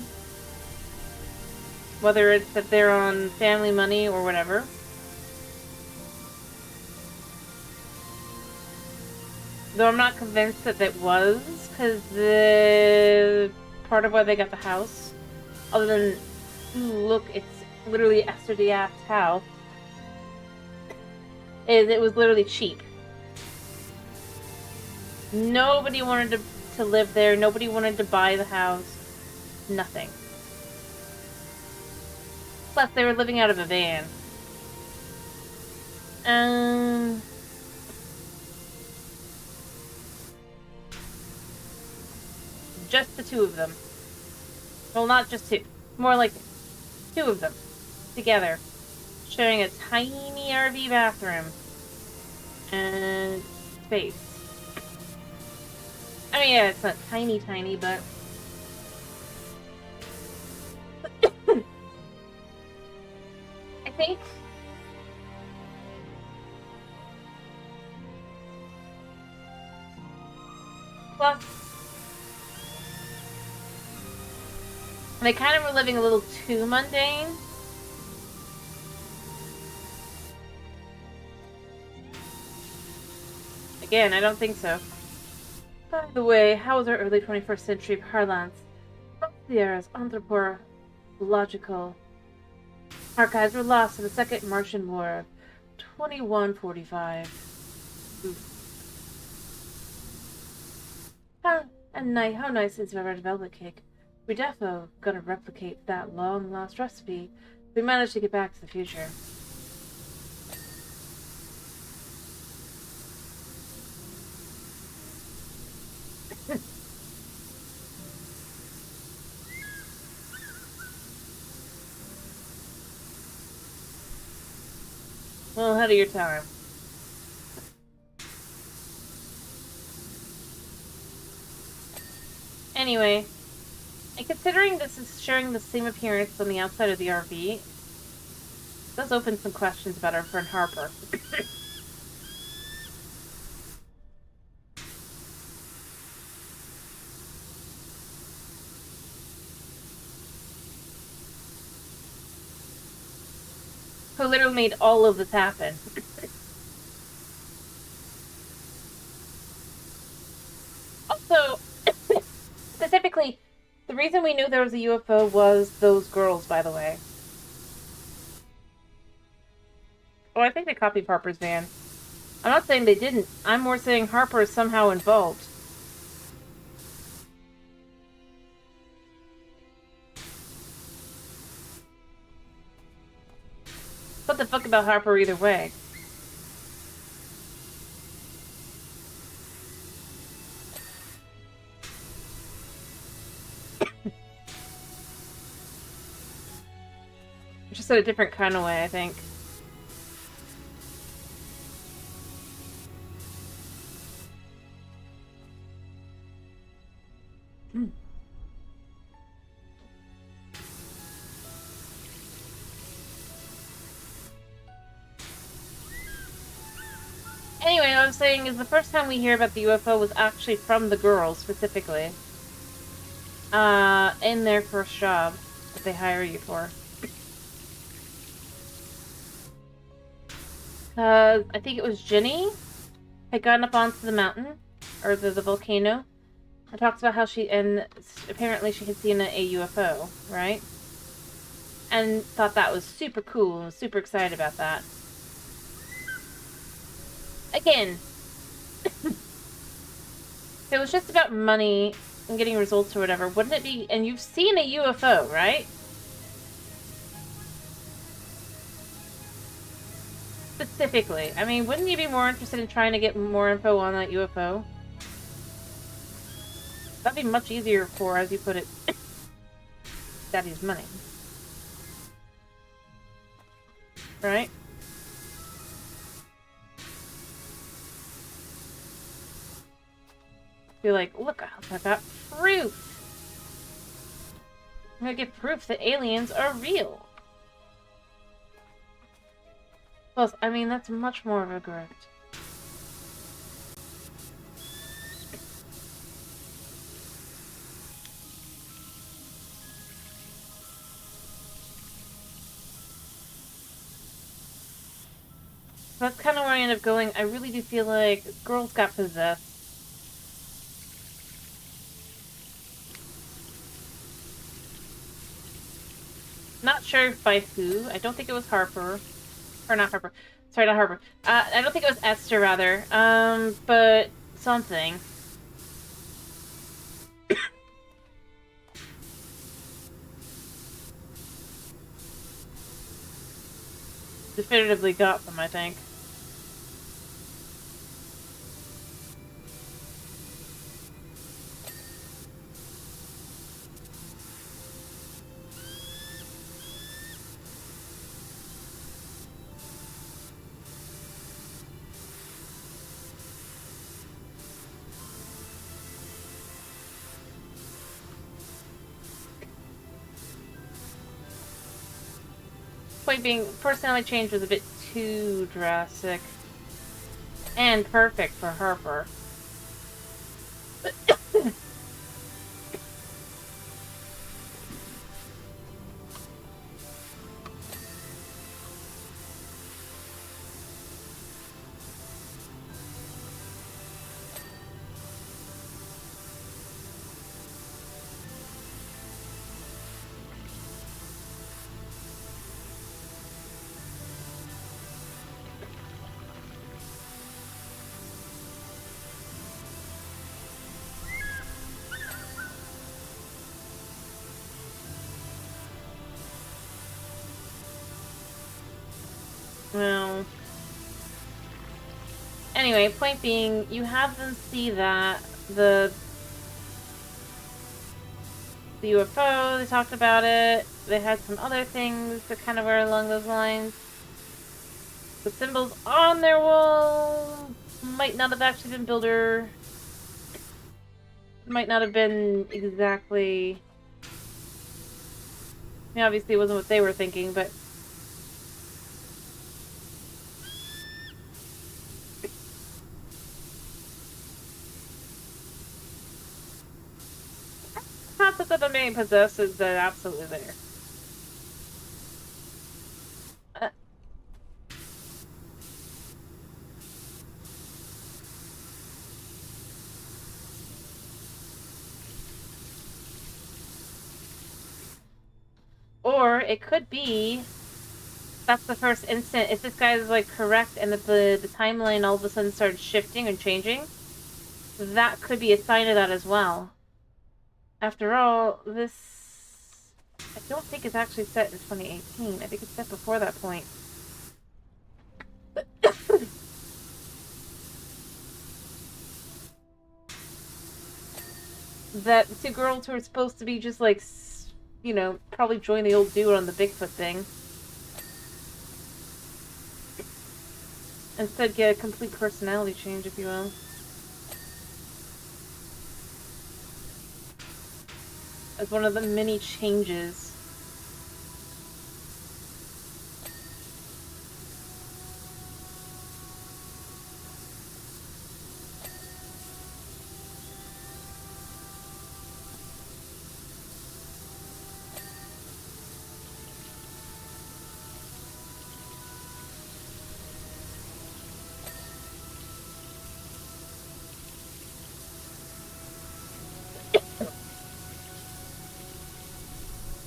Speaker 1: Whether it's that they're on family money or whatever. Though I'm not convinced that that was, because the part of why they got the house, other than, ooh, look, it's literally Esther Diaz's house, is it was literally cheap. Nobody wanted to live there. Nobody wanted to buy the house. Nothing. Plus, they were living out of a van. Just the two of them. Well, not just two. More like two of them. Together. Sharing a tiny RV bathroom. And space. I mean, yeah, it's not tiny, but... I think... Plus... They kind of were living a little too mundane. Again, I don't think so. By the way, how was our early 21st century parlance? Sierra's anthropological archives were lost in the Second Martian War of 2145. How nice is our red velvet cake? We defo gonna replicate that long-lost recipe if we manage to get back to the future. Well, ahead of your time. Anyway, and considering this is sharing the same appearance on the outside of the RV, it does open some questions about our friend Harper. Who literally made all of this happen. Also, specifically, the reason we knew there was a UFO was those girls, by the way. Oh, I think they copied Harper's van. I'm not saying they didn't. I'm more saying Harper is somehow involved. What the fuck about Harper either way? Just in a different kind of way, I think. Anyway, what I'm saying is the first time we hear about the UFO was actually from the girls, specifically. In their first job that they hire you for. I think it was Jenny had gotten up onto the mountain, or the volcano, and talks about how and apparently she had seen a UFO, right? And thought that was super cool and was super excited about that. Again, if it was just about money and getting results or whatever, wouldn't it be... And you've seen a UFO, right? Specifically. I mean, wouldn't you be more interested in trying to get more info on that UFO? That'd be much easier for, as you put it, Daddy's money. Right? Be like, look, I got proof! I'm gonna get proof that aliens are real. Plus, I mean, that's much more of a grift. That's kind of where I end up going. I really do feel like girls got possessed. Not sure by who. I don't think it was Harper. Or not Harper. Sorry, not Harper. I don't think it was Esther, rather. But something. Definitively got them, I think. Point being, personality change was a bit too drastic. And perfect for Harper. Well... Anyway, point being, you have them see that the UFO, they talked about it, they had some other things that kind of were along those lines. The symbols on their wall might not have actually been Builder. Might not have been exactly... I mean, obviously it wasn't what they were thinking, but... concept of them being possessed is absolutely there. Or it could be that's the first instant. If this guy is like correct and that the timeline all of a sudden starts shifting and changing, that could be a sign of that as well. After all, this I don't think it's actually set in 2018. I think it's set before that point. That the two girls who are supposed to be just like, you know, probably join the old dude on the Bigfoot thing. Instead get a complete personality change, if you will. As one of the many changes.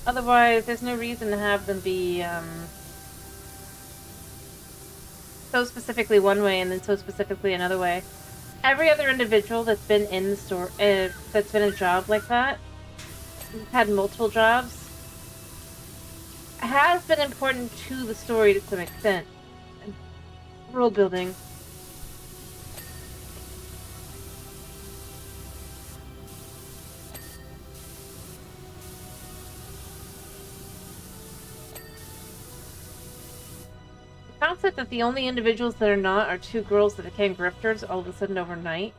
Speaker 1: Otherwise, there's no reason to have them be, so specifically one way and then so specifically another way. Every other individual that's been in the store, that's been a job like that, had multiple jobs, has been important to the story to some extent. World building. The concept that the only individuals that are not are two girls that became grifters all of a sudden overnight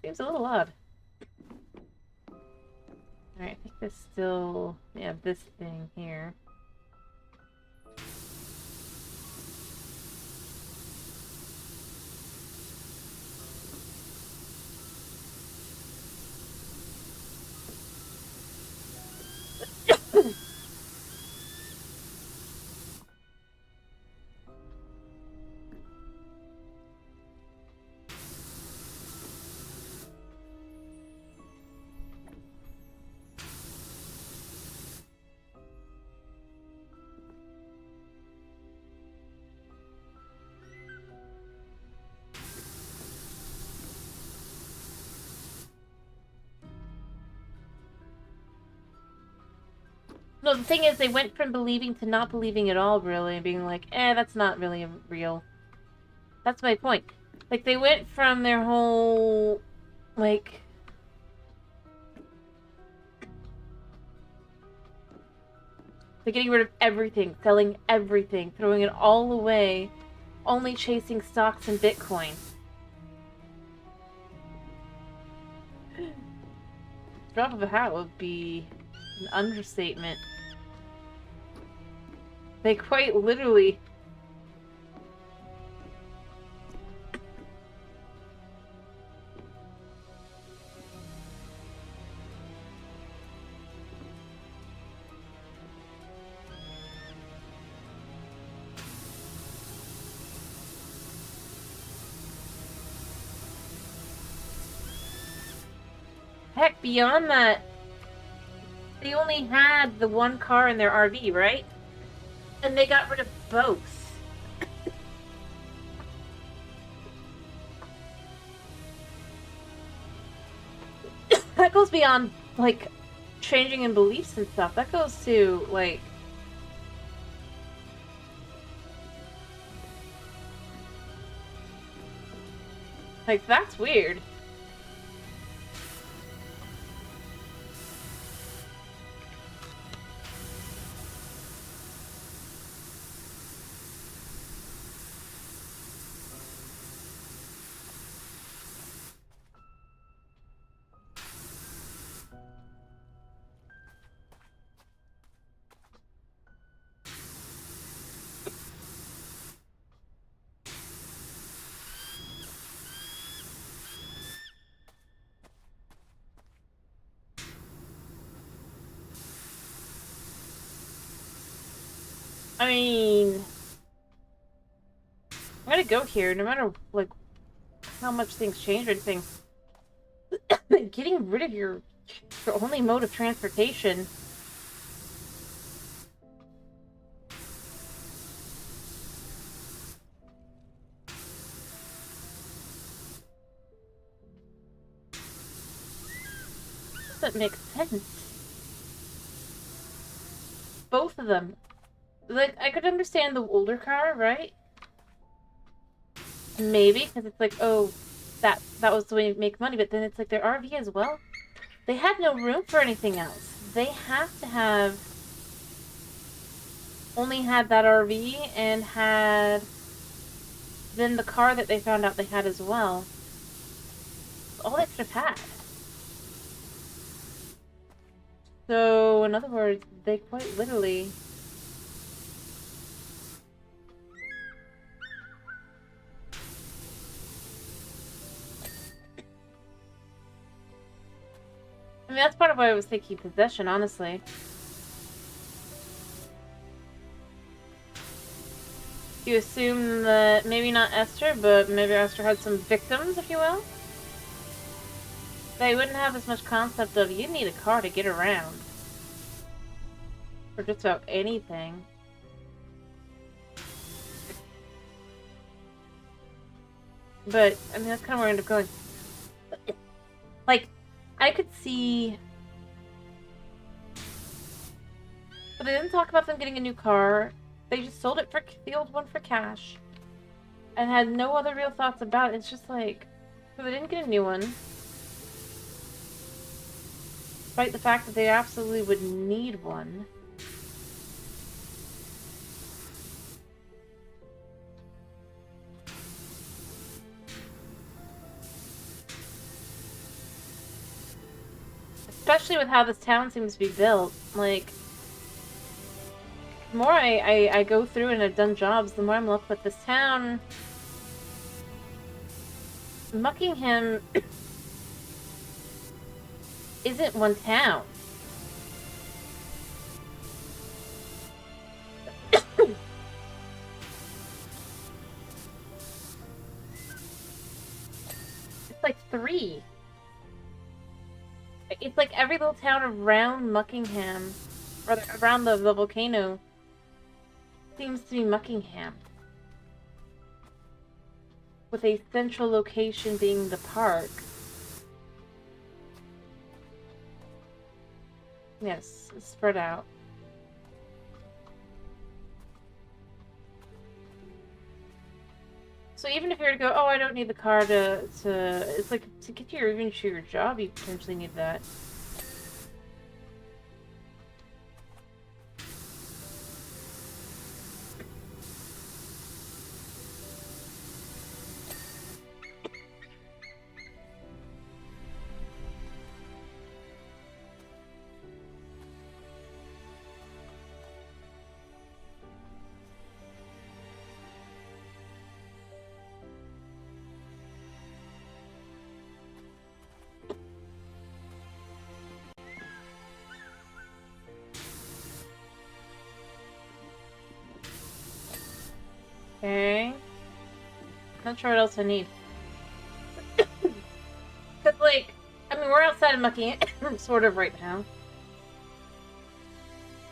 Speaker 1: seems a little odd. Alright, I think there's still... yeah, this thing here. No, the thing is, they went from believing to not believing at all, really, and being like, that's not really real. That's my point. Like, they went from their whole, like... They're getting rid of everything, selling everything, throwing it all away, only chasing stocks and Bitcoin. Drop of a hat would be an understatement. They quite literally... Heck, beyond that, they only had the one car in their RV, right? And they got rid of both. That goes beyond, like, changing in beliefs and stuff. That goes to, like... Like, that's weird. I mean... I'm gonna go here, no matter, like, how much things change or anything. Getting rid of your only mode of transportation... doesn't make sense. Both of them. Like, I could understand the older car, right? Maybe, because it's like, oh, that was the way to make money, but then it's like their RV as well. They had no room for anything else. They have to have only had that RV and had then the car that they found out they had as well. All they could have had. So, in other words, they quite literally... I mean, that's part of why I was thinking possession, honestly. You assume that maybe not Esther, but maybe Esther had some victims, if you will? They wouldn't have as much concept of, you need a car to get around. For just about anything. But, I mean, that's kind of where I end up going. Like, I could see... But they didn't talk about them getting a new car. They just sold it for the old one for cash. And had no other real thoughts about it. It's just like... So they didn't get a new one. Despite the fact that they absolutely would need one. Especially with how this town seems to be built. Like, the more I go through and I've done jobs, the more I'm left with this town. Muckingham isn't one town. It's like 3. It's like every little town around Muckingham, or around the volcano, seems to be Muckingham. With a central location being the park. Yes, it's spread out. So even if you were to go, oh, I don't need the car to it's like to get to even to your job, you potentially need that. Okay. Not sure what else I need. Cause like, I mean, we're outside of Mucky, sort of right now.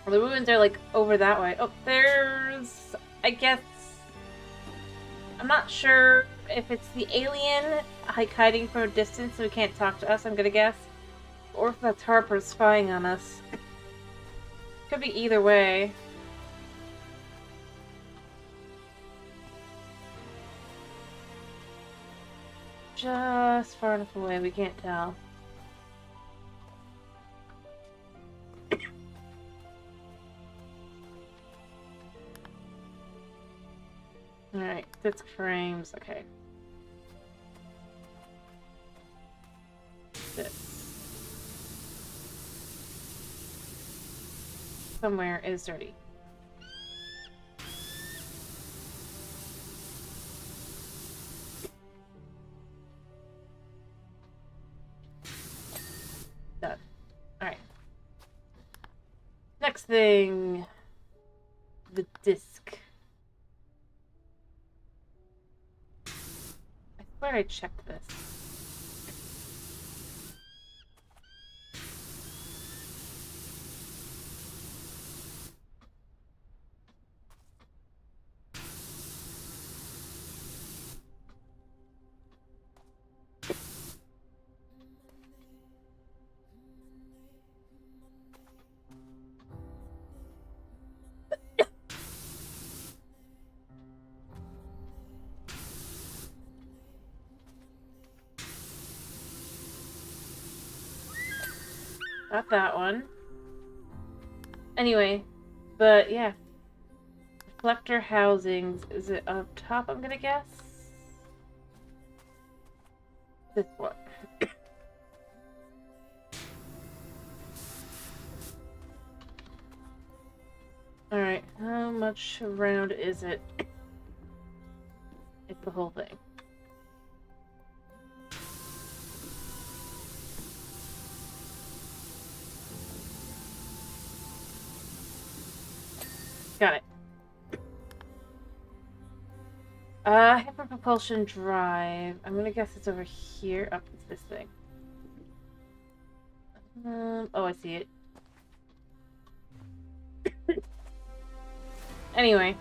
Speaker 1: Well, the ruins are like over that way. Oh, there's, I guess, I'm not sure if it's the alien like hiding from a distance so he can't talk to us, I'm gonna guess. Or if that's Harper spying on us. Could be either way. Just far enough away, we can't tell. Alright, disc frames, okay. This. Somewhere is dirty. Done. Alright. Next thing. The disc. I swear I checked this. Got that one. Anyway, but yeah. Collector housings. Is it up top, I'm gonna guess? This one. Alright, how much round is it? It's the whole thing. Got it. Hyper propulsion drive. I'm gonna guess it's over here. Up, it's this thing. Oh, I see it. Anyway.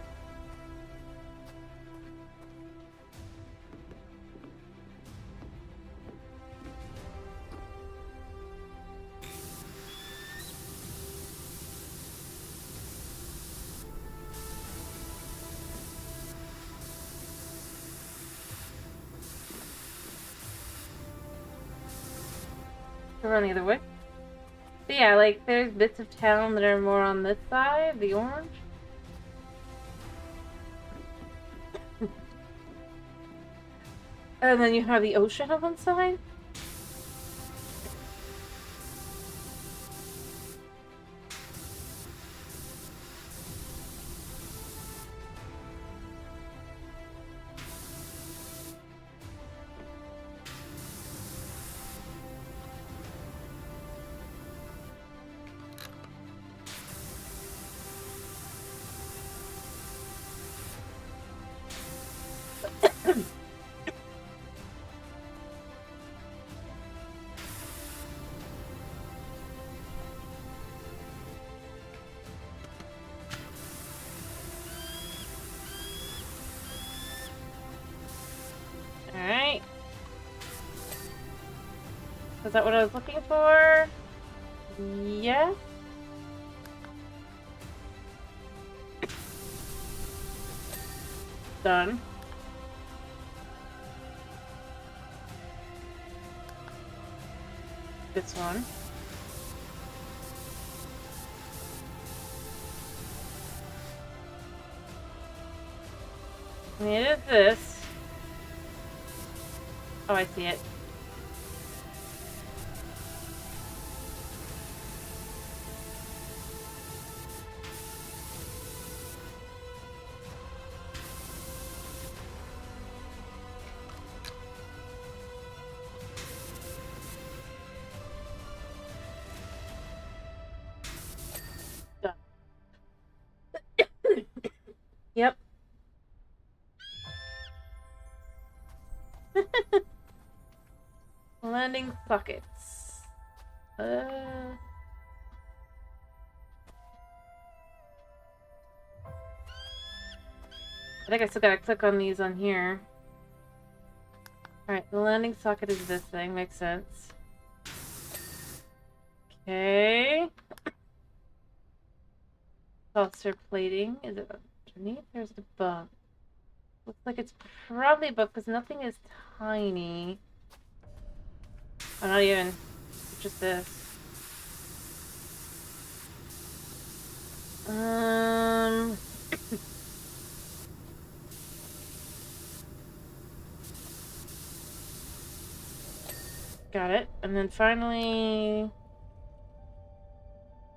Speaker 1: We're running either way. But yeah, like, there's bits of town that are more on this side, the orange. And then you have the ocean on one side. Alright. Is that what I was looking for? Yeah. Done. this one. Needed this. Oh, I see it. Done. Yep. Landing sockets. I think I still gotta click on these on here. Alright, the landing socket is this thing. Makes sense. Okay. Saucer plating. Is it underneath or is it above? Looks like it's probably above because nothing is tiny. Oh, not even. It's just this. Got it. And then finally,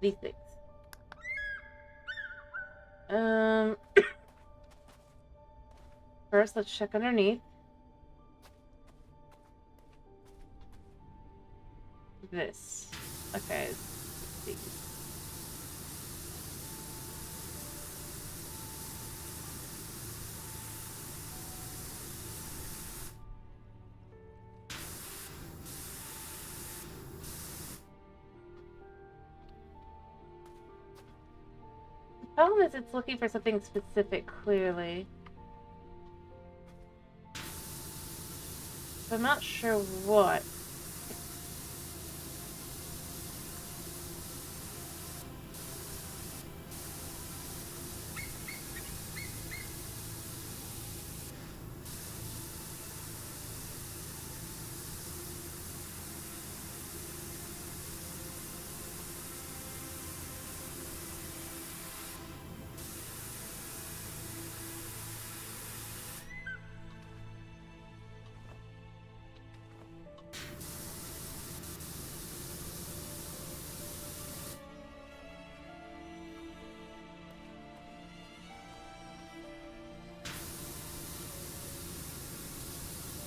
Speaker 1: these things. First, let's check underneath. This. Okay. Let's see. The problem is it's looking for something specific, clearly. I'm not sure what.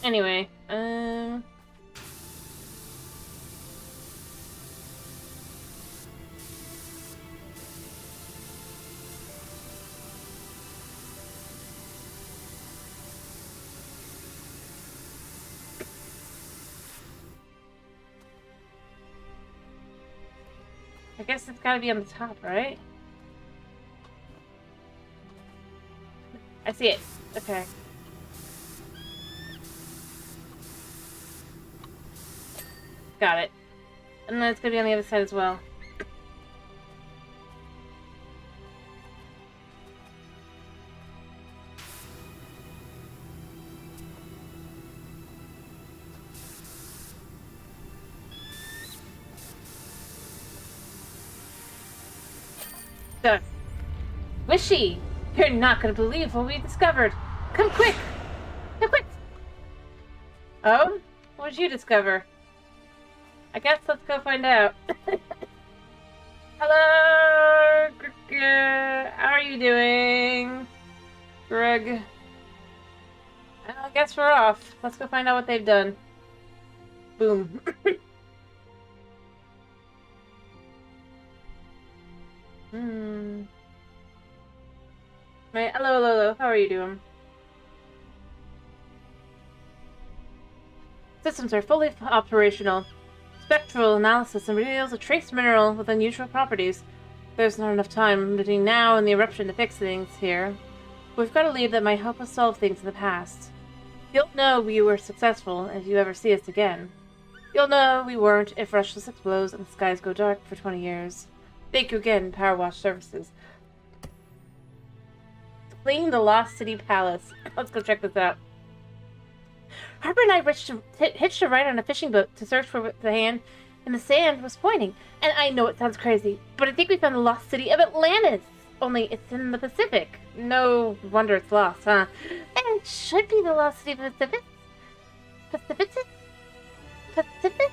Speaker 1: Anyway, I guess it's gotta be on the top, right? I see it. Okay. Got it. And then it's gonna be on the other side as well. Done. Wishy! You're not gonna believe what we discovered! Come quick! Come quick! Oh? What did you discover? I guess let's go find out. Hello, how are you doing, Greg? I guess we're off. Let's go find out what they've done. Boom. Right, hello. How are you doing? Systems are fully operational. Spectral analysis reveals a trace mineral with unusual properties. There's not enough time between now and the eruption to fix things here. We've got a lead that might help us solve things in the past. You'll know we were successful if you ever see us again. You'll know we weren't if Rushless explodes and the skies go dark for 20 years. Thank you again, PowerWash Services. Fleeing the Lost City Palace. Let's go check this out. Harper and I hitched a ride on a fishing boat to search for the hand and the sand was pointing. And I know it sounds crazy, but I think we found the lost city of Atlantis. Only it's in the Pacific. No wonder it's lost, huh? And it should be the lost city of the Pacific. Pacific?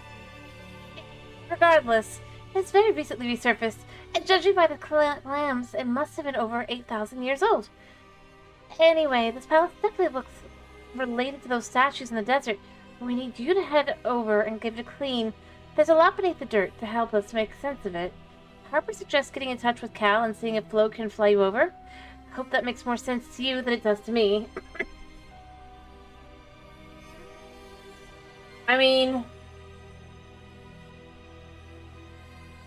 Speaker 1: Regardless, it's very recently resurfaced, and judging by the clams, it must have been over 8,000 years old. Anyway, this palace definitely looks related to those statues in the desert. We need you to head over and give it a clean. There's a lot beneath the dirt to help us make sense of it. Harper suggests getting in touch with Cal and seeing if Flo can fly you over. I hope that makes more sense to you than it does to me. I mean,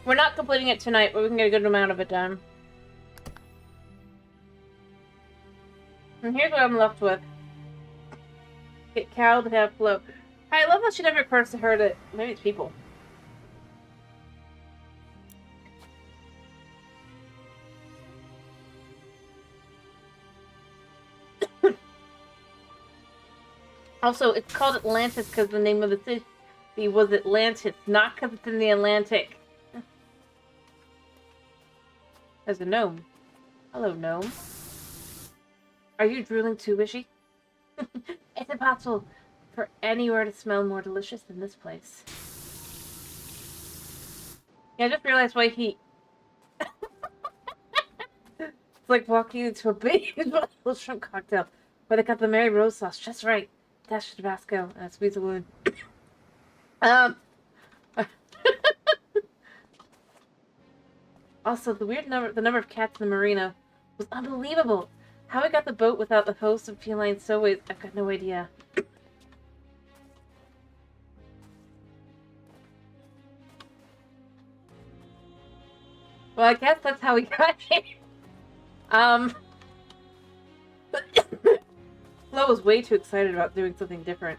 Speaker 1: we're not completing it tonight, but we can get a good amount of it done. And here's what I'm left with. Get Cal to have Flo. I love how she never occurs to her that maybe it's people. Also, it's called Atlantis because the name of the city was Atlantis, not because it's in the Atlantic. There's a gnome. Hello, gnome. Are you drooling too, Wishy? It's impossible for anywhere to smell more delicious than this place. Yeah, I just realized why he... It's like walking into a big little shrimp cocktail where they got the Mary Rose sauce just right. Dash of Tabasco and a squeeze of wood. Also, the number of cats in the marina was unbelievable. How we got the boat without the host of feline stowways, I've got no idea. Well, I guess that's how we got here. Flo was way too excited about doing something different.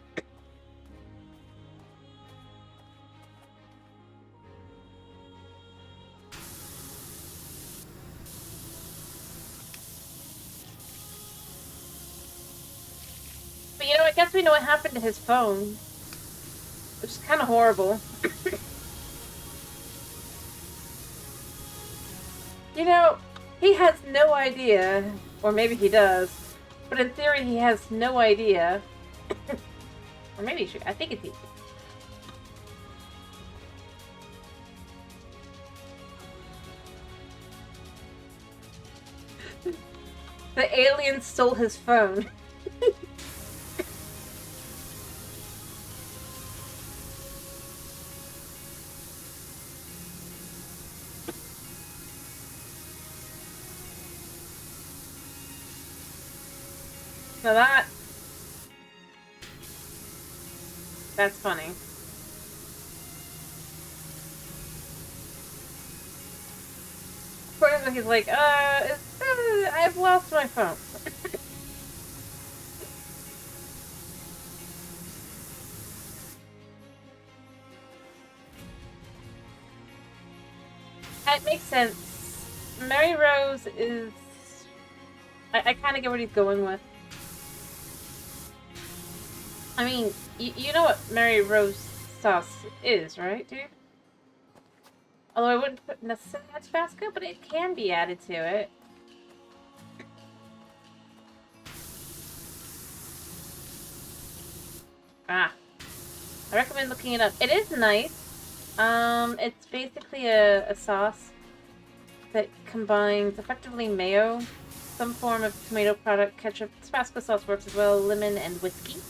Speaker 1: But you know, I guess we know what happened to his phone. Which is kind of horrible. You know, he has no idea, or maybe he does, but in theory he has no idea. Or maybe he should. I think it's easy. The alien stole his phone. Now that's funny. Of course, he's like, I've lost my phone. That makes sense. Mary Rose is... I kind of get what he's going with. I mean, you know what Mary Rose sauce is, right, dude? Although I wouldn't put necessarily add Tabasco, but it can be added to it. Ah. I recommend looking it up. It is nice. It's basically a sauce that combines effectively mayo, some form of tomato product, ketchup, Tabasco sauce works as well, lemon, and whiskey.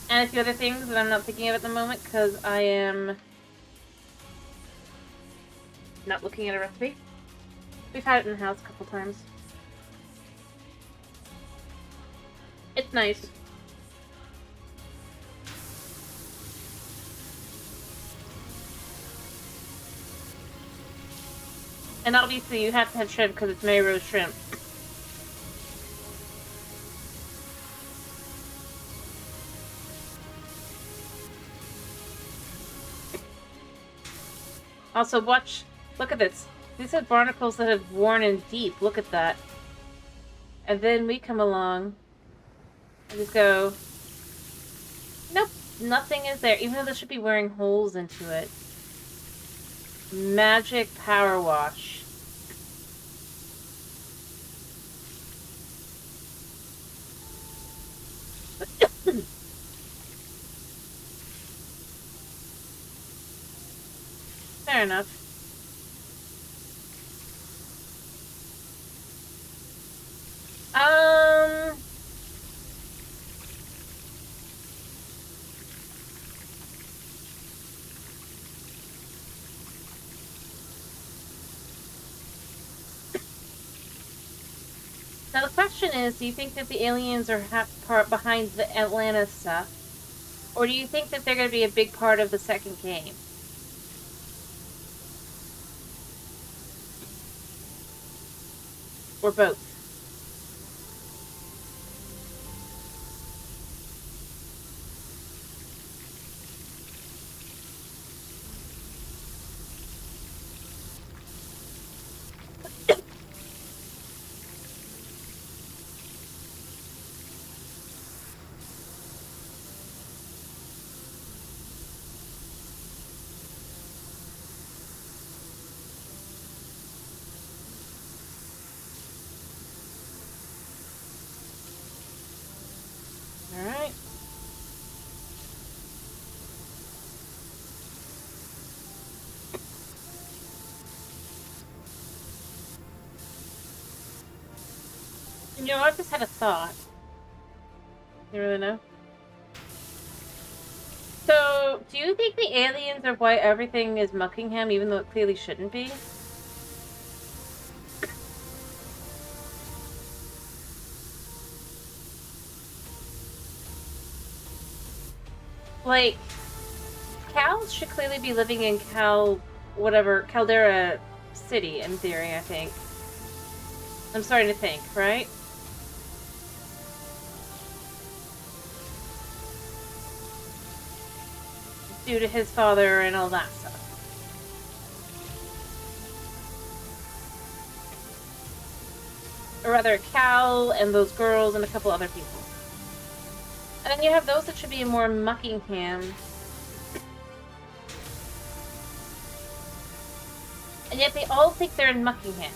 Speaker 1: And a few other things that I'm not thinking of at the moment because I am not looking at a recipe. We've had it in the house a couple times. It's nice. And obviously you have to have shrimp because it's Mary Rose shrimp. Also, look at this. These are barnacles that have worn in deep. Look at that. And then we come along and just go, nope, nothing is there. Even though this should be wearing holes into it. Magic power wash. Fair enough. Now the question is, do you think that the aliens are part behind the Atlanta stuff? Or do you think that they're going to be a big part of the second game? Or both? Alright. You know, I just had a thought. You really know? So, do you think the aliens are why everything is Muckingham, even though it clearly shouldn't be? Like, cows should clearly be living in Caldera City, in theory, I think. I'm starting to think, right? Due to his father and all that stuff. Or rather, Cal and those girls and a couple other people. And then you have those that should be more Muckingham. And yet they all think they're in Muckingham.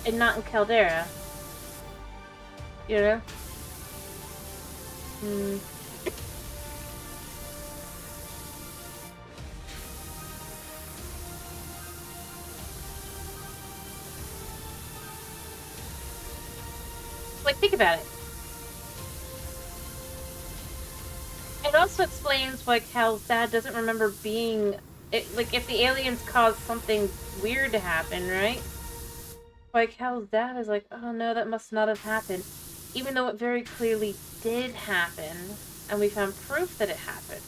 Speaker 1: And not in Caldera. You know? Like, think about it. It also explains why Cal's dad doesn't remember being... like, if the aliens caused something weird to happen, right? Why Cal's dad is like, oh no, that must not have happened. Even though it very clearly did happen, and we found proof that it happened.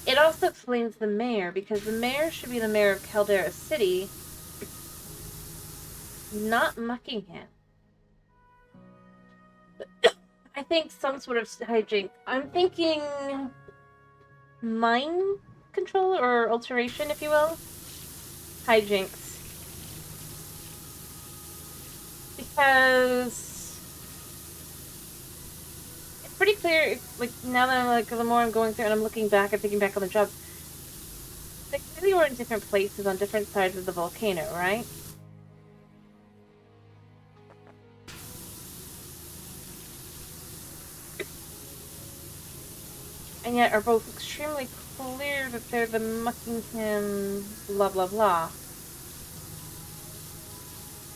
Speaker 1: It also explains the mayor, because the mayor should be the mayor of Caldera City, not Muckingham. I think some sort of hijink. I'm thinking mind control or alteration, if you will. Hijinks. Because it's pretty clear, like, now that I'm, like, the more I'm going through and I'm looking back and thinking back on the jobs, they clearly were in different places on different sides of the volcano, right? And yet are both extremely clear that they're the Muckingham blah blah blah.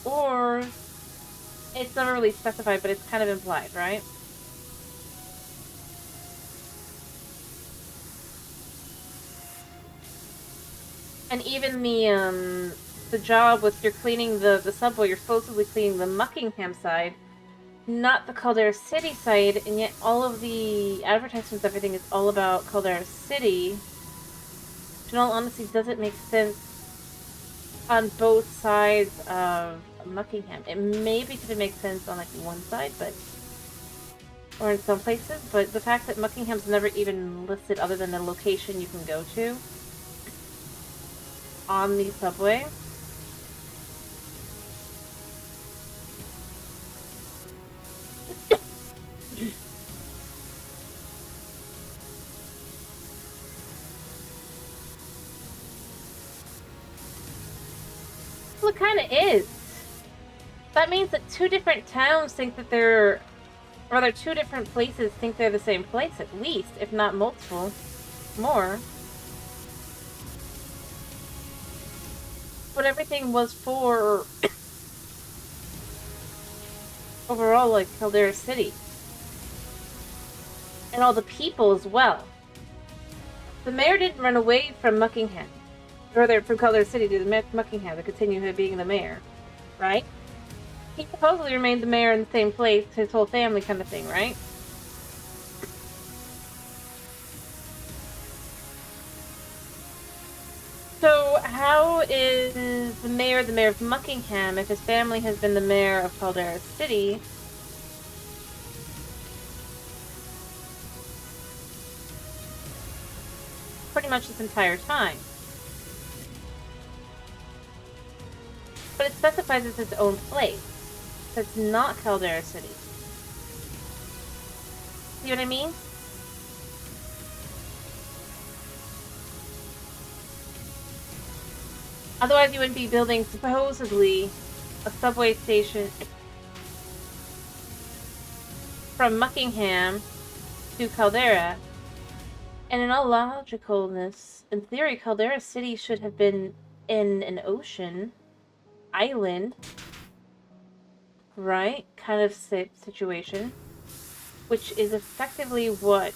Speaker 1: Or it's never really specified, but it's kind of implied, right? And even the job with you're cleaning the subway, you're supposedly cleaning the Muckingham side, not the Caldera City side, and yet all of the advertisements, everything is all about Caldera City. Which in all honesty doesn't make sense on both sides of Muckingham. It maybe could make sense on like one side, but or in some places, but the fact that Muckingham's never even listed other than the location you can go to on the subway. Well, it kind of is. That means that two different towns think that they're... Or rather, two different places think they're the same place, at least, if not multiple. More. But everything was for... overall, like, Caldera City. And all the people as well. The mayor didn't run away from Muckingham. Or rather, from Caldera City to the Muckingham to continue being the mayor. Right? He supposedly remained the mayor in the same place, his whole family kind of thing, right? So, how is the mayor of Muckingham if his family has been the mayor of Caldera City? Pretty much this entire time. But it specifies it's its own place. So it's not Caldera City. See what I mean? Otherwise you wouldn't be building, supposedly, a subway station from Muckingham to Caldera. And in all logicalness, in theory, Caldera City should have been in an ocean, island, right? Kind of situation. Which is effectively what?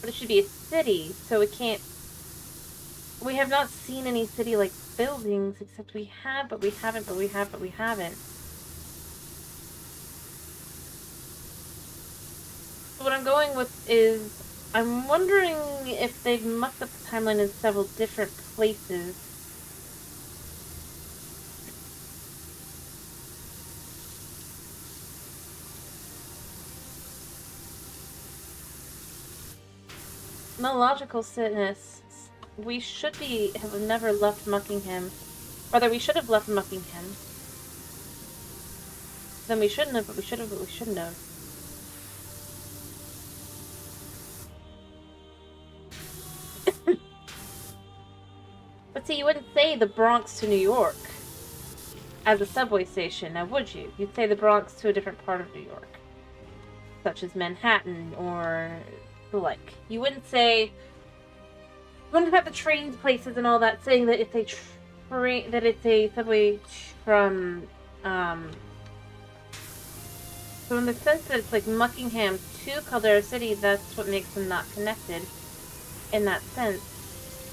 Speaker 1: But it should be a city, so it can't... We have not seen any city-like buildings, except we have, but we haven't, but we have, but we haven't. So what I'm going with is, I'm wondering if they've mucked up the timeline in several different places. No logical sense. We should have never left Muckingham. Rather, we should have left Muckingham. Then we shouldn't have, but we should have, but we shouldn't have. But see, you wouldn't say the Bronx to New York as a subway station, now would you? You'd say the Bronx to a different part of New York. Such as Manhattan, or the like. You wouldn't say... You wouldn't have the train places and all that saying that it's a that it's a subway from, So in the sense that it's like Muckingham to Caldera City, that's what makes them not connected. In that sense.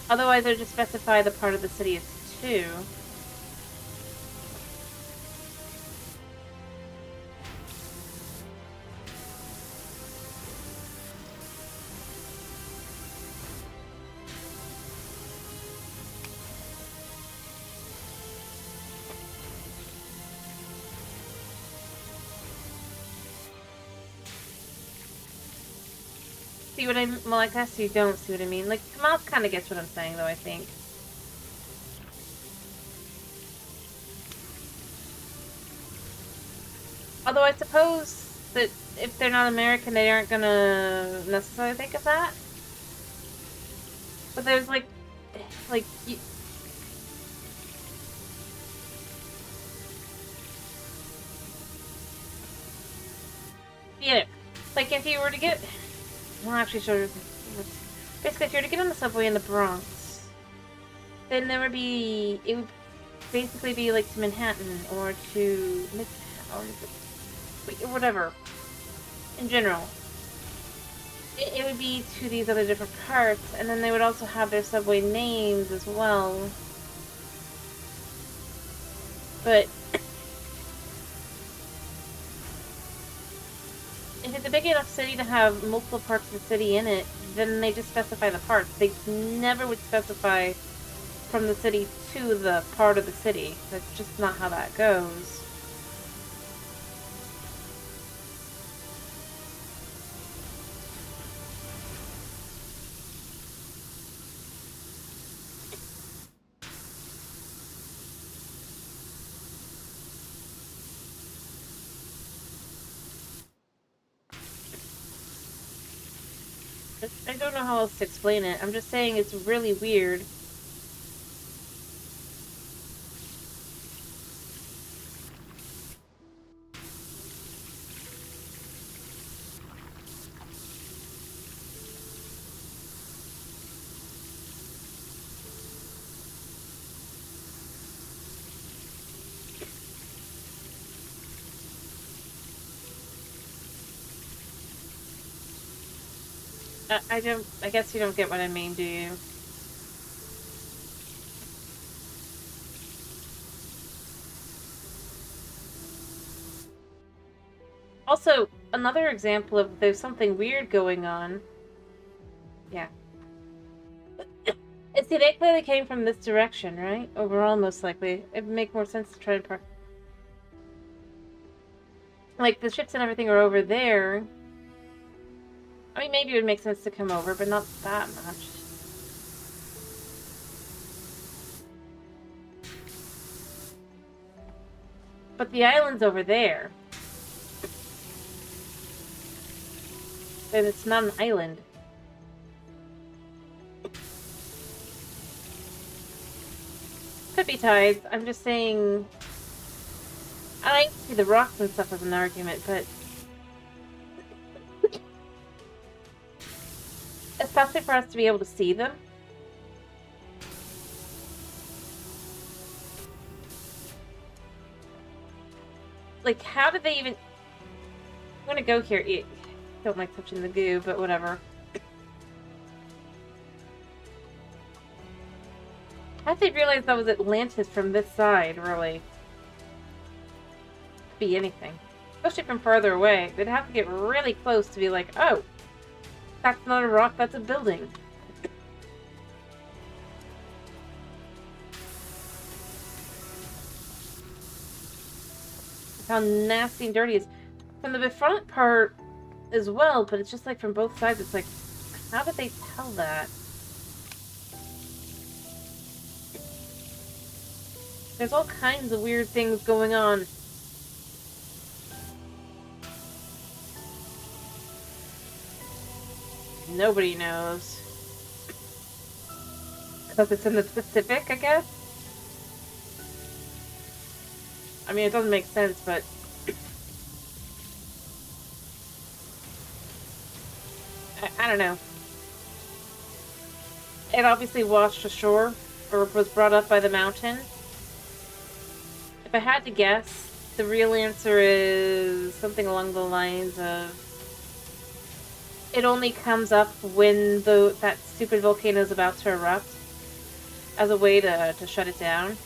Speaker 1: Otherwise, they would just specify the part of the city it's to. See what I mean? Well, I guess you don't see what I mean. Like, Kamal kind of gets what I'm saying, though, I think. Although I suppose that if they're not American, they aren't gonna necessarily think of that. But there's, like, yeah, like, if you were to get... Well, actually, sure. Basically, if you were to get on the subway in the Bronx, then there would be... It would basically be, like, to Manhattan, or to Midtown, or whatever. In general. It would be to these other different parts, and then they would also have their subway names as well. But... if it's a big enough city to have multiple parts of the city in it, then they just specify the parts. They never would specify from the city to the part of the city. That's just not how that goes. I don't know how else to explain it. I'm just saying it's really weird. I guess you don't get what I mean, do you? Also, another example of there's something weird going on. Yeah. See, they clearly came from this direction, right? Overall, most likely. It'd make more sense to try and park. Like, the ships and everything are over there. I mean, maybe it would make sense to come over, but not that much. But the island's over there. And it's not an island. Could be tides. I'm just saying... I like to see the rocks and stuff as an argument, but... especially for us to be able to see them. Like, how did they even... I'm gonna go here. I don't like touching the goo, but whatever. How did they realize that was Atlantis from this side, really? Could be anything. Especially from further away. They'd have to get really close to be like, oh, that's not a rock, that's a building. How nasty and dirty it is. From the front part as well, but it's just like from both sides, it's like, how did they tell that? There's all kinds of weird things going on. Nobody knows. Because it's in the Pacific, I guess? I mean, it doesn't make sense, but... I don't know. It obviously washed ashore, or was brought up by the mountain. If I had to guess, the real answer is something along the lines of... it only comes up when that stupid volcano is about to erupt, as a way to shut it down.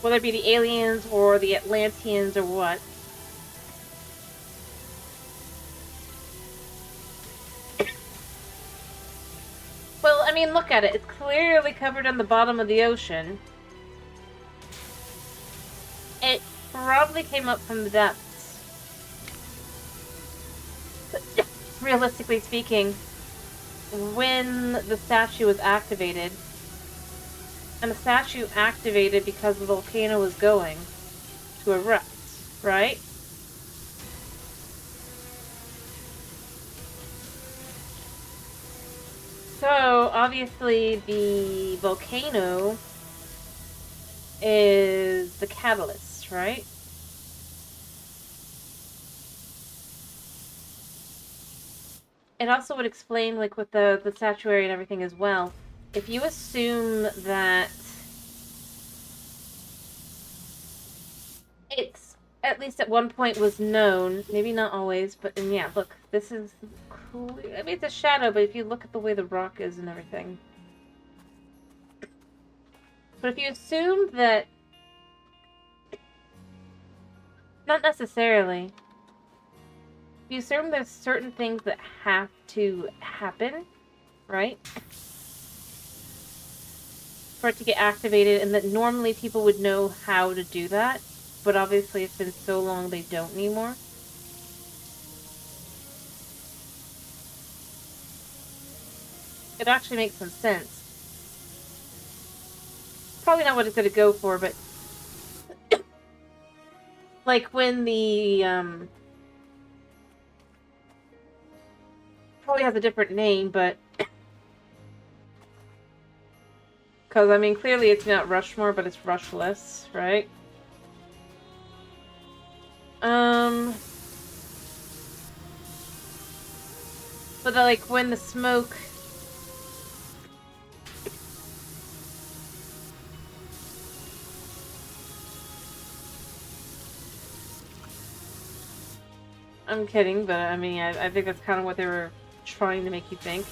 Speaker 1: Whether it be the aliens or the Atlanteans or what. Well, I mean, look at it. It's clearly covered on the bottom of the ocean. It probably came up from the depths. Realistically speaking, when the statue was activated, and the statue activated because the volcano was going to erupt, right? So, obviously, the volcano is the catalyst, right? It also would explain, like, with the statuary and everything as well. If you assume that it's, at least at one point, was known, maybe not always, but, and yeah, look, this is cool. I mean, it's a shadow, but if you look at the way the rock is and everything. But if you assume that... not necessarily. If you assume there's certain things that have to happen, right? For it to get activated, and that normally people would know how to do that, but obviously it's been so long they don't anymore. It actually makes some sense. Probably not what it's going to go for, but... Like when the, probably has a different name, but... Because, I mean, clearly it's not Rushmore, but it's Rushless, right? But, like, when the smoke... I'm kidding, but, I mean, I think that's kind of what they were trying to make you think.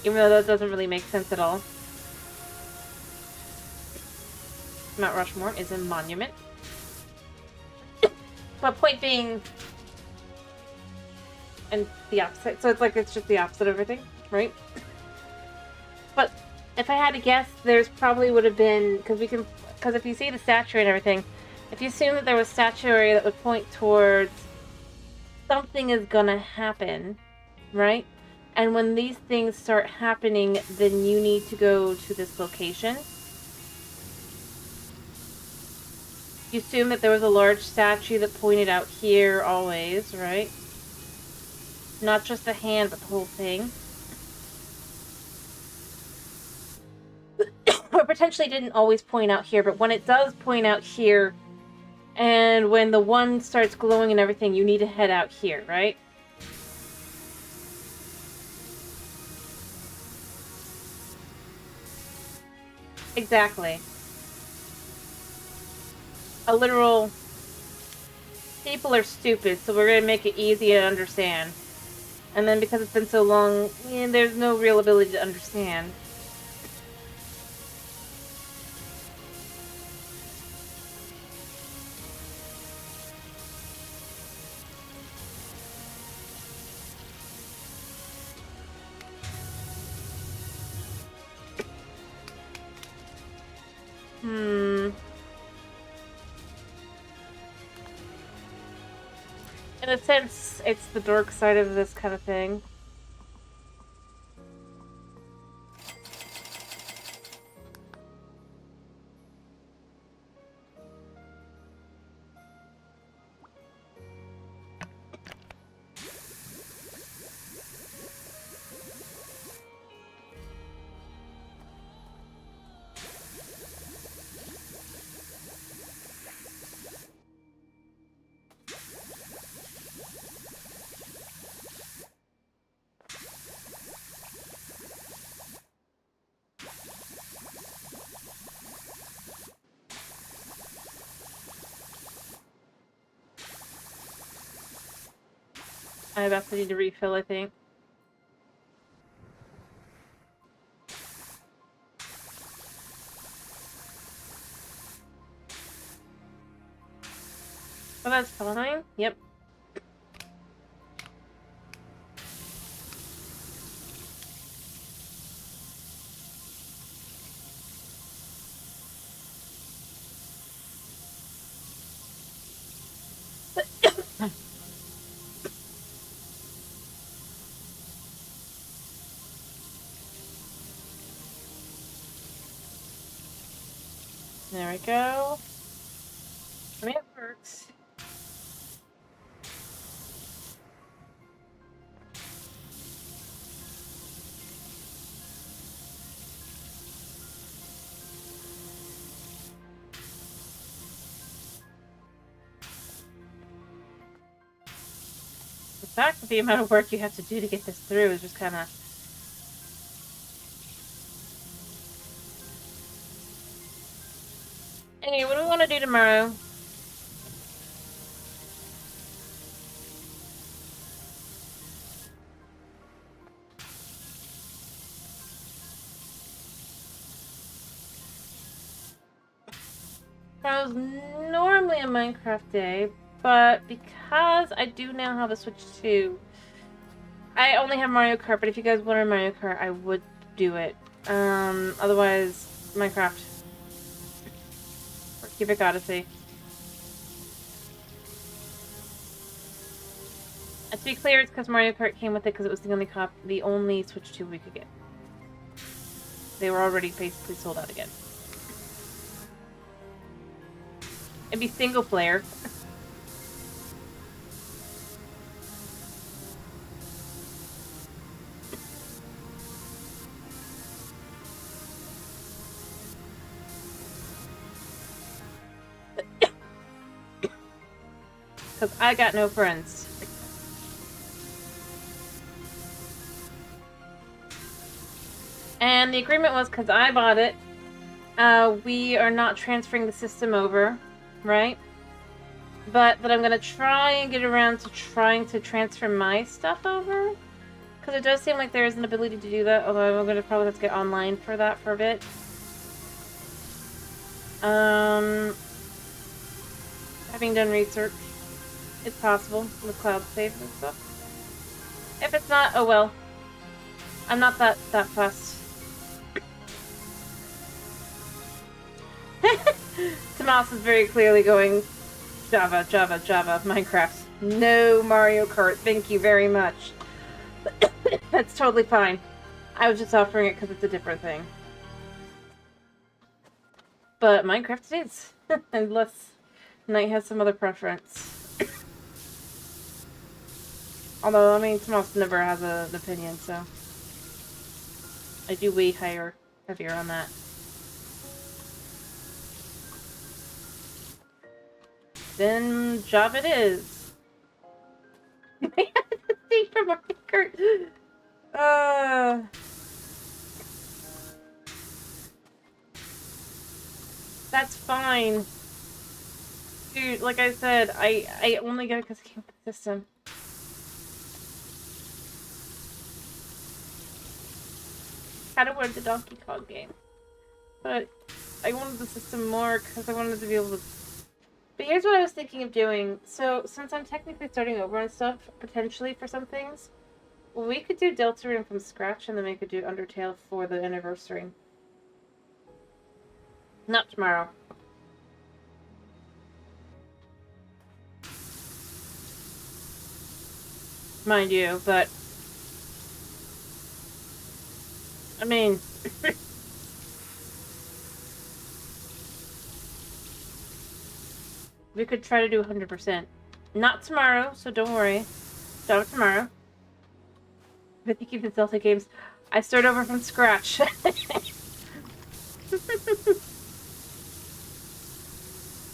Speaker 1: Even though that doesn't really make sense at all. Mount Rushmore is a monument. But point being... And the opposite. So it's like, it's just the opposite of everything, right? But if I had to guess, there's probably would have been... Because if you see the statue and everything, if you assume that there was statuary that would point towards something is gonna happen, right? And when these things start happening, then you need to go to this location. You assume that there was a large statue that pointed out here always, right? Not just the hand, but the whole thing. Or potentially didn't always point out here, but when it does point out here, and when the one starts glowing and everything, you need to head out here, right? Exactly. A literal... People are stupid, so we're gonna make it easy to understand. And then because it's been so long, there's no real ability to understand. In a sense, it's the dark side of this kind of thing. I about to need to refill, I think. Oh, that's fine. Yep. There we go. I mean, it works. The fact that the amount of work you have to do to get this through is just kind of... Anyway, what do we want to do tomorrow? Tomorrow's normally a Minecraft day, but because I do now have a Switch 2, I only have Mario Kart, but if you guys wanted Mario Kart, I would do it. Otherwise, Minecraft. Or Cubic Odyssey. And to be clear, it's because Mario Kart came with it because it was the only Switch 2 we could get. They were already basically sold out again. It'd be single player. Because I got no friends. And the agreement was, because I bought it, we are not transferring the system over, right? But that I'm going to try and get around to trying to transfer my stuff over. Because it does seem like there is an ability to do that, although I'm going to probably have to get online for that for a bit. Having done research, it's possible with cloud saves and stuff. If it's not, oh well. I'm not that fussed. Tomas is very clearly going, Java, Java, Java, Minecraft. No Mario Kart, thank you very much. That's totally fine. I was just offering it because it's a different thing. But Minecraft it is. Unless Knight has some other preference. Although, I mean, Tomas never has an opinion, so... I do way heavier on that. Then Java it is. I had to see from Mario Kart. That's fine. Dude, like I said, I only got it because it came with the system. Kind of wanted the Donkey Kong game. But I wanted the system more because I wanted to be able to... But here's what I was thinking of doing. So, since I'm technically starting over and stuff, potentially for some things, we could do Deltarune from scratch and then we could do Undertale for the anniversary. Not tomorrow. Mind you, but... I mean... we could try to do 100%. Not tomorrow, so don't worry. Start tomorrow. But thinking the Zelda games, I start over from scratch.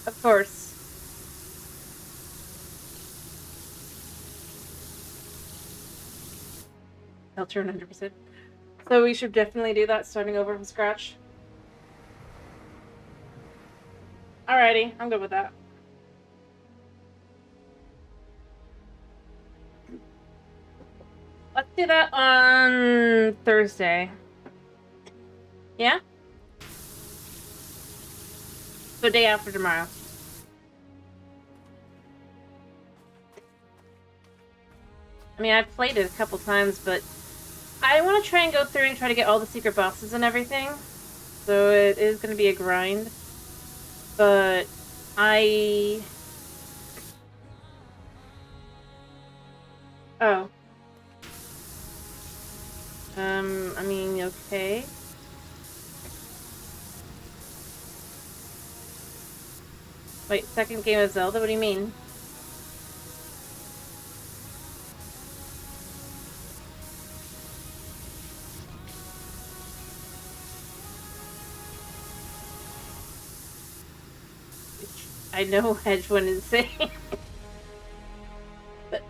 Speaker 1: Of course. I'll turn 100%. So we should definitely do that, starting over from scratch. Alrighty, I'm good with that. Let's do that on Thursday. Yeah? So day after tomorrow. I mean, I've played it a couple times, but I want to try and go through and try to get all the secret bosses and everything. So it is going to be a grind. But I... Oh. I mean, okay. Wait, second game of Zelda? What do you mean? I know Hedge went insane. But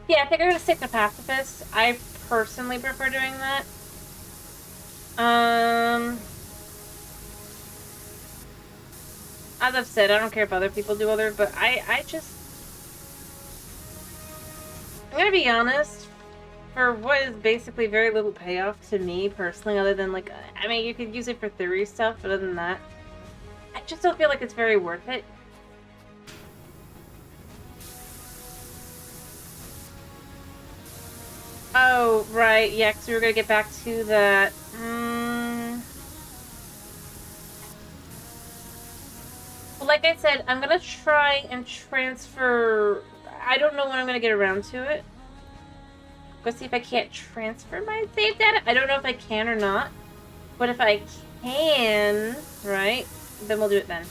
Speaker 1: yeah, I think I'm gonna stick to Pacifist. I personally prefer doing that. As I've said, I don't care if other people do other, but I just... I'm gonna be honest, for what is basically very little payoff to me personally, other than like, I mean, you could use it for theory stuff, but other than that, I just don't feel like it's very worth it. Oh, right, yeah, because we were gonna get back to that. Well, like I said, I'm gonna try and transfer... I don't know when I'm gonna get around to it. Let's see if I can't transfer my save data. I don't know if I can or not. But if I can, right, then we'll do it then.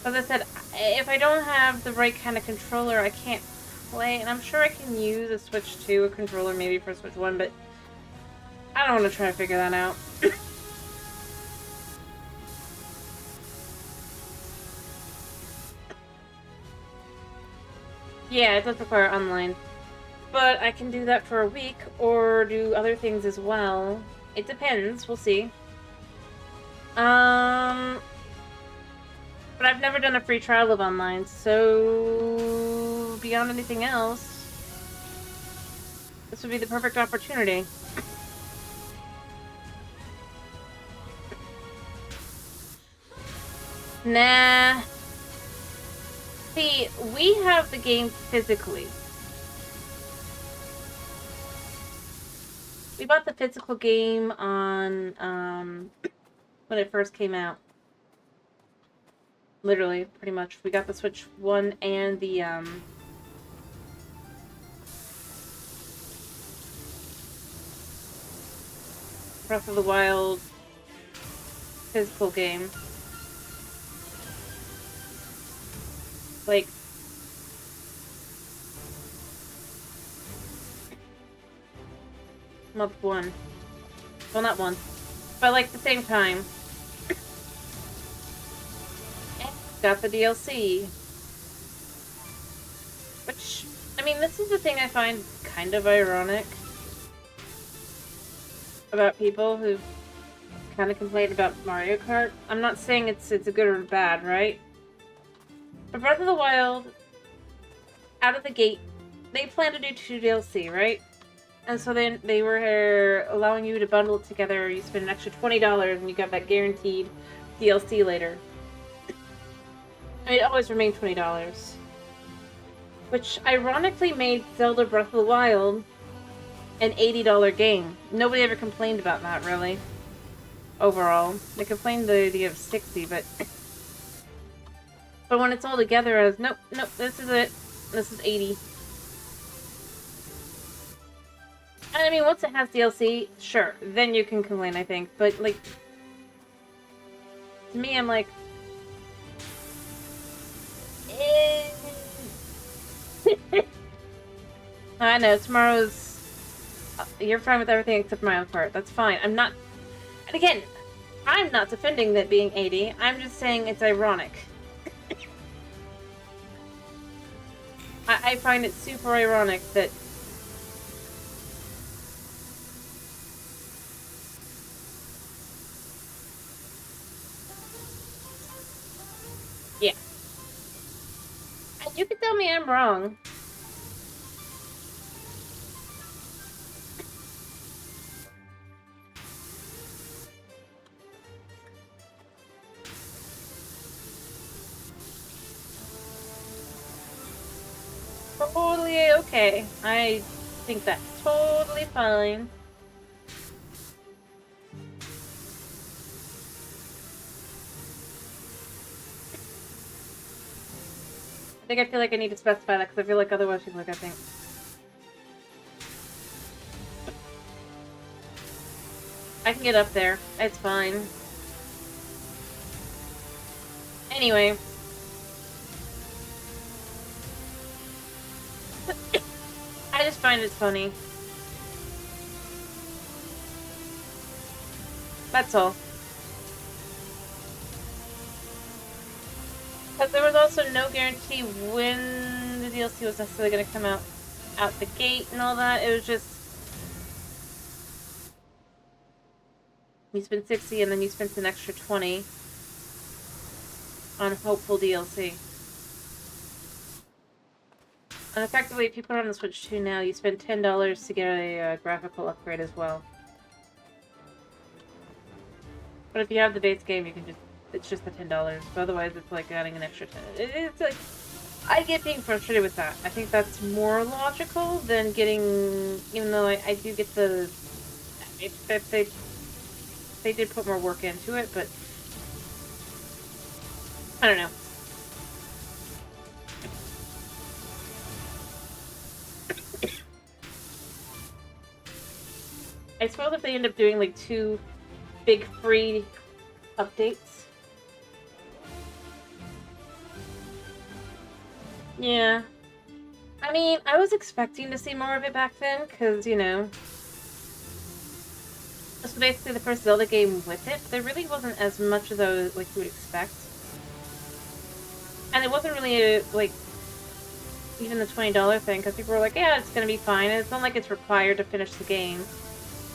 Speaker 1: As I said, if I don't have the right kind of controller, I can't play. And I'm sure I can use a Switch 2 controller maybe for Switch 1, but I don't want to try to figure that out. Yeah, it does require online. But I can do that for a week, or do other things as well. It depends, we'll see. But I've never done a free trial of online, so beyond anything else, this would be the perfect opportunity. Nah. See, we have the game physically. We bought the physical game on, when it first came out. Literally, pretty much. We got the Switch 1 and the, Breath of the Wild physical game. Like, month 1. Well, not 1. But, like, the same time. And got the DLC. Which, I mean, this is the thing I find kind of ironic about people who kind of complain about Mario Kart. I'm not saying it's a good or bad, right? But Breath of the Wild, out of the gate, they plan to do 2 DLC, right? And so then they were allowing you to bundle it together. You spend an extra $20 and you got that guaranteed DLC later. I mean, it always remained $20. Which ironically made Zelda Breath of the Wild an $80 game. Nobody ever complained about that, really. Overall. They complained the idea of 60, but... But when it's all together as, nope, this is it. This is 80. And I mean, once it has DLC, sure, then you can complain, I think. But, like... To me, I'm like... I know, tomorrow's... You're fine with everything except my own part. That's fine. I'm not... And again, I'm not defending that being 80. I'm just saying it's ironic. I find it super ironic that... Yeah. And you can tell me I'm wrong. Totally okay. I think that's totally fine. I feel like I need to specify that because I feel like otherwise she's like, I think. I can get up there. It's fine. Anyway. I just find it funny. That's all. Because there was also no guarantee when the DLC was necessarily going to come out the gate and all that. It was just... You spend 60 and then you spend an extra 20 on hopeful DLC. And effectively, if you put it on the Switch 2 now, you spend $10 to get a graphical upgrade as well. But if you have the base game, you can just... It's just the $10. But otherwise, it's like adding an extra 10. It's like... I get being frustrated with that. I think that's more logical than getting... Even though I do get the... They did put more work into it, but... I don't know. I suppose if they end up doing like 2 big free updates, Yeah. I mean, I was expecting to see more of it back then, because, you know, this was basically the first Zelda game with it. There really wasn't as much of those, like, you would expect. And it wasn't really, like, even the $20 thing, because people were like, yeah, it's gonna be fine, and it's not like it's required to finish the game.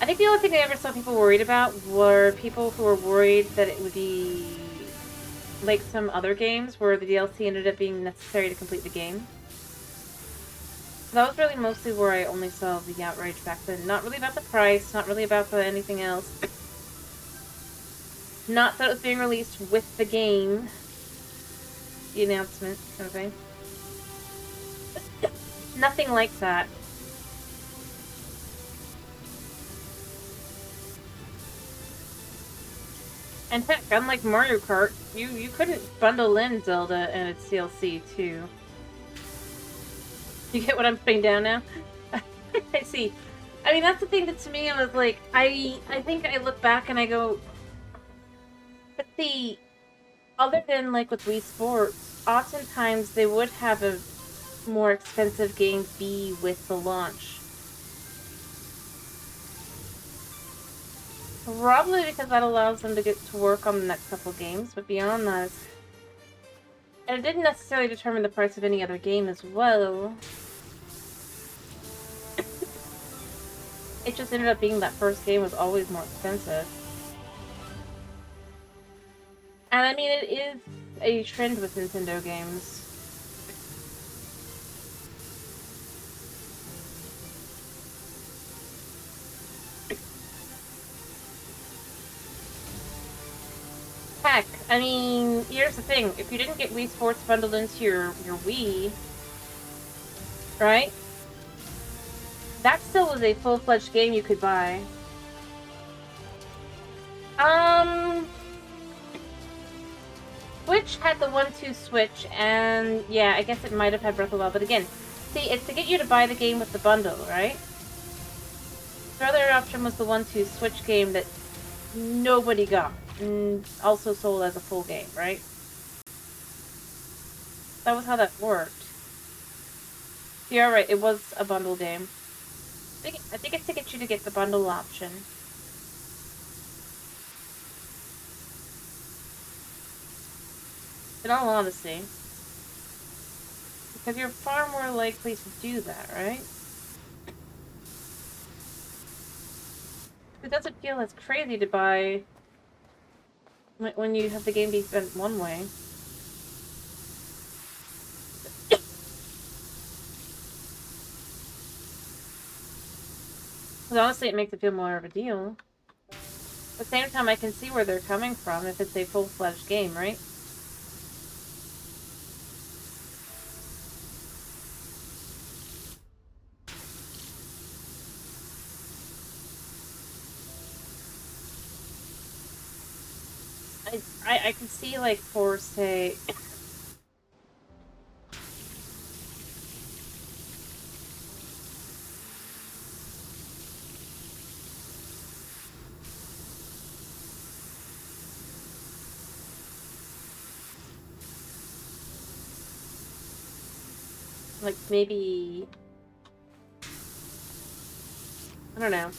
Speaker 1: I think the only thing I ever saw people worried about were people who were worried that it would be like some other games where the DLC ended up being necessary to complete the game. That was really mostly where I only saw the outrage back then. Not really about the price, not really about anything else. Not that it was being released with the game. The announcement, kind of thing. Nothing like that. And heck, unlike Mario Kart, you couldn't bundle in Zelda and its DLC too. You get what I'm putting down now? I see. I mean, that's the thing that to me, I was like, I think I look back and I go, but see, other than like with Wii Sports, oftentimes they would have a more expensive game be with the launch. Probably because that allows them to get to work on the next couple games, but beyond that, and it didn't necessarily determine the price of any other game as well. It just ended up being that first game was always more expensive. And I mean, it is a trend with Nintendo games. Heck, I mean, here's the thing. If you didn't get Wii Sports bundled into your Wii, right? That still was a full-fledged game you could buy. Switch had the 1-2 switch, and yeah, I guess it might have had Breath of the Wild, but again, see, it's to get you to buy the game with the bundle, right? The other option was the 1-2 switch game that nobody got, and also sold as a full game, right? That was how that worked. You're right, it was a bundle game. I think it's to get you to get the bundle option. In all honesty. Because you're far more likely to do that, right? It doesn't feel as crazy to buy when you have the game be spent one way. Because honestly, it makes it feel more of a deal. At the same time, I can see where they're coming from if it's a full-fledged game, right? I can see, like, for, say... like, maybe... I don't know.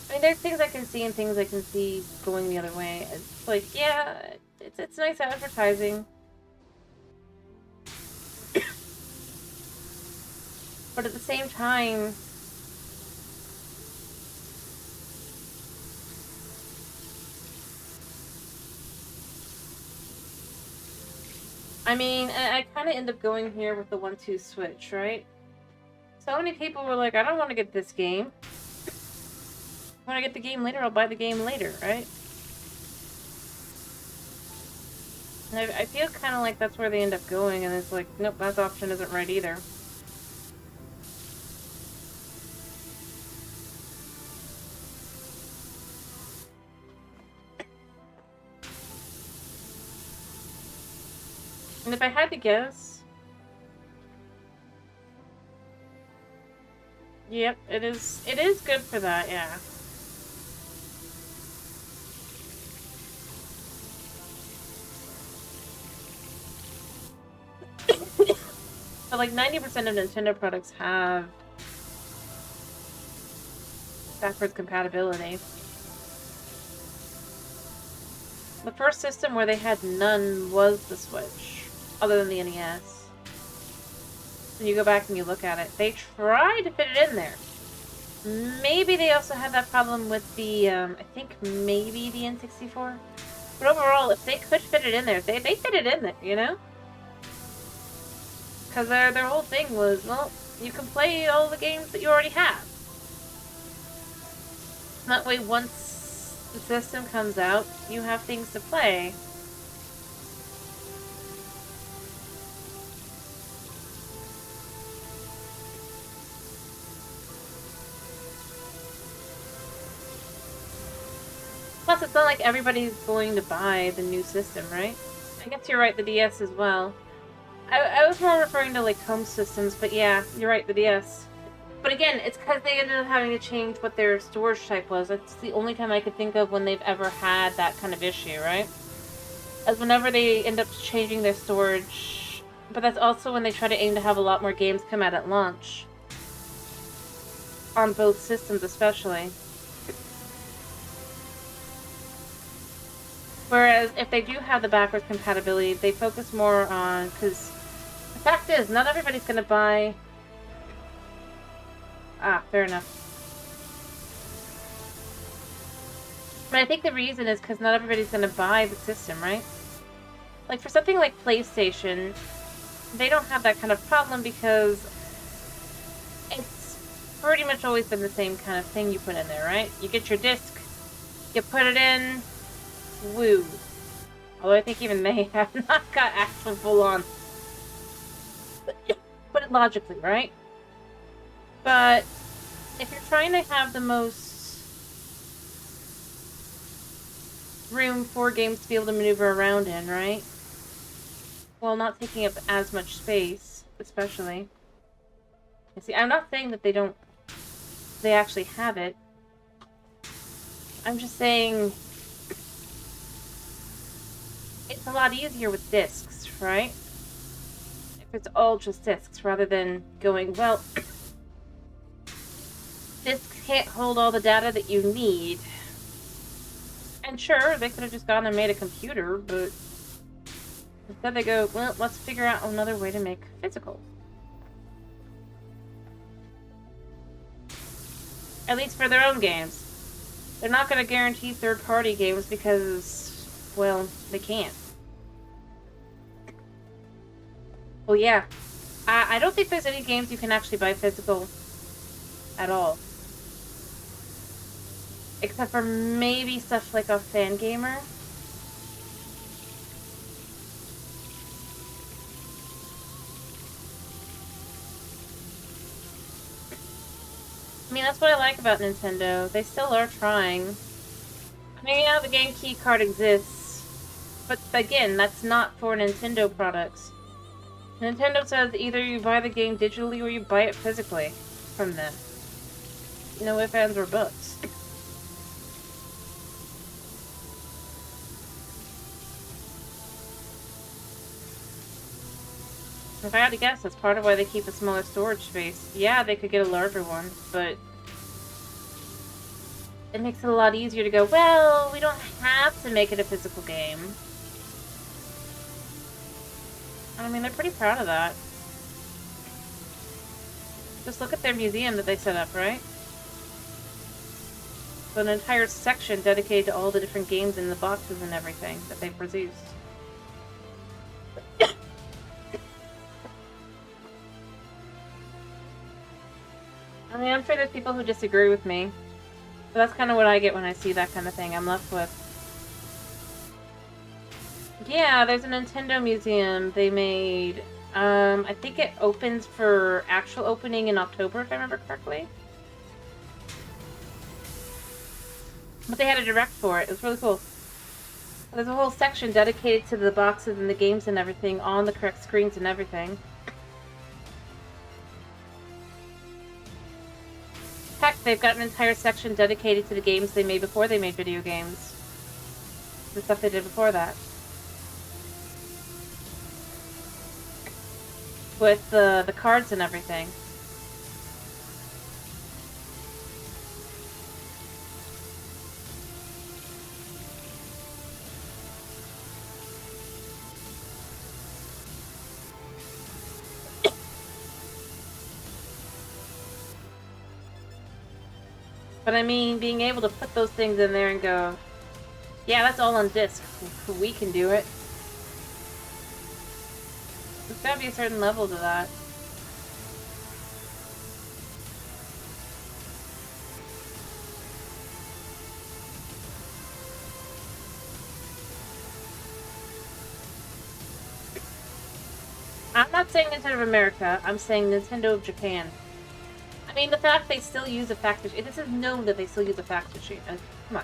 Speaker 1: I mean, there's things I can see and things I can see going the other way. It's like, yeah, it's nice advertising. But at the same time... I mean, I kind of end up going here with the 1-2 switch, right? So many people were like, I don't want to get this game. When I get the game later, I'll buy the game later, right? And I feel kind of like that's where they end up going, and it's like, nope, that option isn't right either. And if I had to guess... Yep, it is good for that, yeah. But like 90% of Nintendo products have backwards compatibility. The first system where they had none was the Switch, other than the NES. When you go back and you look at it, they tried to fit it in there. Maybe they also had that problem with the, I think maybe the N64. But overall, if they could fit it in there, they fit it in there, you know? Because their whole thing was, well, you can play all the games that you already have. That way, once the system comes out, you have things to play. Plus, it's not like everybody's going to buy the new system, right? I guess you're right, the DS as well. I was more referring to, like, home systems, but yeah, you're right, the DS. But again, it's because they ended up having to change what their storage type was. That's the only time I could think of when they've ever had that kind of issue, right? As whenever they end up changing their storage. But that's also when they try to aim to have a lot more games come out at launch. On both systems, especially. Whereas, if they do have the backwards compatibility, they focus more on... Because the fact is, not everybody's going to buy... Ah, fair enough. But I think the reason is because not everybody's going to buy the system, right? Like, for something like PlayStation, they don't have that kind of problem because it's pretty much always been the same kind of thing you put in there, right? You get your disc, you put it in, woo. Although I think even they have not got actual full-on. Put it logically, right? But if you're trying to have the most room for games to be able to maneuver around in, right? While not taking up as much space, especially. You see, I'm not saying that they actually have it. I'm just saying it's a lot easier with discs, right? If it's all just discs rather than going, well, discs can't hold all the data that you need. And sure, they could have just gone and made a computer, but instead they go, well, let's figure out another way to make physical. At least for their own games. They're not going to guarantee third-party games because, well, they can't. Well, yeah. I don't think there's any games you can actually buy physical at all. Except for maybe stuff like a Fangamer. I mean, that's what I like about Nintendo. They still are trying. I mean, yeah, the game key card exists. But again, that's not for Nintendo products. Nintendo says either you buy the game digitally or you buy it physically from them. No ifs, ands, or buts. If I had to guess, that's part of why they keep a smaller storage space. Yeah, they could get a larger one, but it makes it a lot easier to go, well, we don't have to make it a physical game. I mean, they're pretty proud of that. Just look at their museum that they set up, right? So an entire section dedicated to all the different games in the boxes and everything that they've produced. I mean, I'm sure there's people who disagree with me. But that's kind of what I get when I see that kind of thing. I'm left with... Yeah, there's a Nintendo museum they made. I think it opens for actual opening in October, if I remember correctly. But they had a direct for it. It was really cool. There's a whole section dedicated to the boxes and the games and everything on the correct screens and everything. Heck, they've got an entire section dedicated to the games they made before they made video games. The stuff they did before that. with the cards and everything. But I mean, being able to put those things in there and go, yeah, that's all on disc. We can do it. There's gotta be a certain level to that. I'm not saying Nintendo of America, I'm saying Nintendo of Japan. I mean, the fact they still use a fax machine, this is known that they still use a fax machine. Come on.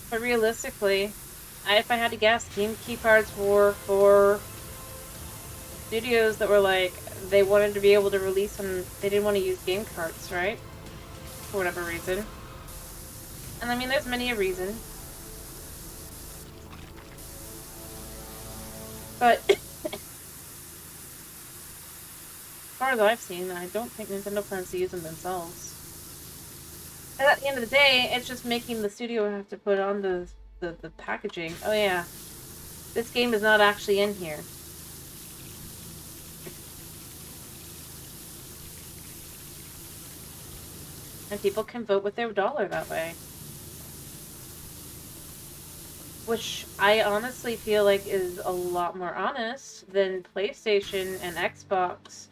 Speaker 1: But realistically, if I had to guess, game key cards were for studios that were like, they wanted to be able to release them, they didn't want to use game cards, right? For whatever reason. And I mean, there's many a reason. But as far as I've seen, I don't think Nintendo plans to use them themselves. And at the end of the day, it's just making the studio have to put on the packaging. Oh yeah, this game is not actually in here. And people can vote with their dollar that way. Which I honestly feel like is a lot more honest than PlayStation and Xbox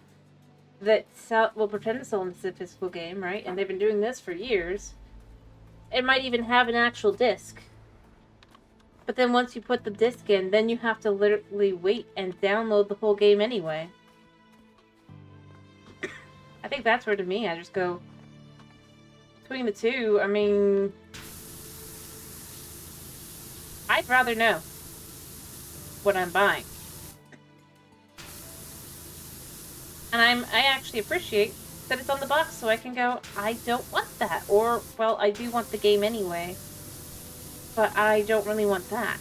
Speaker 1: that will pretend to sell a physical game, right? And they've been doing this for years. It might even have an actual disc. But then once you put the disc in, then you have to literally wait and download the whole game anyway. I think that's where, to me, I just go, between the two, I mean, I'd rather know what I'm buying. And I actually appreciate that it's on the box, so I can go, I don't want that. Or, well, I do want the game anyway, but I don't really want that.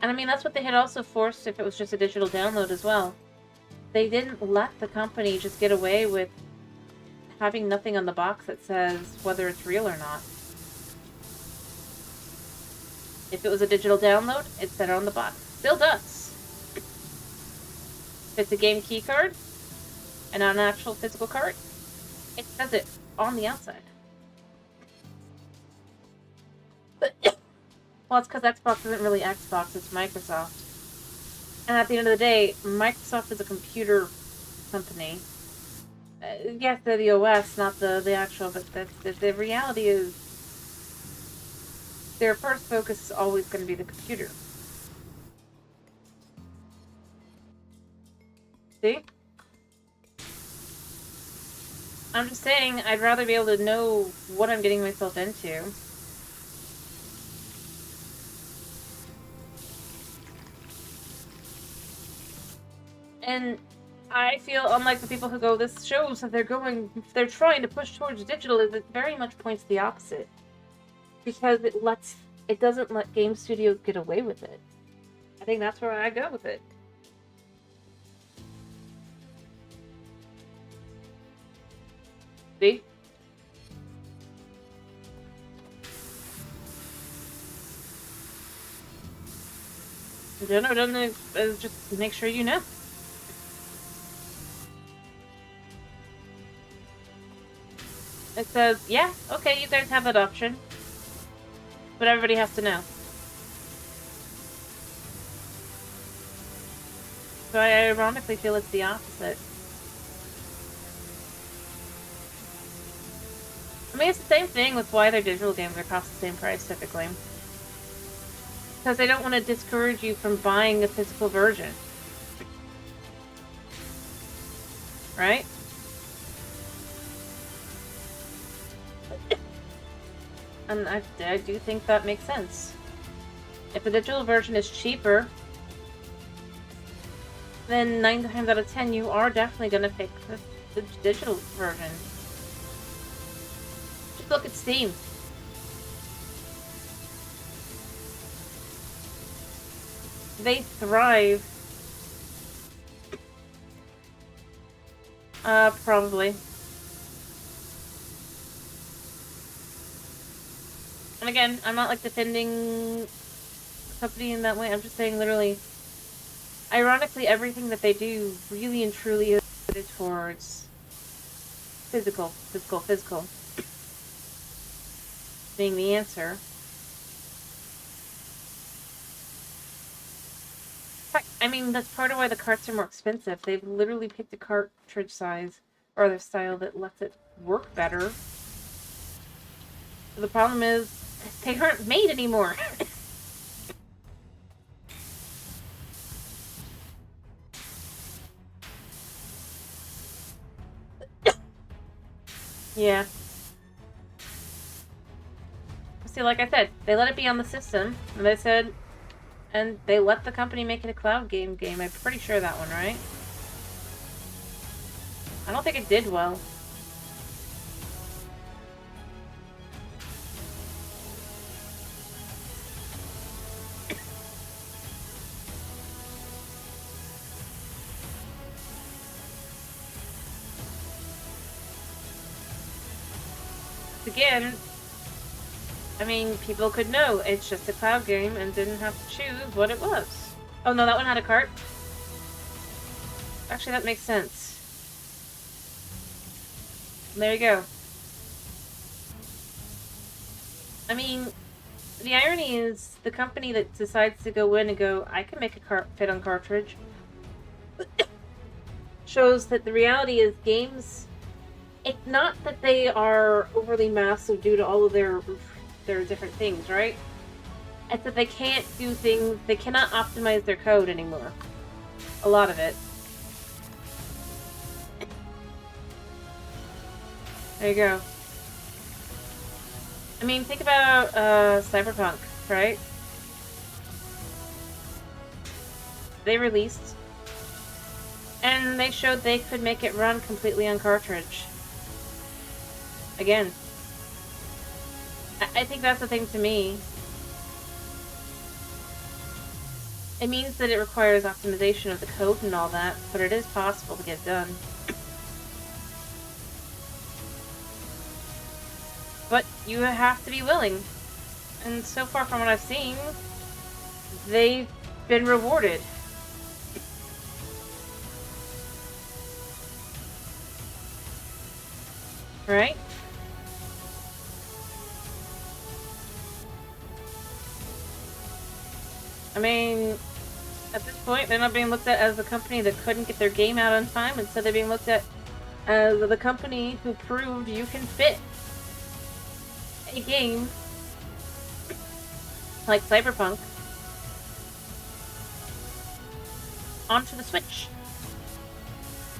Speaker 1: And I mean, that's what they had also forced if it was just a digital download as well. They didn't let the company just get away with having nothing on the box that says whether it's real or not. If it was a digital download, it said it on the box. Still does. If it's a game key card and not an actual physical card, it says it on the outside. Well, it's because Xbox isn't really Xbox, it's Microsoft. And at the end of the day, Microsoft is a computer company. Yes, they're the OS, not the actual, but the reality is their first focus is always going to be the computer. See? I'm just saying, I'd rather be able to know what I'm getting myself into. And I feel, unlike the people who go, this shows that they're trying to push towards digital, it very much points the opposite. Because it doesn't let game studios get away with it. I think that's where I go with it. See? No, just make sure you know. It says, yeah, okay, you guys have that option. But everybody has to know. So I ironically feel it's the opposite. I mean, it's the same thing with why their digital games are cost the same price, typically. Because they don't want to discourage you from buying a physical version. Right? And I do think that makes sense. If the digital version is cheaper, then 9 times out of 10 you are definitely going to pick the digital version. Just look at Steam. They thrive. Probably. And again, I'm not like defending the company in that way. I'm just saying literally, ironically, everything that they do really and truly is headed towards physical being the answer. I mean, that's part of why the carts are more expensive. They've literally picked a cartridge size or the style that lets it work better. The problem is, they aren't made anymore. Yeah. See, like I said, they let it be on the system, and they said, and they let the company make it a cloud game. I'm pretty sure that one, right? I don't think it did well. Again, I mean, people could know it's just a cloud game and didn't have to choose what it was. Oh no, that one had a cart? Actually, that makes sense. There you go. I mean, the irony is, the company that decides to go in and go, I can make a cart fit on cartridge, shows that the reality is games, it's not that they are overly massive due to all of their different things, right? It's that they can't do things, they cannot optimize their code anymore. A lot of it. There you go. I mean, think about Cyberpunk, right? They released, and they showed they could make it run completely on cartridge. Again. I think that's the thing to me. It means that it requires optimization of the code and all that, but it is possible to get done. But you have to be willing. And so far from what I've seen, they've been rewarded. Right? I mean, at this point, they're not being looked at as the company that couldn't get their game out on time. Instead, they're being looked at as the company who proved you can fit a game like Cyberpunk onto the Switch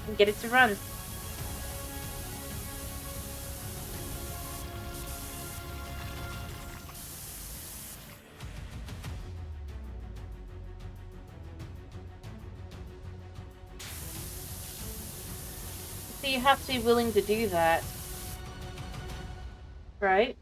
Speaker 1: and get it to run. So you have to be willing to do that, right?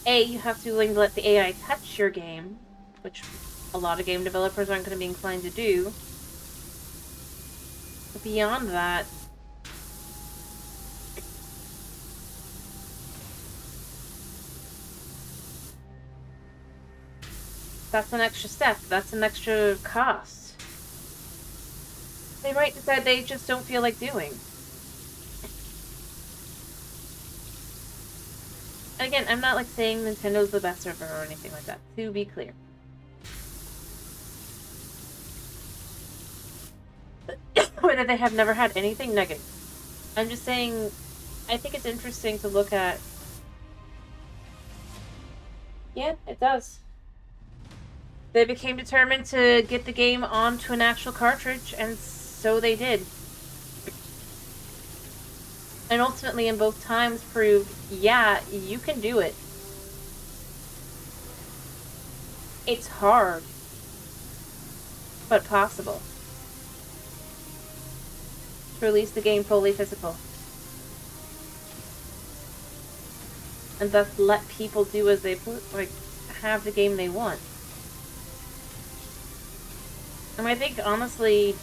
Speaker 1: You have to be willing to let the AI touch your game, which a lot of game developers aren't going to be inclined to do. But beyond that, that's an extra step. That's an extra cost. They might decide they just don't feel like doing. And again, I'm not like saying Nintendo's the best server or anything like that, to be clear. Or that they have never had anything negative. I'm just saying, I think it's interesting to look at. Yeah, it does. They became determined to get the game onto an actual cartridge, and so they did. And ultimately, in both times, proved, yeah, you can do it. It's hard, but possible. To release the game fully physical. And thus let people do as they like, have the game they want. And I think, honestly,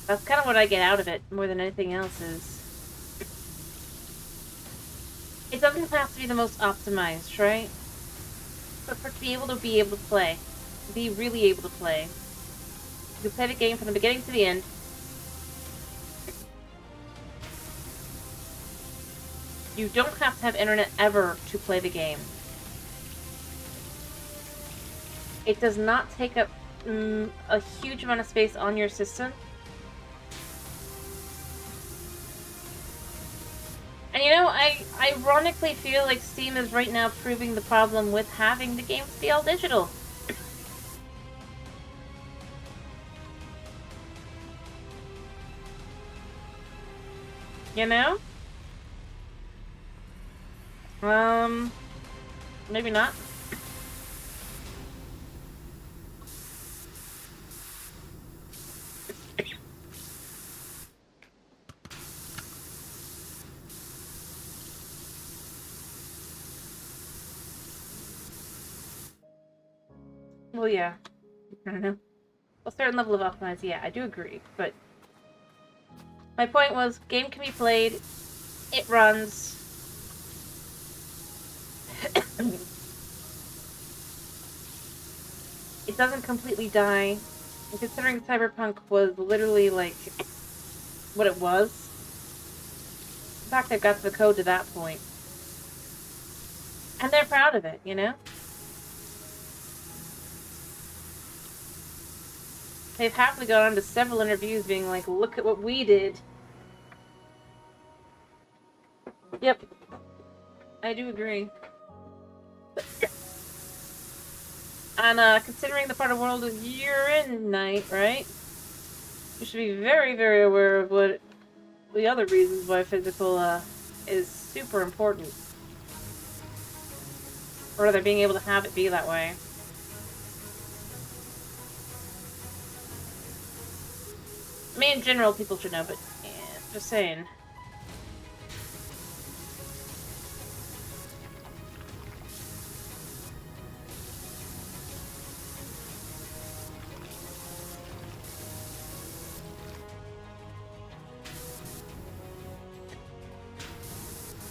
Speaker 1: that's kind of what I get out of it, more than anything else, is... It doesn't have to be the most optimized, right? But for to be able to play. Be really able to play. You can play the game from the beginning to the end. You don't have to have internet ever to play the game. It does not take up a huge amount of space on your system. And you know, I ironically feel like Steam is right now proving the problem with having the games be all digital. You know? Maybe not. Well, yeah. I don't know. A certain level of optimized, yeah, I do agree, but... My point was, game can be played, it runs... It doesn't completely die. And considering Cyberpunk was literally, like, what it was... In fact, they've got the code to that point. And they're proud of it, you know? They've happily gone on to several interviews being like, look at what we did. Yep. I do agree. And, considering the part of the world that you're in, Knight, right? You should be very, very aware of what the other reasons why physical, is super important. Or rather, being able to have it be that way. I mean, in general, people should know, but, yeah, just saying.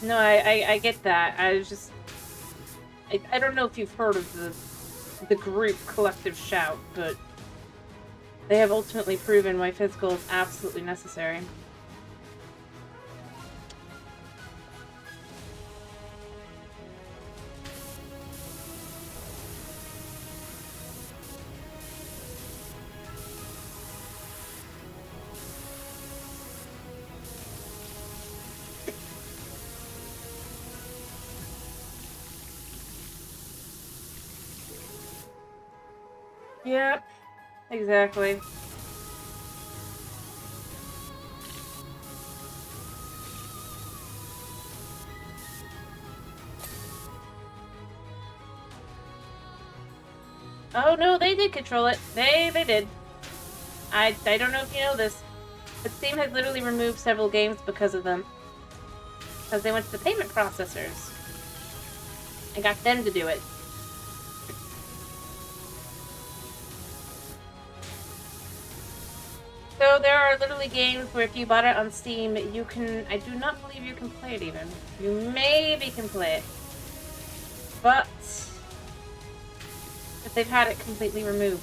Speaker 1: No, I get that. I was just... I don't know if you've heard of the group Collective Shout, but they have ultimately proven why physical is absolutely necessary. Yep, exactly. Oh no, they did control it. They did. I don't know if you know this, but Steam has literally removed several games because of them. Because they went to the payment processors and got them to do it. So there are literally games where if you bought it on Steam, you can... I do not believe you can play it even. You maybe can play it. But... But they've had it completely removed.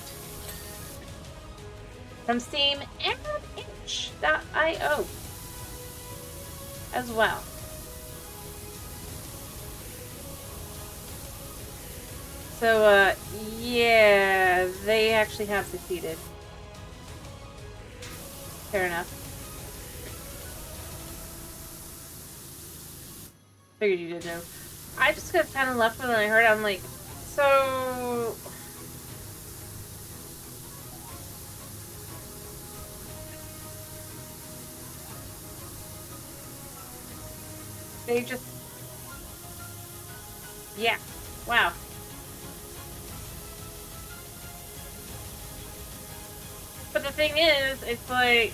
Speaker 1: From Steam and itch.io. As well. So, yeah, they actually have succeeded. Fair enough. Figured you did know. I just got kind of left when I heard it. I'm like, so... They just... Yeah. Wow. But the thing is, it's like...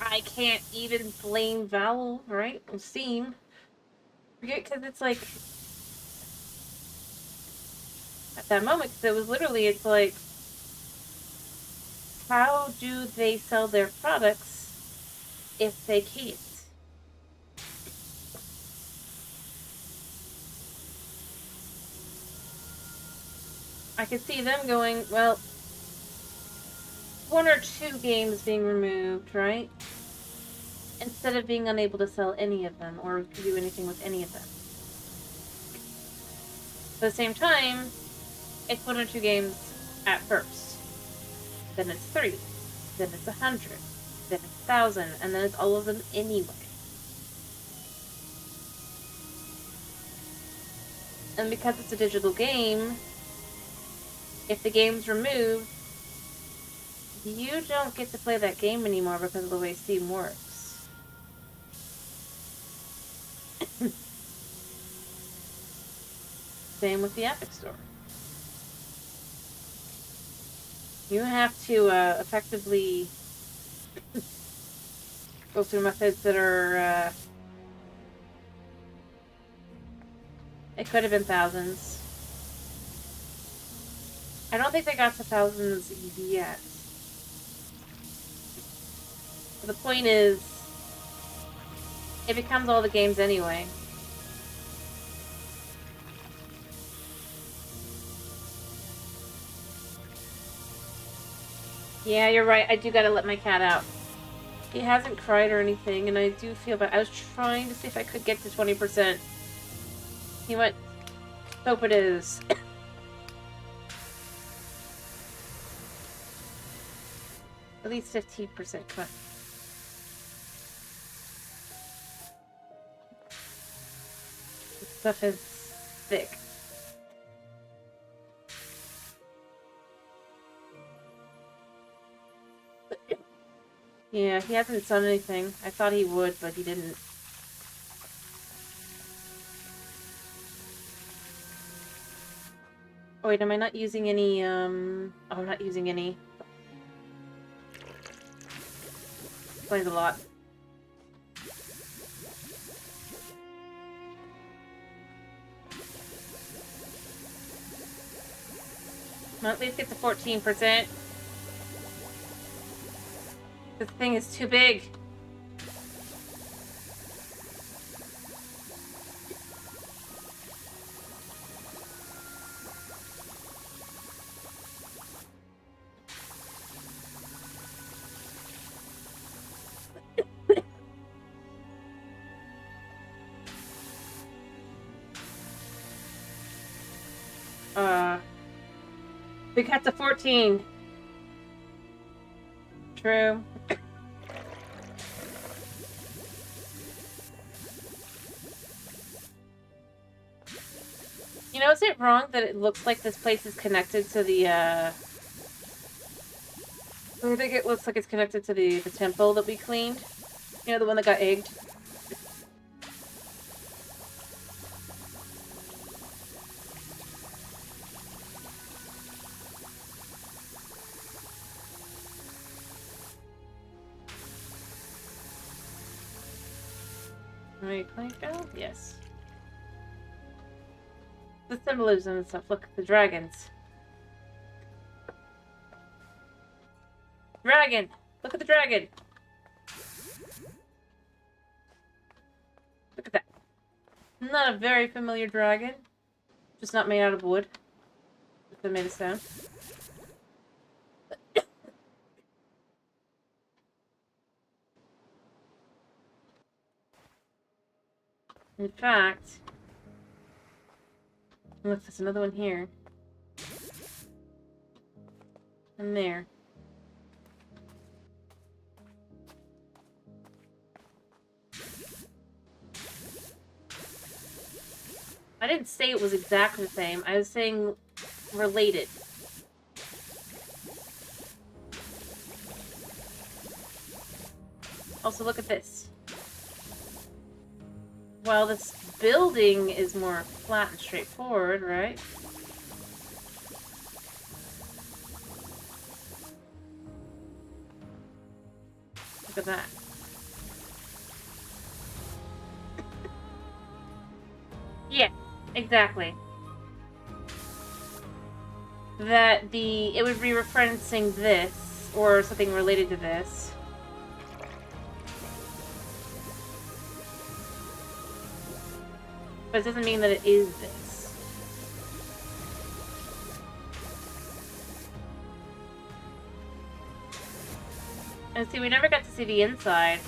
Speaker 1: I can't even blame Valve, right? Or Steam. Because it's like... At that moment, because it was literally, it's like... How do they sell their products if they can't? I could see them going, well, 1 or 2 games being removed, right? Instead of being unable to sell any of them or do anything with any of them. At the same time, it's 1 or 2 games at first. Then it's 3. Then it's 100. Then it's 1,000. And then it's all of them anyway. And because it's a digital game, if the game's removed, you don't get to play that game anymore because of the way Steam works. Same with the Epic Store. You have to effectively go through methods that are... it could have been thousands. I don't think they got to thousands yet. But the point is, it becomes all the games anyway. Yeah, you're right. I do gotta let my cat out. He hasn't cried or anything, and I do feel bad. I was trying to see if I could get to 20%. He went, hope it is. At least 15%. Come on. This stuff is thick. Yeah, he hasn't done anything. I thought he would, but he didn't. Oh wait, am I not using any, Oh, I'm not using any. Explains a lot. Well, at least get to 14%. This thing is too big. We got to 14. True. You know, is it wrong that it looks like this place is connected to the, I think it looks like it's connected to the temple that we cleaned. You know, the one that got egged. Right, clank down? Yes. The symbolism and stuff. Look, the dragons. Dragon! Look at the dragon! Look at that. Not a very familiar dragon. Just not made out of wood. If that made a sound. In fact... Look, there's another one here. And there. I didn't say it was exactly the same. I was saying related. Also, look at this. While this building is more flat and straightforward, right? Look at that. Yeah, exactly. That it would be referencing this, or something related to this. But it doesn't mean that it is this. And see, we never got to see the inside.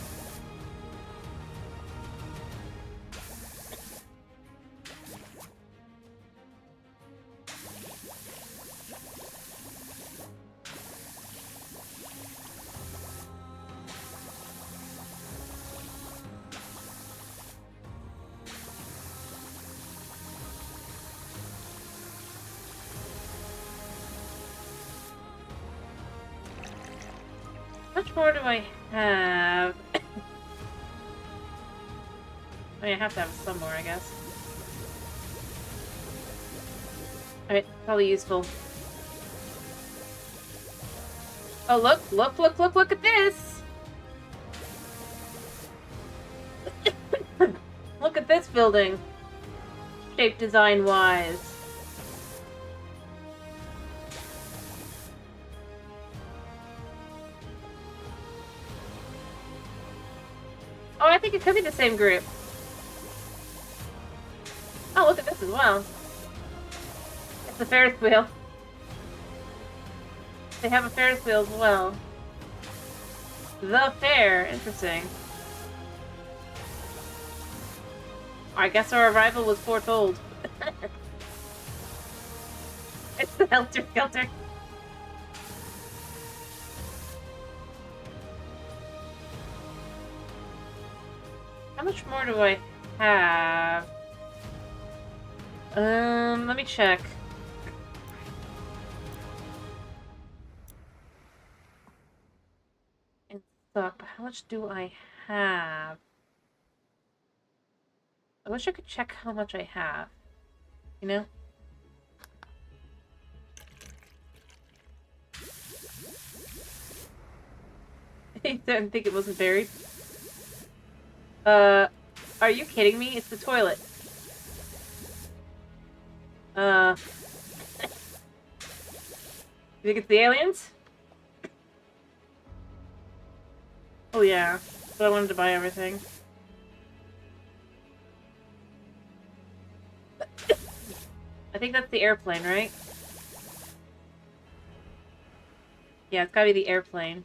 Speaker 1: How much more do I have? I mean, I have to have it somewhere, I guess. Alright, probably useful. Oh, look at this! Look at this building. Shape design-wise. Oh, I think it could be the same group. Oh, look at this as well. It's a Ferris wheel. They have a Ferris wheel as well. The fair. Interesting. I guess our arrival was foretold. It's the Helter Skelter. How much more do I have? Let me check. In stock, but how much do I have? I wish I could check how much I have. You know? I didn't think it wasn't buried. Are you kidding me? It's the toilet. You think it's the aliens? Oh yeah, but I wanted to buy everything. I think that's the airplane, right? Yeah, it's gotta be the airplane.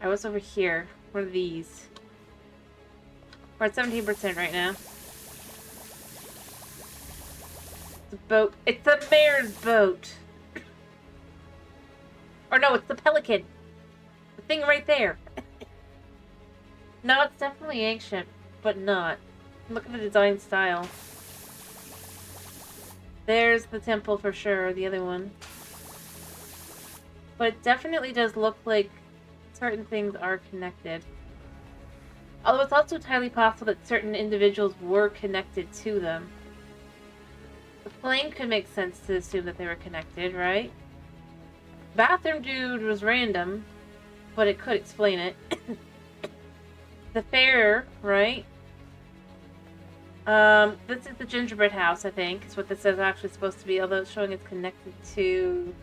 Speaker 1: I was over here. What are these? We're at 17% right now. It's a boat. It's the mayor's boat. Or no, it's the pelican. The thing right there. No, it's definitely ancient, but not. Look at the design style. There's the temple for sure, the other one. But it definitely does look like certain things are connected. Although it's also entirely possible that certain individuals were connected to them. The plane could make sense to assume that they were connected, right? Bathroom dude was random, but it could explain it. The fair, right? This is the gingerbread house, I think, is what this is actually supposed to be, although it's showing it's connected to...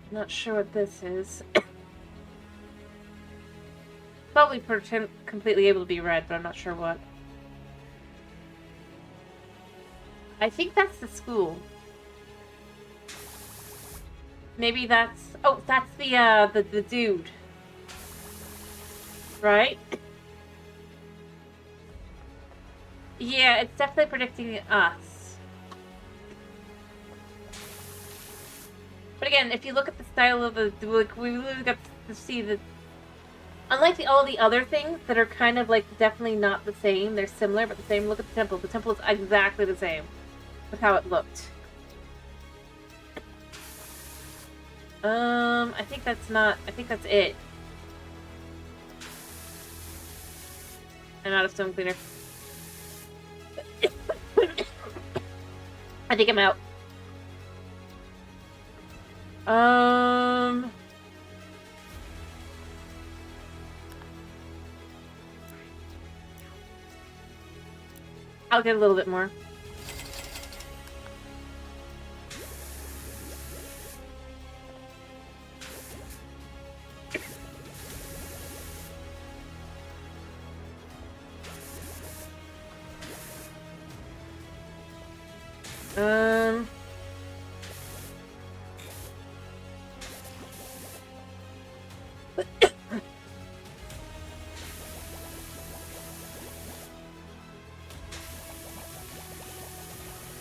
Speaker 1: I'm not sure what this is. Probably completely able to be read, but I'm not sure what. I think that's the school. Maybe that's... Oh, that's the dude. Right? Yeah, it's definitely predicting us. But again, if you look at the style of the... Like, we really got to see that... Unlike all the other things that are kind of, like, definitely not the same. They're similar, but the same. Look at the temple. The temple is exactly the same with how it looked. I think that's not... I think that's it. I'm out of stone cleaner. I think I'm out. I'll get a little bit more.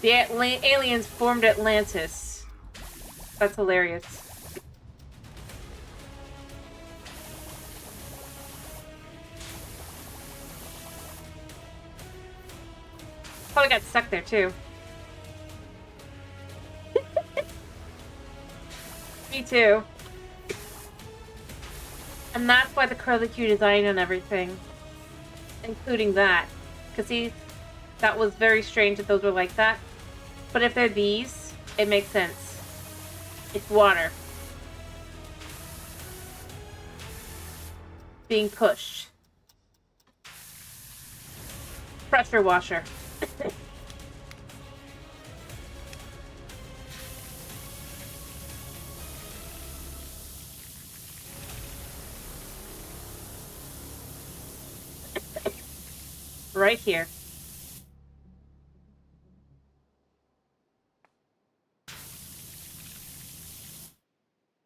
Speaker 1: The aliens formed Atlantis. That's hilarious. Probably got stuck there too. Me too. And that's why the curlicue design on everything. Including that. Because see, that was very strange that those were like that. But if they're these, it makes sense. It's water. Being pushed. Pressure washer. Right here.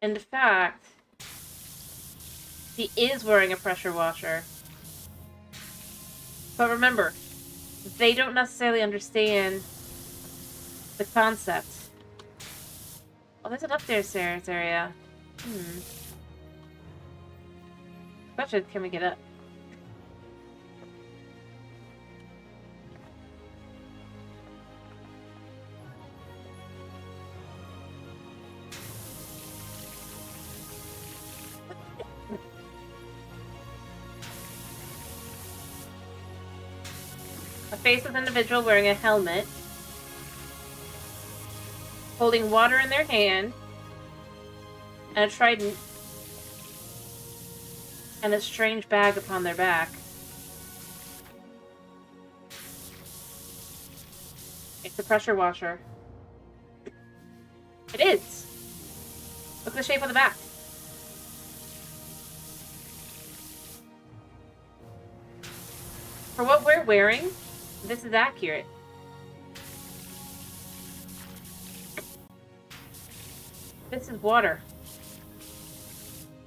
Speaker 1: In fact, he is wearing a pressure washer. But remember, they don't necessarily understand the concept. Oh, there's an upstairs area. Question, can we get up? A faceless individual wearing a helmet, holding water in their hand, and a trident, and a strange bag upon their back. It's a pressure washer. It is! Look at the shape of the back. For what we're wearing, this is accurate. This is water.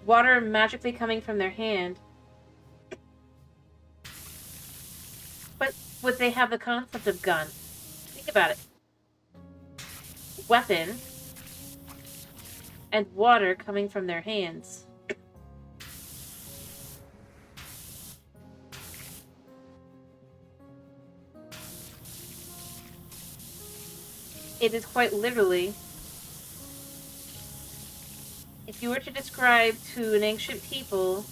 Speaker 1: Water magically coming from their hand. But would they have the concept of gun? Think about it. Weapon. And water coming from their hands. It is quite literally, if you were to describe to an ancient people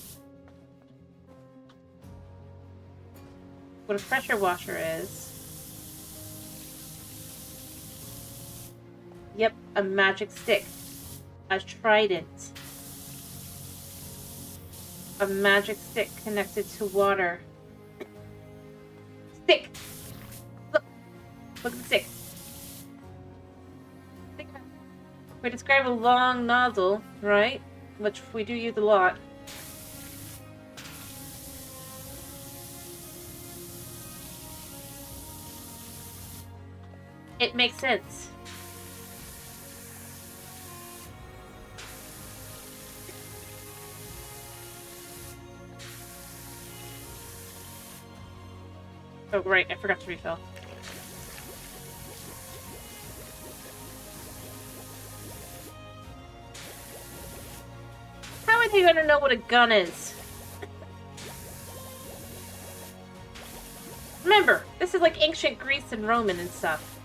Speaker 1: what a pressure washer is, yep, a magic stick, a trident, a magic stick connected to water. Stick! Look! Look at the stick. We describe a long nozzle, right? Which we do use a lot. It makes sense. Oh, right, I forgot to refill. How are they gonna know what a gun is? Remember, this is like ancient Greece and Roman and stuff.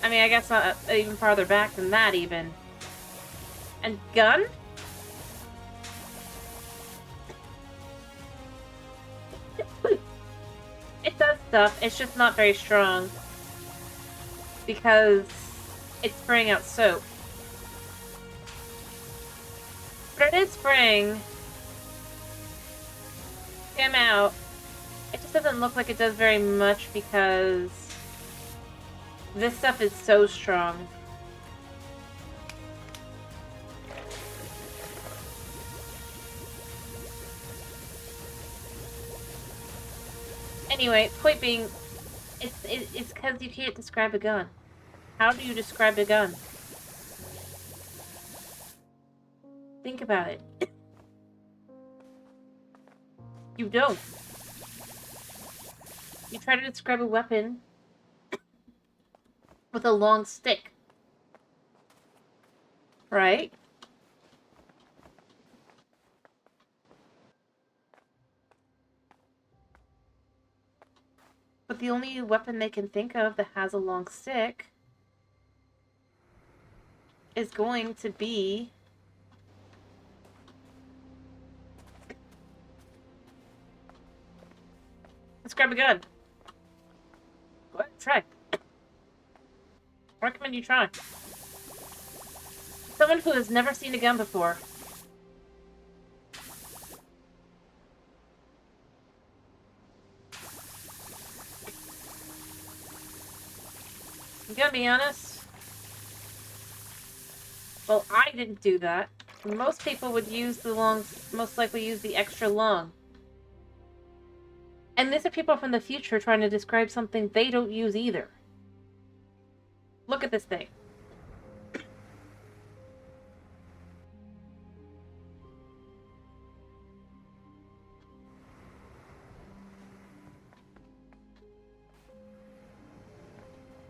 Speaker 1: I mean, I guess not even farther back than that, even. And gun? stuff. It's just not very strong. Because it's spraying out soap. But it is spraying him out. It just doesn't look like it does very much because this stuff is so strong. Anyway, point being, it's because you can't describe a gun. How do you describe a gun? Think about it. You don't. You try to describe a weapon with a long stick. Right? But the only weapon they can think of that has a long stick is going to be let's grab a gun. Go ahead, try. I recommend you try. Someone who has never seen a gun before. I'm gonna be honest. Well, I didn't do that. Most people would use the long, most likely use the extra long. And these are people from the future trying to describe something they don't use either. Look at this thing.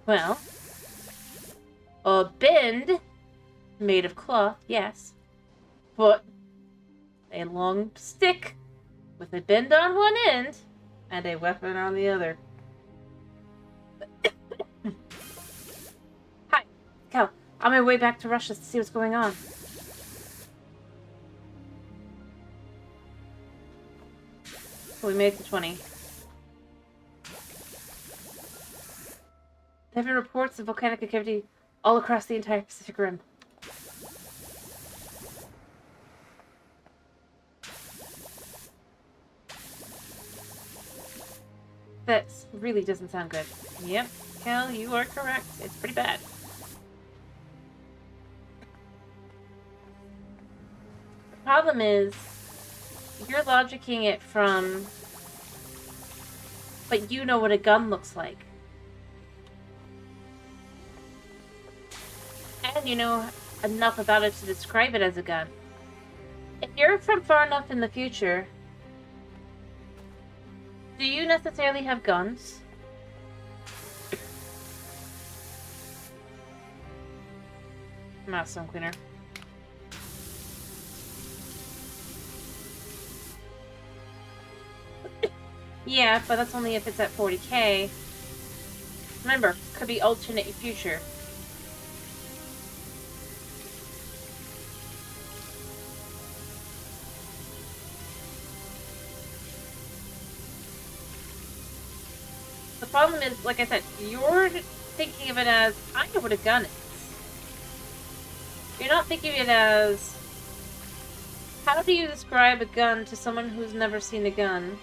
Speaker 1: Well, a bend made of cloth, yes, but a long stick with a bend on one end and a weapon on the other. Hi, Cal. On my way back to Russia to see what's going on. So we made it to 20. There have been reports of volcanic activity all across the entire Pacific Rim. That really doesn't sound good. Yep, Cal, you are correct. It's pretty bad. The problem is, you're logicking it from, but you know what a gun looks like. And you know enough about it to describe it as a gun. If you're from far enough in the future, do you necessarily have guns? Mouse stone cleaner. Yeah, but that's only if it's at 40k. Remember, could be alternate future. The problem is, like I said, you're thinking of it as, I know what a gun is. You're not thinking of it as, how do you describe a gun to someone who's never seen a gun?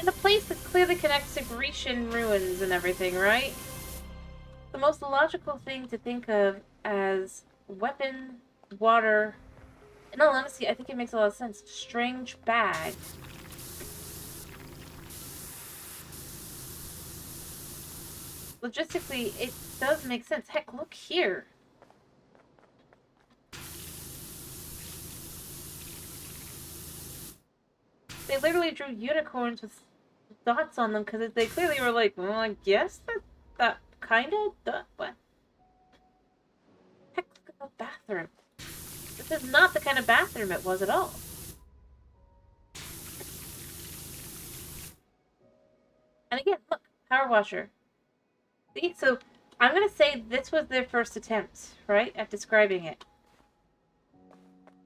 Speaker 1: In a place that clearly connects to Grecian ruins and everything, right? The most logical thing to think of as weapon, water. In all honesty, I think it makes a lot of sense. Strange bag. Logistically, it does make sense. Heck, look here. They literally drew unicorns with dots on them because they clearly were like, well, I guess that kind of, what? Heck, look at the bathroom. This is not the kind of bathroom it was at all. And again, look, power washer. See, so I'm gonna say this was their first attempt, right, at describing it.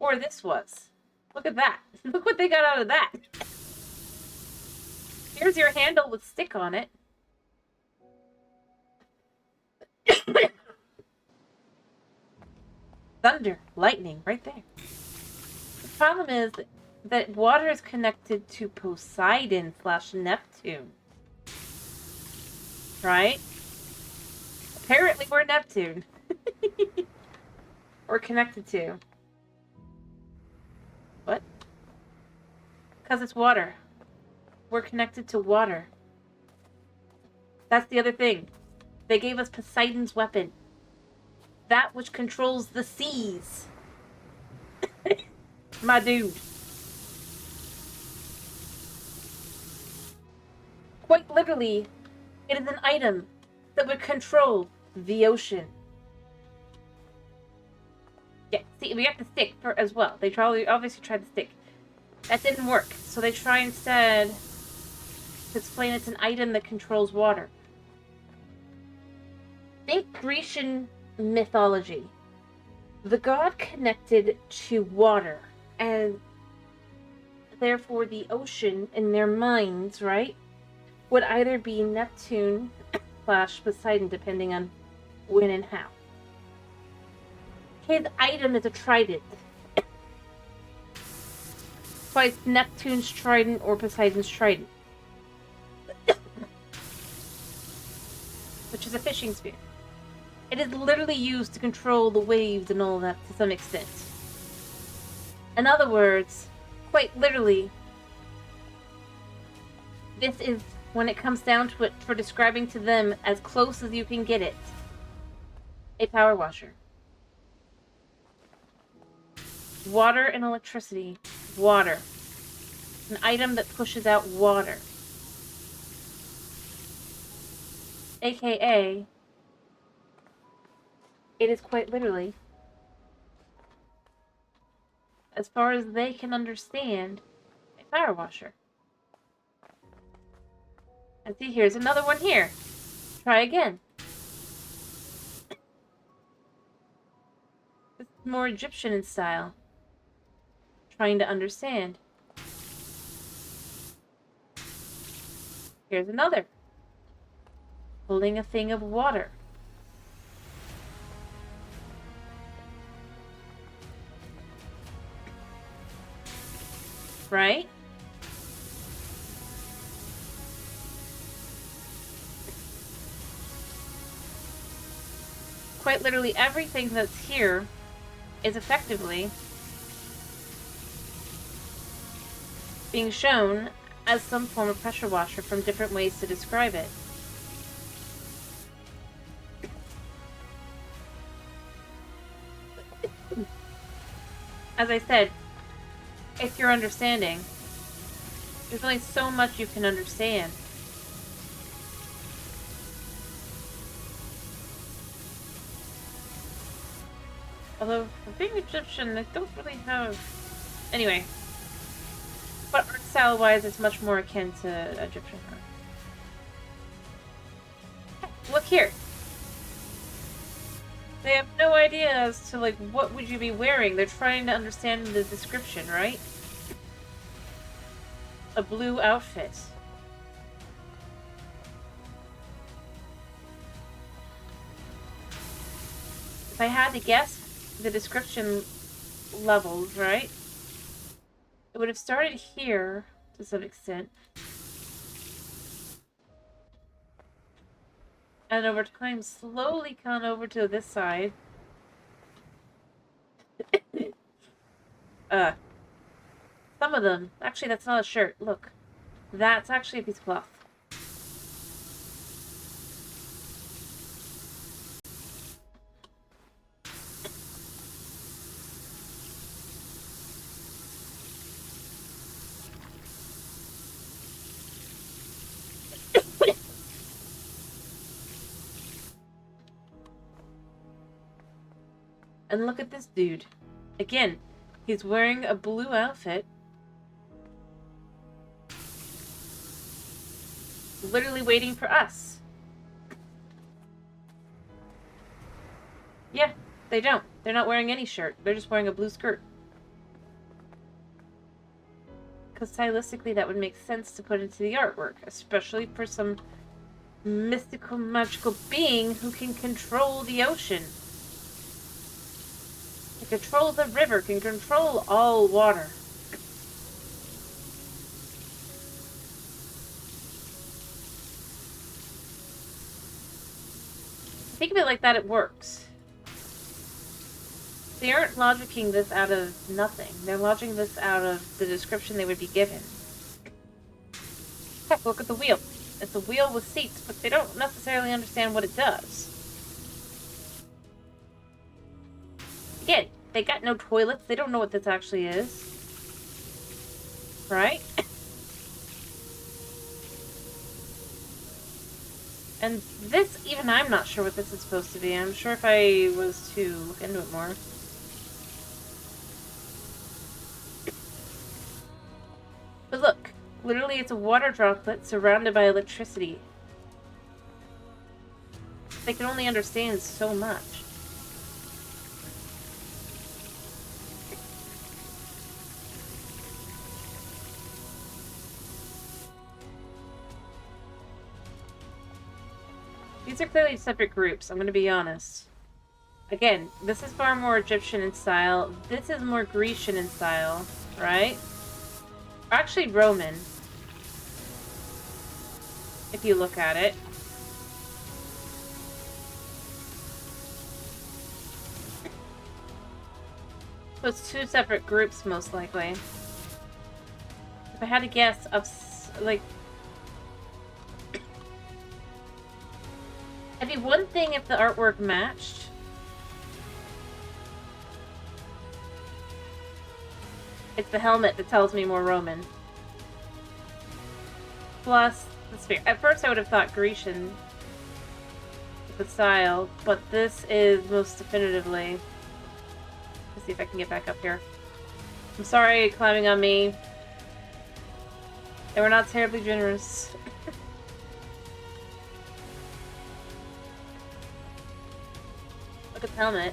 Speaker 1: Or this was. Look at that. Look what they got out of that. Here's your handle with stick on it. Thunder, lightning, right there. The problem is that water is connected to Poseidon / Neptune. Right? Apparently we're Neptune. We're connected to. What? Because it's water. We're connected to water. That's the other thing. They gave us Poseidon's weapon. That which controls the seas. My dude. Quite literally, it is an item that would control the ocean. Yeah, see, we have the stick as well. They obviously tried the stick. That didn't work, so they try instead to explain it's an item that controls water. Think Grecian mythology. The god connected to water, and therefore the ocean in their minds, right, would either be Neptune / Poseidon, depending on when and how. His item is a trident. So it's Neptune's trident or Poseidon's trident. Which is a fishing spear. It is literally used to control the waves and all that to some extent. In other words, quite literally, this is, when it comes down to it, for describing to them as close as you can get it, a power washer. Water and electricity. Water. An item that pushes out water. AKA, it is quite literally, as far as they can understand, a power washer. And see, here's another one here. Try again. This is more Egyptian in style. Trying to understand. Here's another. Holding a thing of water. Right? Quite literally everything that's here is effectively being shown as some form of pressure washer from different ways to describe it. As I said, if you're understanding, there's only so much you can understand. Although, for being Egyptian, they don't really have... Anyway. But art style-wise, it's much more akin to Egyptian art. Look here! They have no idea as to, like, what would you be wearing. They're trying to understand the description, right? A blue outfit. If I had to guess the description levels, right? It would have started here to some extent. And over time, slowly gone over to this side. Some of them. Actually, that's not a shirt. Look. That's actually a piece of cloth. And look at this dude. Again, he's wearing a blue outfit. Literally waiting for us. Yeah, they don't. They're not wearing any shirt. They're just wearing a blue skirt. because stylistically that would make sense to put into the artwork, especially for some mystical, magical being who can control the ocean. Can control the river, can control all water. Think of it like that, it works. They aren't logicking this out of nothing. They're logicking this out of the description they would be given. Heck, look at the wheel. It's a wheel with seats, but they don't necessarily understand what it does. Again, they got no toilets. They don't know what this actually is. Right? And this, even I'm not sure what this is supposed to be. I'm sure if I was to look into it more. But look, literally it's a water droplet surrounded by electricity. They can only understand so much. These are clearly separate groups, I'm going to be honest. Again, this is far more Egyptian in style. This is more Grecian in style, right? Or actually Roman. If you look at it. So it's two separate groups, most likely. If I had to guess, of like... It'd be one thing if the artwork matched. It's the helmet that tells me more Roman. Plus, the sphere. At first I would have thought Grecian with the style, but this is most definitively... Let's see if I can get back up here. I'm sorry, climbing on me. They were not terribly generous. Look at the helmet.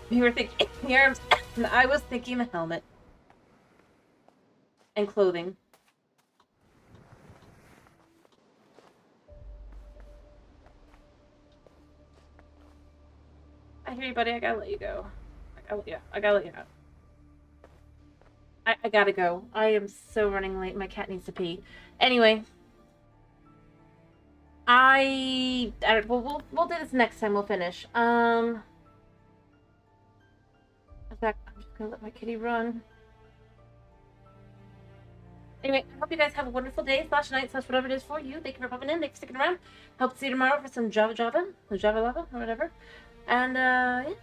Speaker 1: You were thinking the arms, and I was thinking the helmet. And clothing. I hear you, buddy. I gotta let you go. I gotta let you out. I gotta go. I am so running late. My cat needs to pee. Anyway. Well, we'll do this next time. We'll finish. In fact, I'm just gonna let my kitty run. Anyway, I hope you guys have a wonderful day, /night, whatever it is for you. Thank you for popping in. Thanks for sticking around. Hope to see you tomorrow for some Java, or whatever. And, yeah.